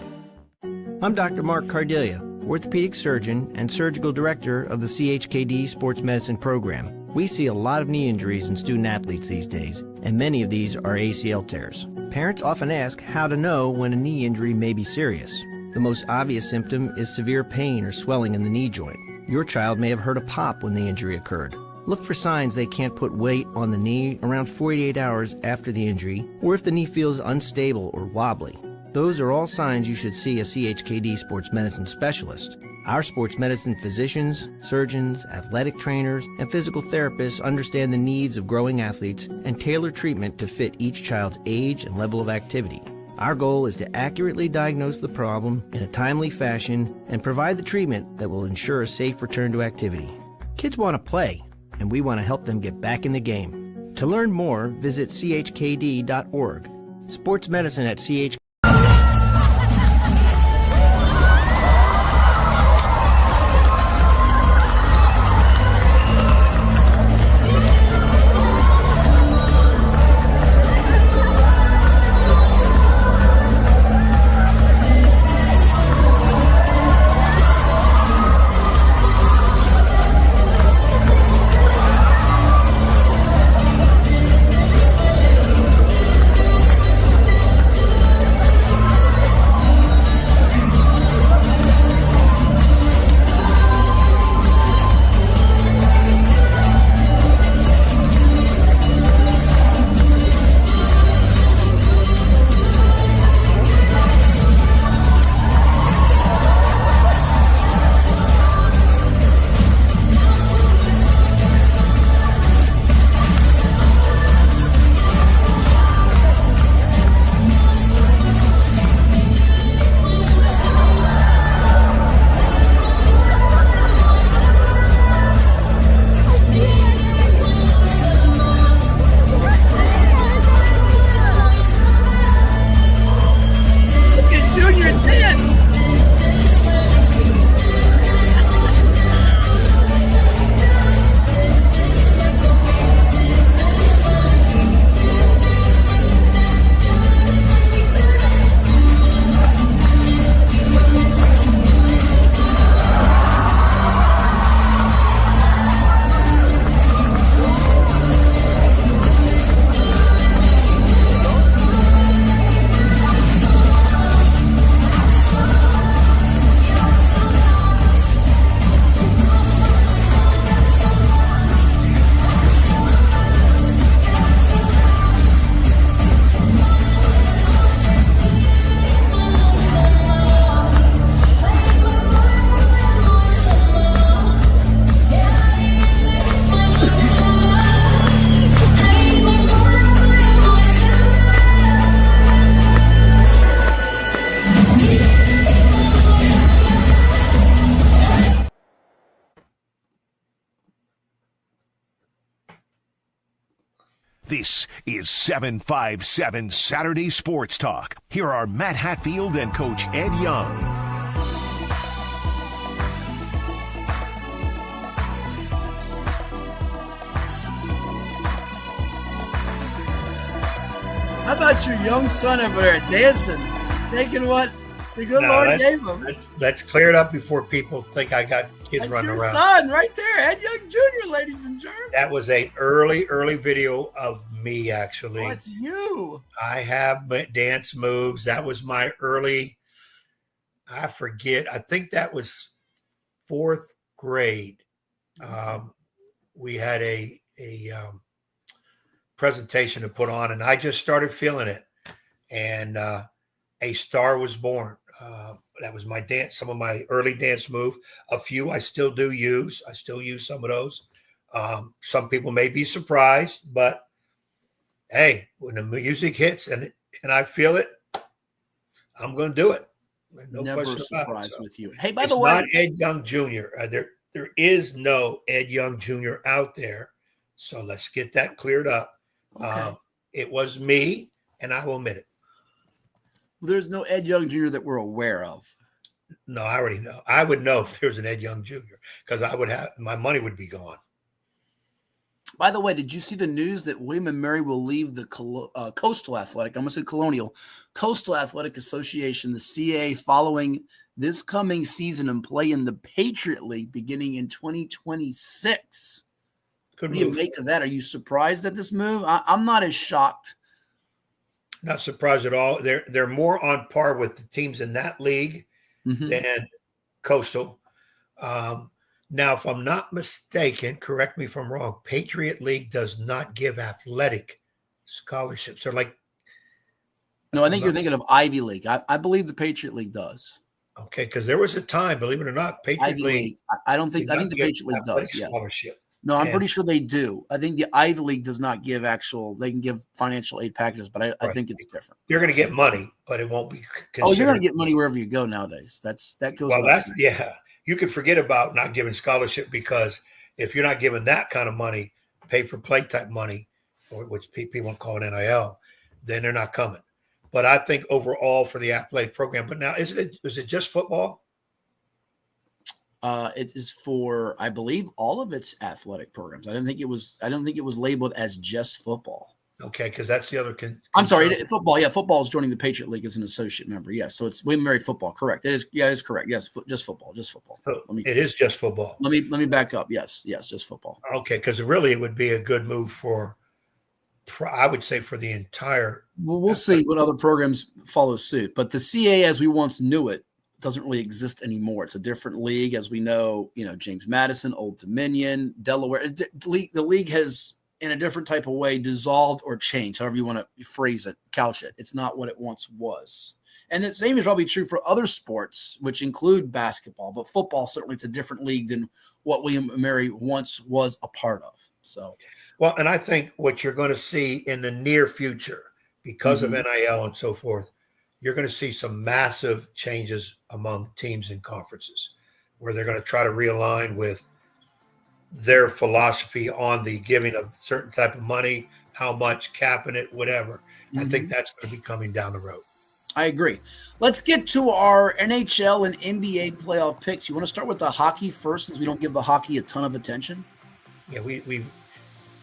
I'm Dr. Mark Cardelia, orthopedic surgeon and surgical director of the CHKD Sports Medicine Program. We see a lot of knee injuries in student athletes these days, and many of these are ACL tears. Parents often ask how to know when a knee injury may be serious. The most obvious symptom is severe pain or swelling in the knee joint. Your child may have heard a pop when the injury occurred. Look for signs they can't put weight on the knee around 48 hours after the injury, or if the knee feels unstable or wobbly. Those are all signs you should see a CHKD sports medicine specialist. Our sports medicine physicians, surgeons, athletic trainers, and physical therapists understand the needs of growing athletes and tailor treatment to fit each child's age and level of activity. Our goal is to accurately diagnose the problem in a timely fashion and provide the treatment that will ensure a safe return to activity. Kids want to play, and we want to help them get back in the game. To learn more, visit chkd.org. Sports medicine at CHKD. This is 757 Saturday Sports Talk. Here are Matt Hatfield and Coach Ed Young. How about your young son over there dancing, taking what the good Lord gave him? Let's clear it up before people think I got kids running around. That's your son right there, Ed Young Jr., ladies and gentlemen. That was an early video of me, actually. That's you. I have dance moves. That was my early, I forget. I think that was 4th grade. We had a presentation to put on, and I just started feeling it. And a star was born. That was my dance, some of my early dance move. A few I still do use. I still use some of those. Some people may be surprised, but hey, when the music hits and I feel it, I'm going to do it. No Never question about surprised it. with you. Hey, by the It's way, not Ed Young Jr. There is no Ed Young Jr. out there. So let's get that cleared up. Okay. It was me, and I will admit it. There's no Ed Young Jr. that we're aware of. No, I already know. I would know if there was an Ed Young Jr. because I would have my money would be gone. By the way, did you see the news that William and Mary will leave the Coastal Athletic, I almost said Colonial, Coastal Athletic Association, the CA, following this coming season and play in the Patriot League beginning in 2026? Good What do you move. make of that? Are you surprised at this move? I'm not as shocked. Not surprised at all. They're more on par with the teams in that league than Coastal. Now, if I'm not mistaken, correct me if I'm wrong, Patriot League does not give athletic scholarships. They're like, No, I think you're thinking of Ivy League. I believe the Patriot League does. okay, because there was a time, believe it or not, Patriot Ivy League. League. I think the give Patriot League does. athletic Yeah. scholarship. No, I'm And- pretty sure they do. I think the Ivy League does not give they can give financial aid packages, but I Right. think it's different. You're going to get money, but it won't be considered. Oh, you're going to get money wherever you go nowadays. That goes. Well, without that's saying. yeah. You can forget about not giving scholarship because if you're not giving that kind of money, pay for play type money, or which people call it NIL, then they're not coming. But I think overall for the athletic program. But now is it just football? It is for, I believe, all of its athletic programs. I don't think it was labeled as just football. Okay, because that's the other. I'm sorry, football. Yeah, football is joining the Patriot League as an associate member. Yes, so it's William and Mary football. Correct. It is. Yeah, it is correct. Yes, just football. Just football. So it is just football. Let me back up. Yes, just football. Okay, because really it would be a good move for, I would say, for the entire. Well, we'll see what other programs follow suit. But the CA, as we once knew it, doesn't really exist anymore. It's a different league, as we know. James Madison, Old Dominion, Delaware. The league has, in a different type of way, dissolved or changed, however you want to phrase it, couch it. It's not what it once was. And the same is probably true for other sports, which include basketball, but football, certainly it's a different league than what William and Mary once was a part of. So, well, and I think what you're going to see in the near future, because of NIL and so forth, you're going to see some massive changes among teams and conferences where they're going to try to realign with their philosophy on the giving of certain type of money, how much, capping it, whatever. I think that's going to be coming down the road. I agree. Let's get to our NHL and NBA playoff picks. You want to start with the hockey first, since we don't give the hockey a ton of attention? Yeah, we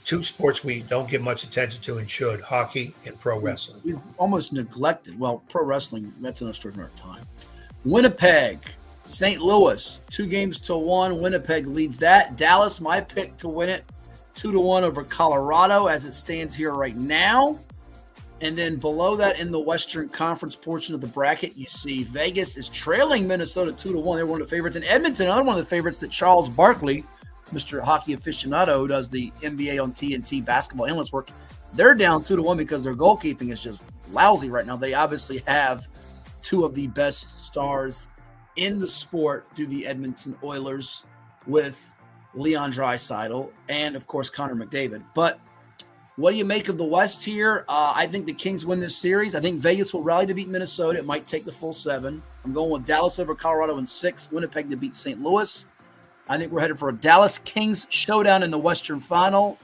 two sports we don't give much attention to and should: hockey and pro wrestling. We've almost neglected. Well, pro wrestling, that's another story for another time. Winnipeg, St. Louis, 2-1. Winnipeg leads that. Dallas, my pick to win it, 2-1 over Colorado as it stands here right now. And then below that in the Western Conference portion of the bracket, you see Vegas is trailing Minnesota 2-1. They're one of the favorites. And Edmonton, another one of the favorites that Charles Barkley, Mr. Hockey Aficionado, who does the NBA on TNT basketball analyst work, they're down 2-1 because their goalkeeping is just lousy right now. They obviously have two of the best stars in the sport through the Edmonton Oilers with Leon Draisaitl and, of course, Connor McDavid. But what do you make of the West here? I think the Kings win this series. I think Vegas will rally to beat Minnesota. It might take the full 7. I'm going with Dallas over Colorado in 6. Winnipeg to beat St. Louis. I think we're headed for a Dallas Kings showdown in the Western Final.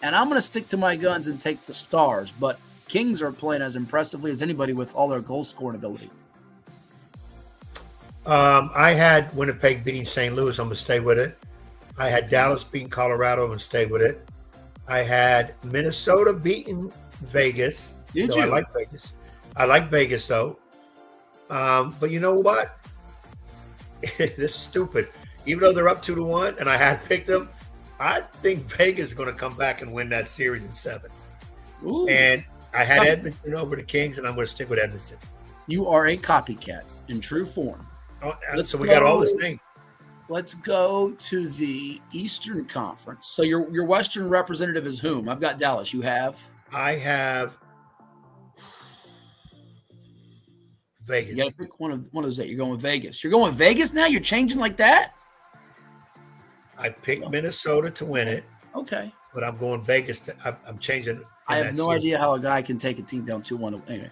And I'm going to stick to my guns and take the Stars. But Kings are playing as impressively as anybody with all their goal scoring ability. I had Winnipeg beating St. Louis. I'm going to stay with it. I had Dallas beating Colorado and stay with it. I had Minnesota beating Vegas. Did you? I like Vegas. I like Vegas, though. But you know what? This is stupid. Even though they're up 2-1 and I had picked them, I think Vegas is going to come back and win that series in 7. Ooh. And I had Edmonton over the Kings, and I'm going to stick with Edmonton. You are a copycat in true form. Oh, so we got all this thing. Let's go to the Eastern Conference. So your Western representative is whom? I've got Dallas. You have? I have Vegas. You got to pick one of those. You're going with Vegas. You're going with Vegas now? You're changing like that? I picked Minnesota to win it. Okay. But I'm going Vegas. I'm changing. I have no idea how a guy can take a team down 2-1. Anyway.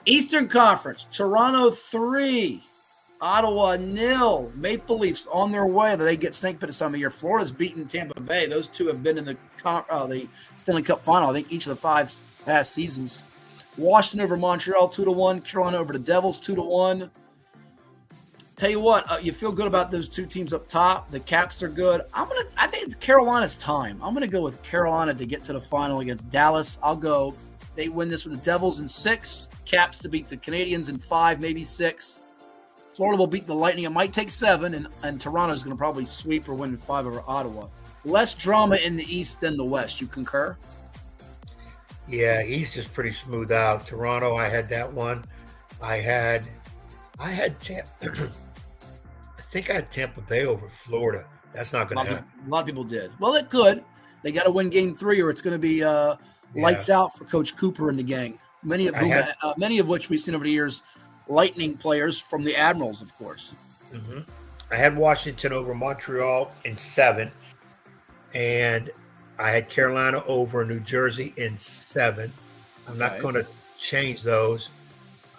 Eastern Conference. Toronto 3. Ottawa 0. Maple Leafs on their way. They get snake bit this time of year. Florida's beaten Tampa Bay. Those two have been in the Stanley Cup final, I think, each of the 5 past seasons. Washington over Montreal 2-1. Carolina over the Devils 2-1. Tell you what, you feel good about those two teams up top. The Caps are good. I think it's Carolina's time. I'm gonna go with Carolina to get to the final against Dallas. I'll go. They win this with the Devils in 6. Caps to beat the Canadians in 5, maybe 6. Florida will beat the Lightning. It might take 7, and Toronto's going to probably sweep or win 5 over Ottawa. Less drama in the East than the West. You concur? Yeah, East is pretty smooth out. Toronto, I had that one. I had Tampa. I think I had Tampa Bay over Florida. That's not going to happen. A lot of people did. Well, it could. They got to win Game 3, or it's going to be lights out for Coach Cooper and the gang. Many of which we've seen over the years. Lightning players from the Admirals, of course. Mm-hmm. I had Washington over Montreal in 7, and I had Carolina over New Jersey in 7. I'm not going to change those.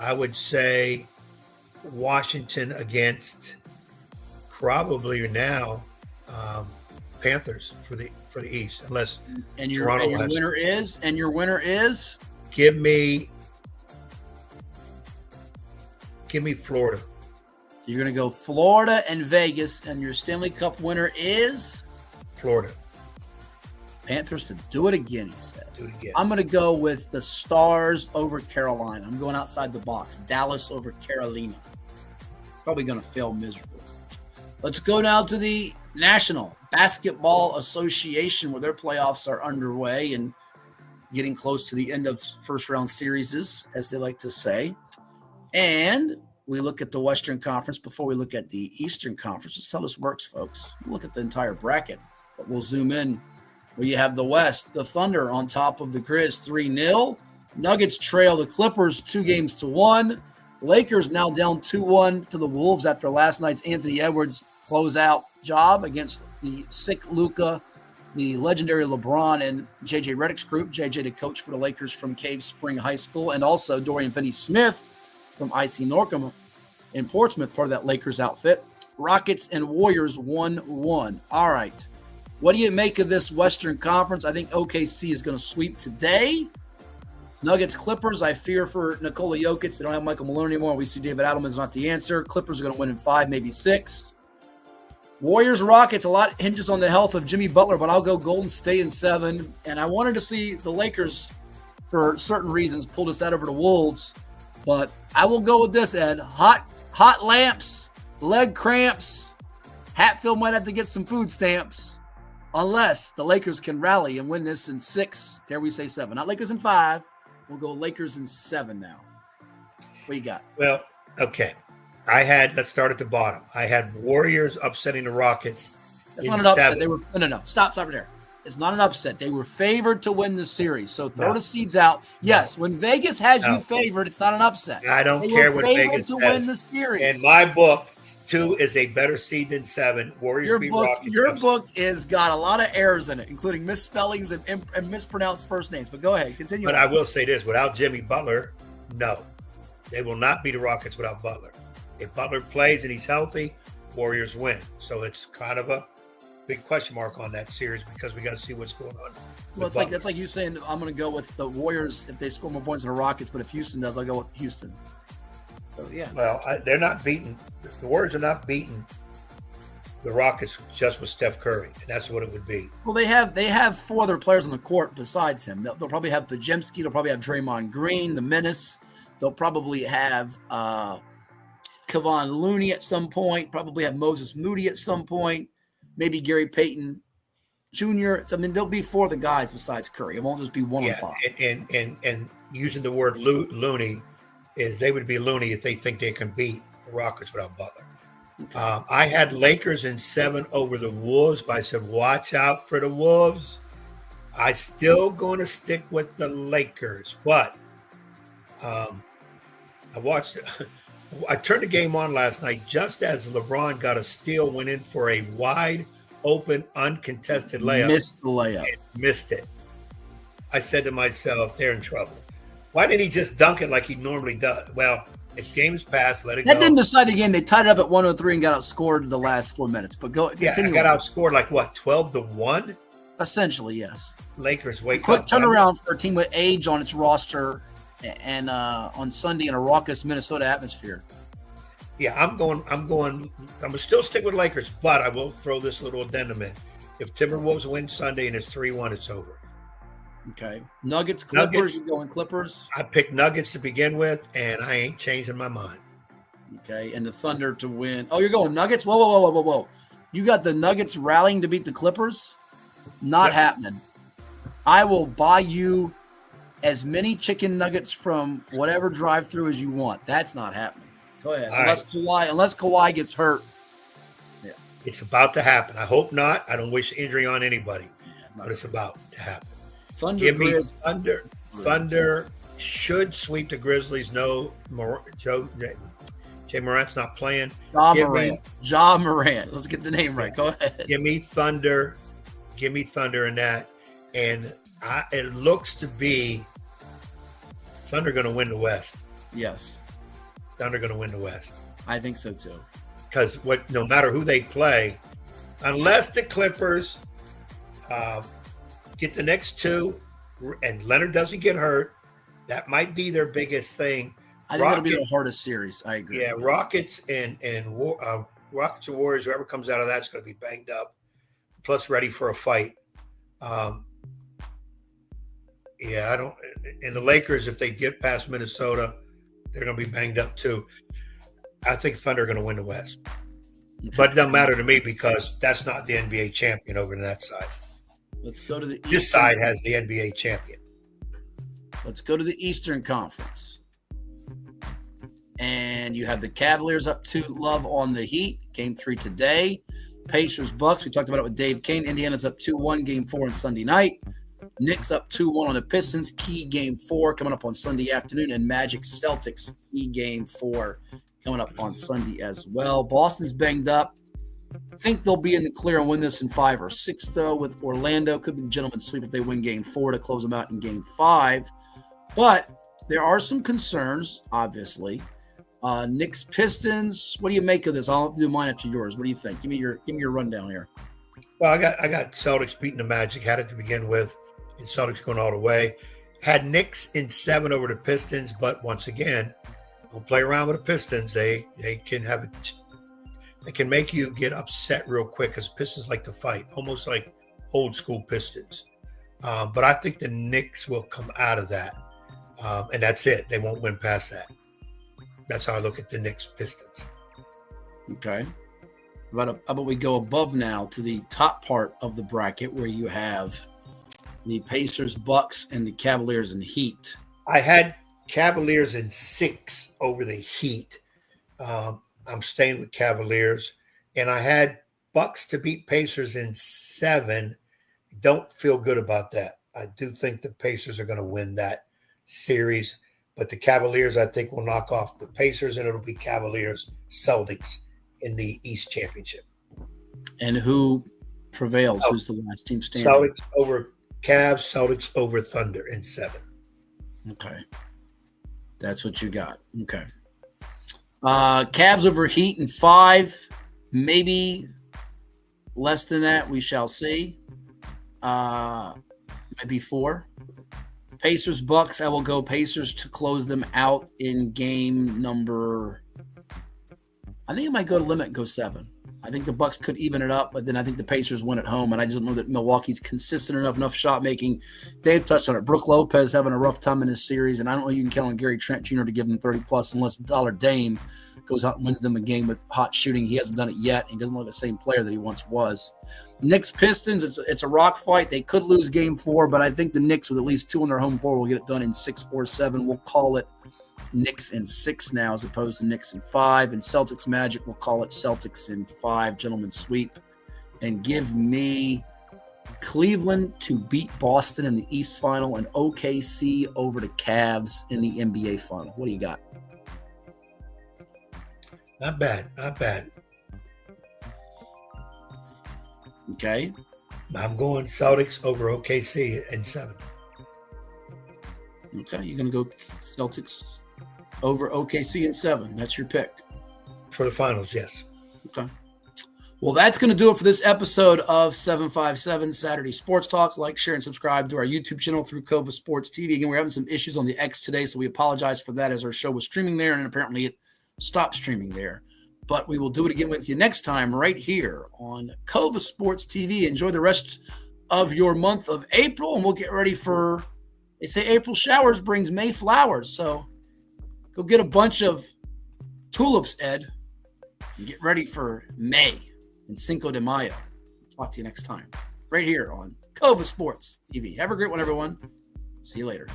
I would say Washington against probably now Panthers for the East, unless your winner is give me Florida. So you're going to go Florida and Vegas, and your Stanley Cup winner is? Florida. Panthers to do it again, he says. Do it again. I'm going to go with the Stars over Carolina. I'm going outside the box. Dallas over Carolina. Probably going to fail miserably. Let's go now to the National Basketball Association, where their playoffs are underway and getting close to the end of first-round series, as they like to say. And we look at the Western Conference before we look at the Eastern Conference. That's how this works, folks. We'll look at the entire bracket, but we'll zoom in where you have the West. The Thunder on top of the Grizz 3-0. Nuggets trail the Clippers 2-1. Lakers now down 2-1 to the Wolves after last night's Anthony Edwards closeout job against the sick Luka, the legendary LeBron, and J.J. Redick's group. J.J., the coach for the Lakers from Cave Spring High School, and also Dorian Finney-Smith from IC Norcom in Portsmouth, part of that Lakers outfit. Rockets and Warriors 1-1. All right. What do you make of this Western Conference? I think OKC is going to sweep today. Nuggets, Clippers, I fear for Nikola Jokic. They don't have Michael Malone anymore. We see David Adelman is not the answer. Clippers are going to win in 5, maybe 6. Warriors, Rockets, a lot hinges on the health of Jimmy Butler, but I'll go Golden State in 7. And I wanted to see the Lakers, for certain reasons, pull this out over the Wolves. But I will go with this, Ed. Hot lamps, leg cramps. Hatfield might have to get some food stamps unless the Lakers can rally and win this in 6. Dare we say 7? Not Lakers in 5. We'll go Lakers in 7 now. What you got? Well, okay. Let's start at the bottom. I had Warriors upsetting the Rockets. That's not an upset. They were no. Stop right there. It's not an upset. They were favored to win the series. So throw the seeds out. Yes, when Vegas has you favored, it's not an upset. I don't care what Vegas to says. Win the series. In my book, 2 is a better seed than 7. Warriors beat Rockets. Your book has got a lot of errors in it, including misspellings and mispronounced first names. But go ahead, continue. But I will say this: without Jimmy Butler, no, they will not beat the Rockets without Butler. If Butler plays and he's healthy, Warriors win. So it's kind of a big question mark on that series because we got to see what's going on. Well, that's like you saying I'm going to go with the Warriors if they score more points than the Rockets, but if Houston does, I'll go with Houston. So yeah. Well, they're not beating. The Warriors are not beating the Rockets just with Steph Curry, and that's what it would be. Well, they have 4 other players on the court besides him. They'll probably have Podziemski. They'll probably have Draymond Green, the menace. They'll probably have Kevon Looney at some point. Probably have Moses Moody at some point. Maybe Gary Payton Jr. I mean, there'll be 4 of the guys besides Curry. It won't just be one of 5. And using the word loony is they would be loony if they think they can beat the Rockets without Butler. Okay. I had Lakers in 7 over the Wolves, but I said, watch out for the Wolves. I still going to stick with the Lakers, but I turned the game on last night just as LeBron got a steal, went in for a wide open, uncontested layup. Missed the layup. Missed it. I said to myself, they're in trouble. Why didn't he just dunk it like he normally does? Well, it's game's passed. Let it go. That didn't decide the game. They tied it up at 103 and got outscored the last 4 minutes. But go. Yeah, I got outscored like what, 12-1? Essentially, yes. Lakers wake Quick up. turnaround for a team with age on its roster, and on Sunday in a raucous Minnesota atmosphere. Yeah, I'm gonna still stick with Lakers, but I will throw this little addendum in. If Timberwolves win Sunday and it's 3-1, it's over. Okay. Nuggets, Clippers, you going Clippers? I picked Nuggets to begin with, and I ain't changing my mind. Okay, and the Thunder to win. Oh, you're going Nuggets? Whoa. You got the Nuggets rallying to beat the Clippers? Not happening. I will buy you as many chicken nuggets from whatever drive-through as you want. That's not happening. Go ahead. Unless Kawhi gets hurt. Yeah. It's about to happen. I hope not. I don't wish injury on anybody, but it's about to happen. Give me Thunder. Thunder should sweep the Grizzlies. No, Jay Morant's not playing. Ja Morant. Let's get the name right. Go ahead. Give me Thunder. Give me Thunder in that. And it looks to be Thunder going to win the West. Yes. Thunder going to win the West. I think so too. Because no matter who they play, unless the Clippers get the next 2 and Leonard doesn't get hurt, that might be their biggest thing. I think it'll be the hardest series. I agree. Yeah, Rockets and Rockets and Warriors, whoever comes out of that's going to be banged up, plus ready for a fight. Yeah, I don't. And the Lakers, if they get past Minnesota, they're going to be banged up too. I think Thunder are going to win the West, but it doesn't matter to me because that's not the NBA champion over on that side. Let's go to the Eastern. This side has the NBA champion. Let's go to the Eastern Conference. And you have the Cavaliers up 2-love on the Heat. Game 3 today. Pacers, Bucks. We talked about it with Dave Koehn. Indiana's up 2-1, Game 4 on Sunday night. Knicks up 2-1 on the Pistons. Key Game 4 coming up on Sunday afternoon. And Magic Celtics, key Game 4 coming up on Sunday as well. Boston's banged up. I think they'll be in the clear and win this in 5 or 6, though, with Orlando. Could be the gentleman's sweep if they win Game 4 to close them out in Game 5. But there are some concerns, obviously. Knicks, Pistons. What do you make of this? I'll do mine after yours. What do you think? Give me your rundown here. Well, I got Celtics beating the Magic. Had it to begin with, and Celtics going all the way. Had Knicks in 7 over the Pistons, but once again, don't play around with the Pistons. They can have they can make you get upset real quick because Pistons like to fight, almost like old school Pistons. But I think the Knicks will come out of that, and that's it. They won't win past that. That's how I look at the Knicks Pistons. Okay. How about we go above now to the top part of the bracket where you have the Pacers, Bucks, and the Cavaliers and Heat. I had Cavaliers in 6 over the Heat. I'm staying with Cavaliers. And I had Bucks to beat Pacers in 7. Don't feel good about that. I do think the Pacers are going to win that series. But the Cavaliers, I think, will knock off the Pacers, and it'll be Cavaliers-Celtics in the East Championship. And who prevails? Who's the last team standing? Celtics over Cavs, Celtics over Thunder in 7. Okay. That's what you got. Okay. Cavs over Heat in 5. Maybe Less than that, we shall see. Maybe 4. Pacers, Bucks, I will go Pacers to close them out in game number. I think it might go to limit, go 7. I think the Bucks could even it up, but then I think the Pacers win at home, and I just don't know that Milwaukee's consistent enough shot making. Dave touched on it. Brook Lopez having a rough time in his series, and I don't know you can count on Gary Trent Jr. to give them 30+ unless Dollar Dame goes out and wins them a game with hot shooting. He hasn't done it yet. He doesn't look the same player that he once was. Knicks Pistons, it's a rock fight. They could lose game 4, but I think the Knicks with at least 2 on their home floor will get it done in 6 or 7. We'll call it Knicks in 6 now as opposed to Knicks in 5. And Celtics Magic, we'll call it Celtics in 5. Gentlemen sweep. And give me Cleveland to beat Boston in the East Final and OKC over the Cavs in the NBA Final. What do you got? Not bad. Okay. I'm going Celtics over OKC in 7. Okay, you're going to go Celtics over OKC in 7. That's your pick. For the finals, yes. Okay. Well, that's going to do it for this episode of 757 Saturday Sports Talk. Like, share, and subscribe to our YouTube channel through CoVA Sports TV. Again, we're having some issues on the X today, so we apologize for that as our show was streaming there, and apparently it stopped streaming there. But we will do it again with you next time right here on CoVA Sports TV. Enjoy the rest of your month of April, and we'll get ready for, they say April showers brings May flowers. So go get a bunch of tulips, Ed, and get ready for May and Cinco de Mayo. Talk to you next time right here on CoVA Sports TV. Have a great one, everyone. See you later.